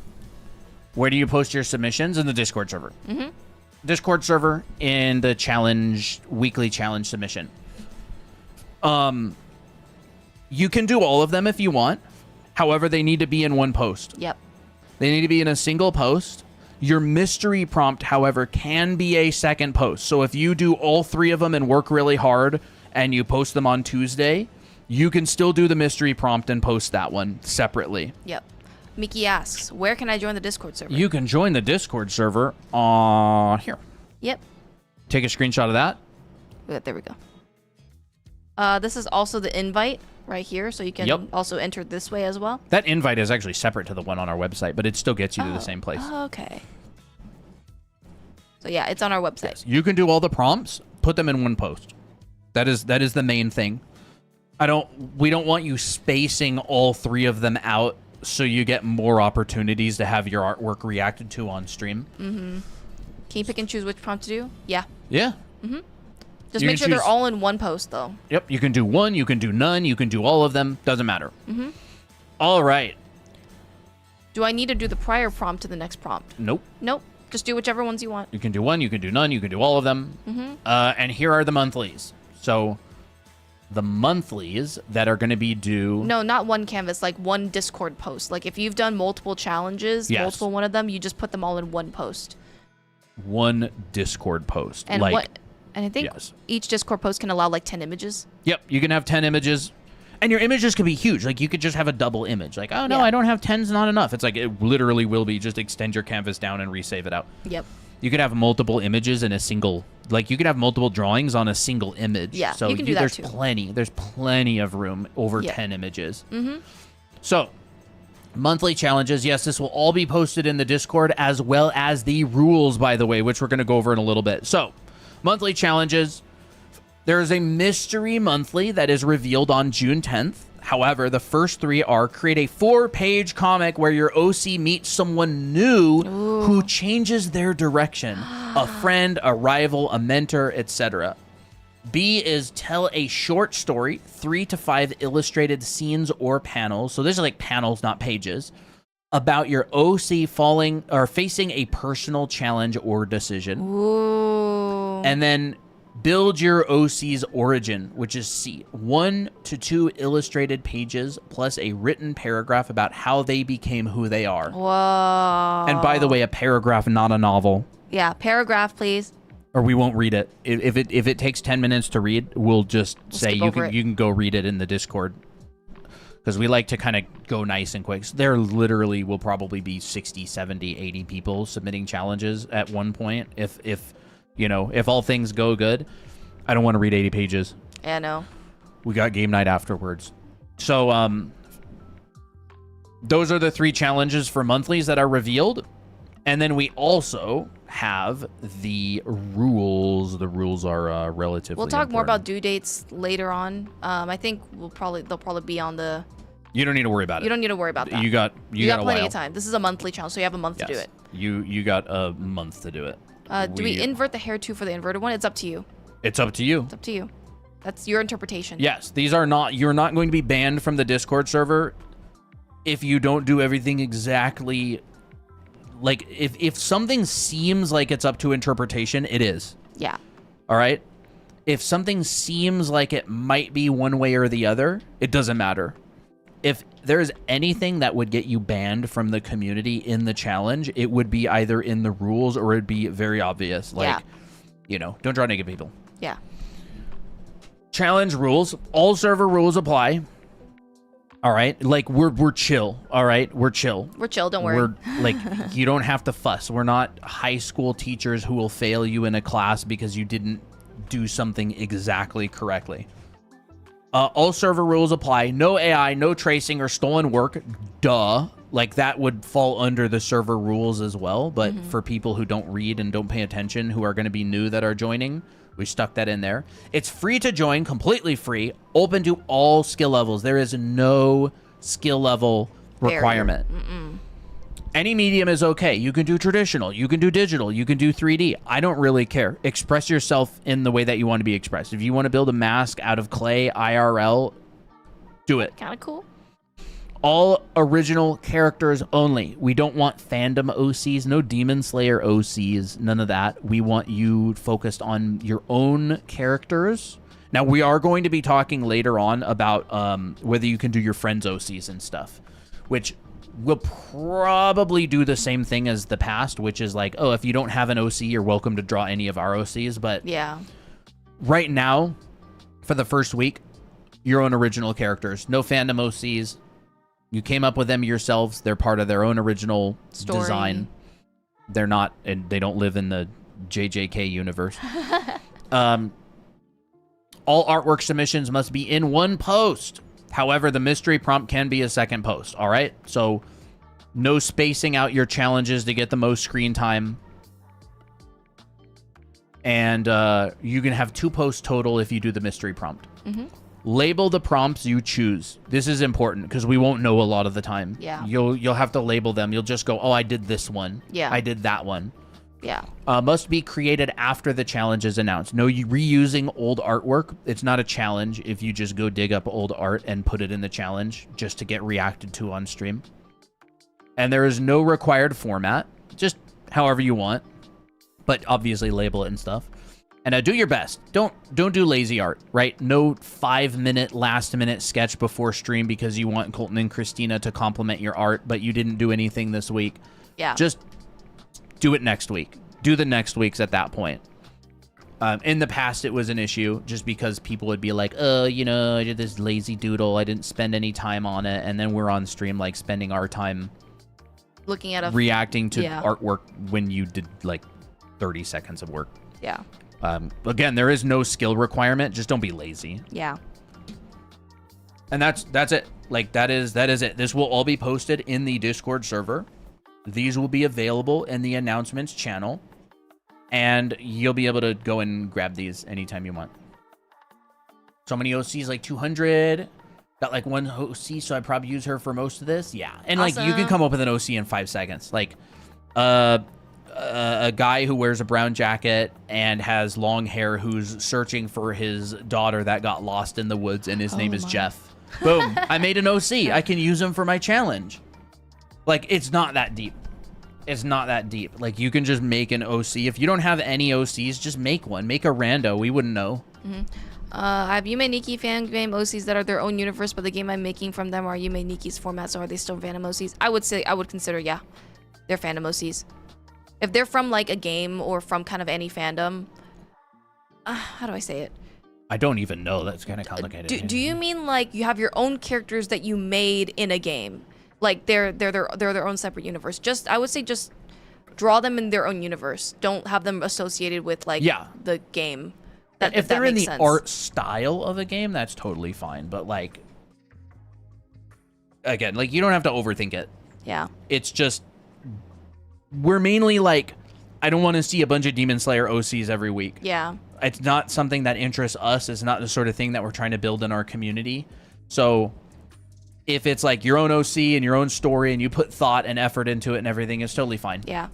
Where do you post your submissions? In the Discord server. Mm-hmm. Discord server in the weekly challenge submission. You can do all of them if you want. However, they need to be in one post. Yep. They need to be in a single post. Your mystery prompt, however, can be a second post. So if you do all 3 of them and work really hard and you post them on Tuesday, you can still do the mystery prompt and post that one separately. Yep. Mickey asks, where can I join the Discord server? You can join the Discord server here. Yep. Take a screenshot of that. There we go. This is also the invite right here, so you can also enter this way as well. That invite is actually separate to the one on our website, but it still gets you to the same place. Okay. So yeah, it's on our website. Yes. You can do all the prompts, put them in one post. That is the main thing. We don't want you spacing all 3 of them out so you get more opportunities to have your artwork reacted to on stream. Mm-hmm. Can you pick and choose which prompt to do? Yeah. Yeah. Mm-hmm. Just make sure they're all in one post, though. Yep. You can do one, you can do none, you can do all of them. Doesn't matter. Mm-hmm. All right. Do I need to do the prior prompt to the next prompt? Nope. Nope. Just do whichever ones you want. You can do one, you can do none, you can do all of them. Mm-hmm. And here are the monthlies. So the monthlies that are going to be due... No, not one canvas, like one Discord post. Like if you've done multiple challenges, multiple one of them, you just put them all in one post. One Discord post. And and I think each Discord post can allow like 10 images. Yep, you can have 10 images. And your images can be huge. Like you could just have a double image. Like, oh no, I don't have 10's not enough. It's like it literally will be just extend your canvas down and resave it out. Yep. You could have multiple images in a single, like you could have multiple drawings on a single image. Yeah, so you can do that too. There's plenty of room over 10 images. Mm-hmm. So, monthly challenges. Yes, this will all be posted in the Discord as well as the rules, by the way, which we're going to go over in a little bit. So, monthly challenges. There is a mystery monthly that is revealed on June 10th. However, the first 3 are create a 4-page comic where your OC meets someone new who changes their direction. A friend, a rival, a mentor, etc. B is tell a short story, 3 to 5 illustrated scenes or panels. So this is like panels, not pages, about your OC facing a personal challenge or decision. Ooh. And then build your OC's origin, which is C. 1 to 2 illustrated pages plus a written paragraph about how they became who they are. Whoa. And by the way, a paragraph, not a novel. Yeah, paragraph, please. Or we won't read it. If it takes 10 minutes to read, we'll just say you can go read it in the Discord. Because we like to kind of go nice and quick. So there literally will probably be 60, 70, 80 people submitting challenges at one point. If all things go good, I don't want to read 80 pages. Yeah, no. We got game night afterwards. So, those are the 3 challenges for monthlies that are revealed. And then we also have the rules. The rules are relatively We'll talk more important. about due dates later on. I think they'll probably be on the... You don't need to worry about it. You don't need to worry about that. You got plenty of time. This is a monthly challenge, so you have a month to do it. You got a month to do it. Do we invert the hair too for the inverted one? It's up to you. It's up to you. It's up to you. That's your interpretation. Yes, you're not going to be banned from the Discord server if you don't do everything exactly. Like, if something seems like it's up to interpretation, it is. Yeah. All right? If something seems like it might be one way or the other, it doesn't matter. If there's anything that would get you banned from the community in the challenge, it would be either in the rules or it'd be very obvious. Like, Don't draw naked people. Yeah. Challenge rules. All server rules apply. All right? Like, we're chill. All right? We're chill. We're chill, don't worry. We're, like, you don't have to fuss. We're not high school teachers who will fail you in a class because you didn't do something exactly correctly. All server rules apply. No AI, no tracing or stolen work. Duh. Like, that would fall under the server rules as well. But for people who don't read and don't pay attention, who are going to be new that are joining, we stuck that in there. It's free to join, completely free, open to all skill levels. There is no skill level requirement. Any medium is okay. You can do traditional, you can do digital, you can do 3D. I don't really care. Express yourself in the way that you want to be expressed. If you want to build a mask out of clay IRL, do it. Kind of cool. All original characters only. We don't want fandom OCs, no Demon Slayer OCs, none of that. We want you focused on your own characters. Now, we are going to be talking later on about whether you can do your friends' OCs and stuff, which will probably do the same thing as the past, which is like, oh, if you don't have an OC, you're welcome to draw any of our OCs. But yeah, right now, for the first week, your own original characters. No fandom OCs. You came up with them yourselves. They're part of their own original design. They're not, and they don't live in the JJK universe. All artwork submissions must be in one post. However, the mystery prompt can be a second post. All right. So no spacing out your challenges to get the most screen time. And you can have 2 posts total if you do the mystery prompt. Label the prompts you choose. This is important because we won't know a lot of the time. Yeah. You'll have to label them. You'll just go, oh, I did this one. Yeah. I did that one. Yeah. Must be created after the challenge is announced. No reusing old artwork. It's not a challenge if you just go dig up old art and put it in the challenge just to get reacted to on stream. And there is no required format. Just however you want. But obviously label it and stuff. And do your best. Don't do lazy art, right? No 5-minute, last-minute sketch before stream because you want Colton and Christina to compliment your art, but you didn't do anything this week. Yeah. Just do it next week. Do the next week's at that point. In the past, it was an issue just because people would be like, oh, I did this lazy doodle. I didn't spend any time on it. And then we're on stream, like, spending our time looking at reacting to artwork when you did, like, 30 seconds of work. Yeah. Again, there is no skill requirement. Just don't be lazy. Yeah. And that's it. Like, that is it. This will all be posted in the Discord server. These will be available in the announcements channel. And you'll be able to go and grab these anytime you want. So many OCs, like 200. Got like 1 OC, so I'd probably use her for most of this. Yeah. And awesome. like, you can come up with an OC in 5 seconds. Like, a guy who wears a brown jacket and has long hair who's searching for his daughter that got lost in the woods, and his name is Jeff. Boom. I made an OC. I can use him for my challenge. Like, it's not that deep. It's not that deep. Like, you can just make an OC. If you don't have any OCs, just make one. Make a rando. We wouldn't know. I have Yume Nikki fan game OCs that are their own universe, but the game I'm making from them are Yume Nikki's format, so are they still fandom OCs? I would consider, yeah. They're fandom OCs. If they're from, like, a game or from kind of any fandom, how do I say it? I don't even know. That's kind of complicated. Do you mean, like, you have your own characters that you made in a game? Like, they're their own separate universe. I would say just draw them in their own universe. Don't have them associated with, like, the game. If they're in the art style of a game, that's totally fine. But, like, again, like, you don't have to overthink it. Yeah. It's just, we're mainly like, I don't want to see a bunch of Demon Slayer OCs every week. Yeah. It's not something that interests us. It's not the sort of thing that we're trying to build in our community. So if it's like your own OC and your own story and you put thought and effort into it and everything, it's totally fine. Yeah.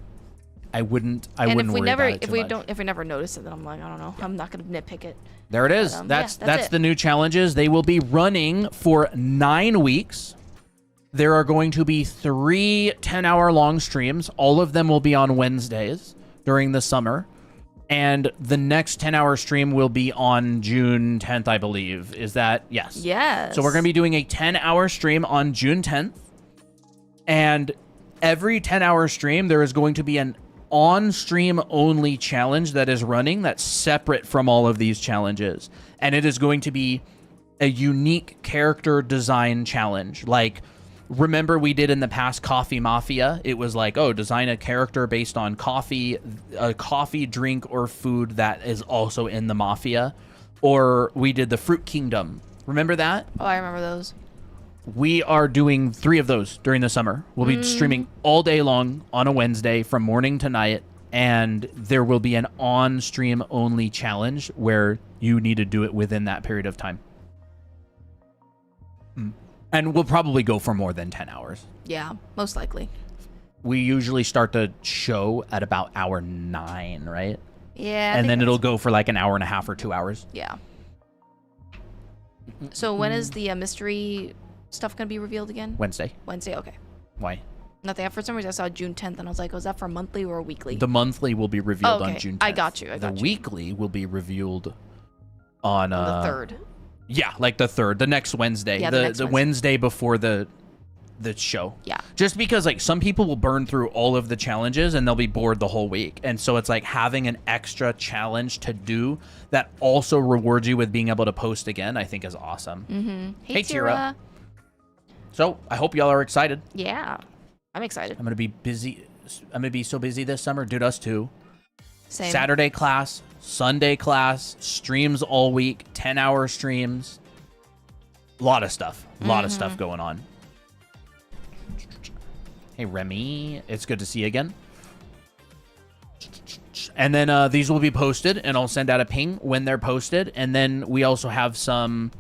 I wouldn't worry about it too much. If we never notice it, then I'm like, I don't know. I'm not going to nitpick it. There it is. But, that's the new challenges. They will be running for 9 weeks. There are going to be 3 10-hour long streams. All of them will be on Wednesdays during the summer. And the next 10-hour stream will be on June 10th, I believe. Is that? Yes. Yes. So we're going to be doing a 10-hour stream on June 10th. And every 10-hour stream, there is going to be an on-stream only challenge that is running that's separate from all of these challenges. And it is going to be a unique character design challenge. Like, remember we did in the past Coffee Mafia? It was like, oh, design a character based on coffee, a coffee drink or food that is also in the Mafia. Or we did the Fruit Kingdom. Remember that? Oh, I remember those. We are doing 3 of those during the summer. We'll be streaming all day long on a Wednesday from morning to night. And there will be an on-stream only challenge where you need to do it within that period of time. And we'll probably go for more than 10 hours. Yeah, most likely. We usually start the show at about hour 9, right? Yeah. And then it'll go for like an hour and a half or 2 hours. Yeah. So when is the mystery stuff going to be revealed again? Wednesday. Wednesday, okay. Why? Nothing. For some reason, I saw June 10th, and I was like, was that for monthly or weekly? The monthly will be revealed on okay. June 10th. I got you. The weekly will be revealed on the 3rd. Yeah, like the 3rd, the next Wednesday. Yeah, the next Wednesday. Wednesday before the show. Yeah. Just because like some people will burn through all of the challenges and they'll be bored the whole week. And so it's like having an extra challenge to do that also rewards you with being able to post again, I think is awesome. Mm-hmm. Hey, Tira. So I hope y'all are excited. Yeah. I'm excited. I'm going to be busy. I'm going to be so busy this summer. Dude, us too. Same. Saturday class, Sunday class, streams all week, 10-hour streams. A lot of stuff. A lot of stuff going on. Hey, Remy. It's good to see you again. And then these will be posted, and I'll send out a ping when they're posted. And then we also have some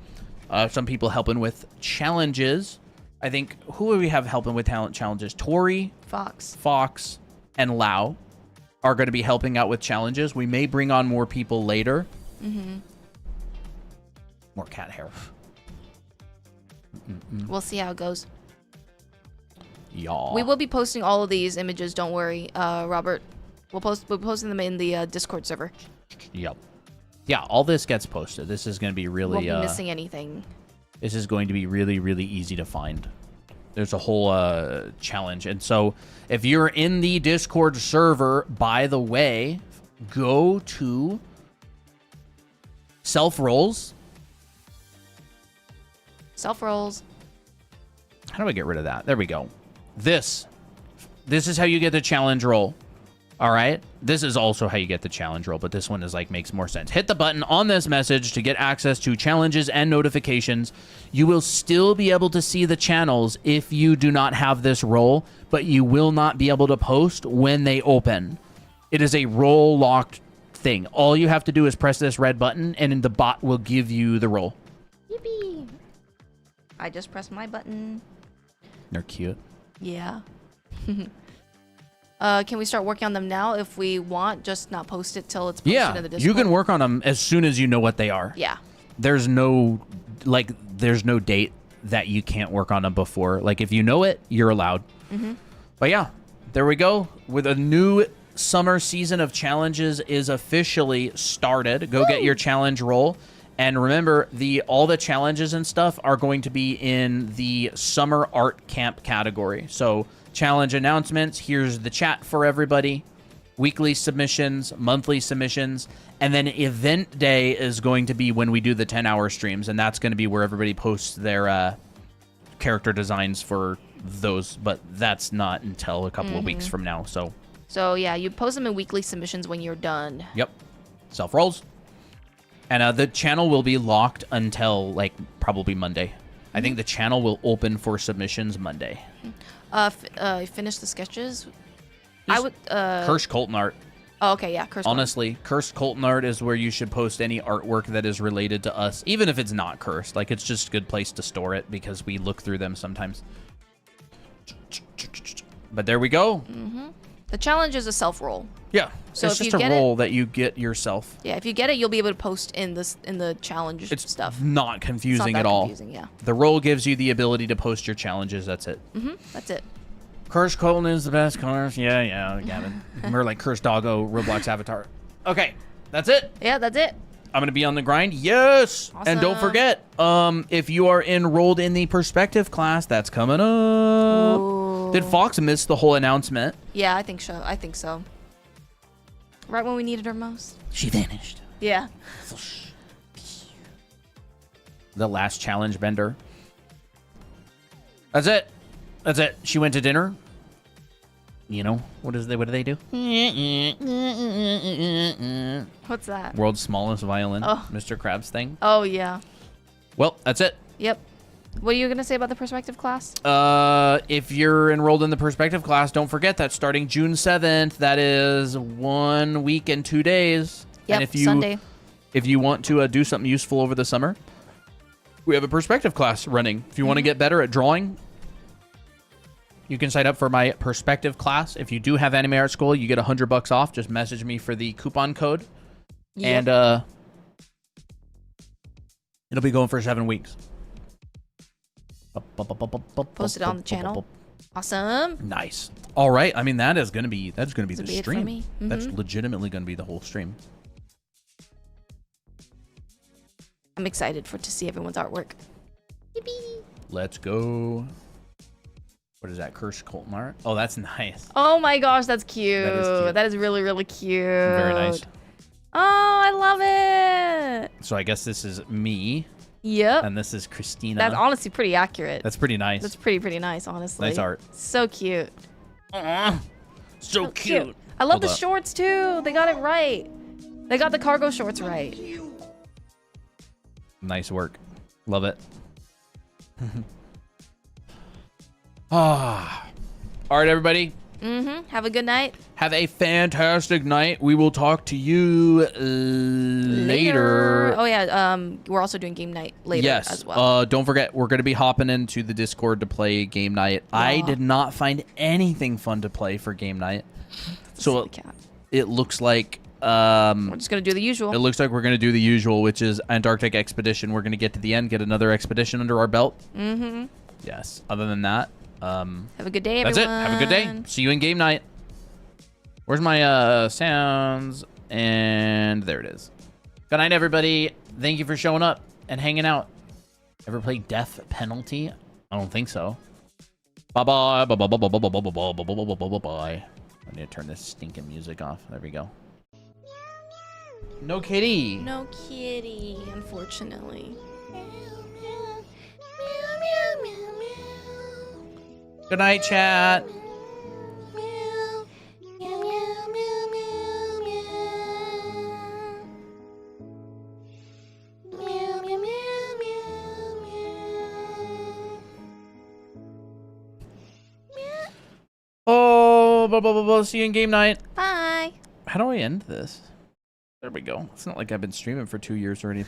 people helping with challenges. I think, who do we have helping with talent challenges? Tori, Fox, and Lau are going to be helping out with challenges. We may bring on more people later. More cat hair. We'll see how it goes. Y'all. We will be posting all of these images. Don't worry, Robert. We'll be posting them in the Discord server. Yep. Yeah, all this gets posted. This is going to be really... Won't be missing anything. This is going to be really, really easy to find. There's a whole challenge. And so if you're in the Discord server, by the way, go to self-rolls. Self-rolls. How do I get rid of that? There we go. This is how you get the challenge roll. All right. This is also how you get the challenge roll, but this one is like makes more sense. Hit the button on this message to get access to challenges and notifications. You will still be able to see the channels if you do not have this roll, but you will not be able to post when they open. It is a roll locked thing. All you have to do is press this red button and the bot will give you the roll. Yippee. I just pressed my button. They're cute. Yeah. Can we start working on them now if we want? Just not post it till it's posted in the Discord? You can work on them as soon as you know what they are. Yeah. There's no date that you can't work on them before. Like, if you know it, you're allowed. But yeah, there we go. With a new summer season of challenges is officially started. Go get your challenge roll. And remember, all the challenges and stuff are going to be in the summer art camp category. So challenge announcements, here's the chat for everybody, weekly submissions, monthly submissions, and then event day is going to be when we do the 10-hour streams, and that's going to be where everybody posts their character designs for those, but that's not until a couple of weeks from now. So yeah, you post them in weekly submissions when you're done. Yep. Self-rolls. And the channel will be locked until, like, probably Monday. I think the channel will open for submissions Monday. Finish the sketches. Just I would. Cursed Colton art. Oh, okay, yeah. Cursed. Honestly, Cursed Colton art is where you should post any artwork that is related to us, even if it's not cursed. Like, it's just a good place to store it because we look through them sometimes. But there we go. The challenge is a self-roll. Yeah. So it's if just you a get roll that you get yourself. Yeah, if you get it, you'll be able to post in the challenge It's stuff. not It's confusing not at that all. confusing, yeah. The roll gives you the ability to post your challenges. That's it. That's it. Cursed Colton is the best colors. Yeah, Gavin. We're like Cursed Doggo Roblox avatar. Okay, that's it. Yeah, that's it. I'm gonna be on the grind. Yes. And don't Awesome. forget, if you are enrolled in the perspective class, that's coming up. Ooh. Did Fox miss the whole announcement? Yeah, I think so. Right when we needed her most. She vanished. Yeah. The last challenge bender. That's it. That's it. She went to dinner. You know, what do they do? What's that? World's smallest violin. Oh. Mr. Krabs thing. Oh, yeah. Well, that's it. Yep. What are you going to say about the perspective class? If you're enrolled in the perspective class, don't forget that starting June 7th, that is 1 week and 2 days. Yep, And if you, Sunday. If you want to do something useful over the summer, we have a perspective class running. If you want to get better at drawing, you can sign up for my perspective class. If you do have Anime Art School, you get $100 off. Just message me for the coupon code. Yep. And it'll be going for 7 weeks. Post it on the channel. Awesome. Nice. All right. I mean, that's gonna be the That'll be it for stream. me. That's Mhm. legitimately gonna be the whole stream. I'm excited to see everyone's artwork. Let's go. What is that? Curse Colton art? Oh, that's nice. Oh my gosh, that's cute. That is cute. That is really, really cute. Very nice. Oh, I love it. So I guess this is me, Yep. and this is Christina. That's honestly pretty accurate. That's pretty nice. That's pretty nice, honestly. Nice art. So cute. So cute. I love Hold the up. shorts too. They got it right. They got the cargo shorts right. Nice work. Love it. All right, everybody. Have a good night. Have a fantastic night. We will talk to you later. Oh yeah. We're also doing game night later Yes. as well. Don't forget, we're going to be hopping into the Discord to play game night. I did not find anything fun to play for game night. So Silly cat. it looks like We're just gonna do the usual. it looks like we're going to do the usual, which is Antarctic expedition. We're going to get to the end, get another expedition under our belt. Yes. Other than that, Have a good day, that's everyone. it. Have a good day. See you in game night. Where's my sounds? And there it is. Good night, everybody. Thank you for showing up and hanging out. Ever play Death Penalty? I don't think so. Bye-bye. Bye-bye. I need to turn this stinking music off. There we go. No kitty. No kitty, unfortunately. Good night, chat. Oh, see you in game night. Bye. How do I end this? There we go. It's not like I've been streaming for 2 years or anything.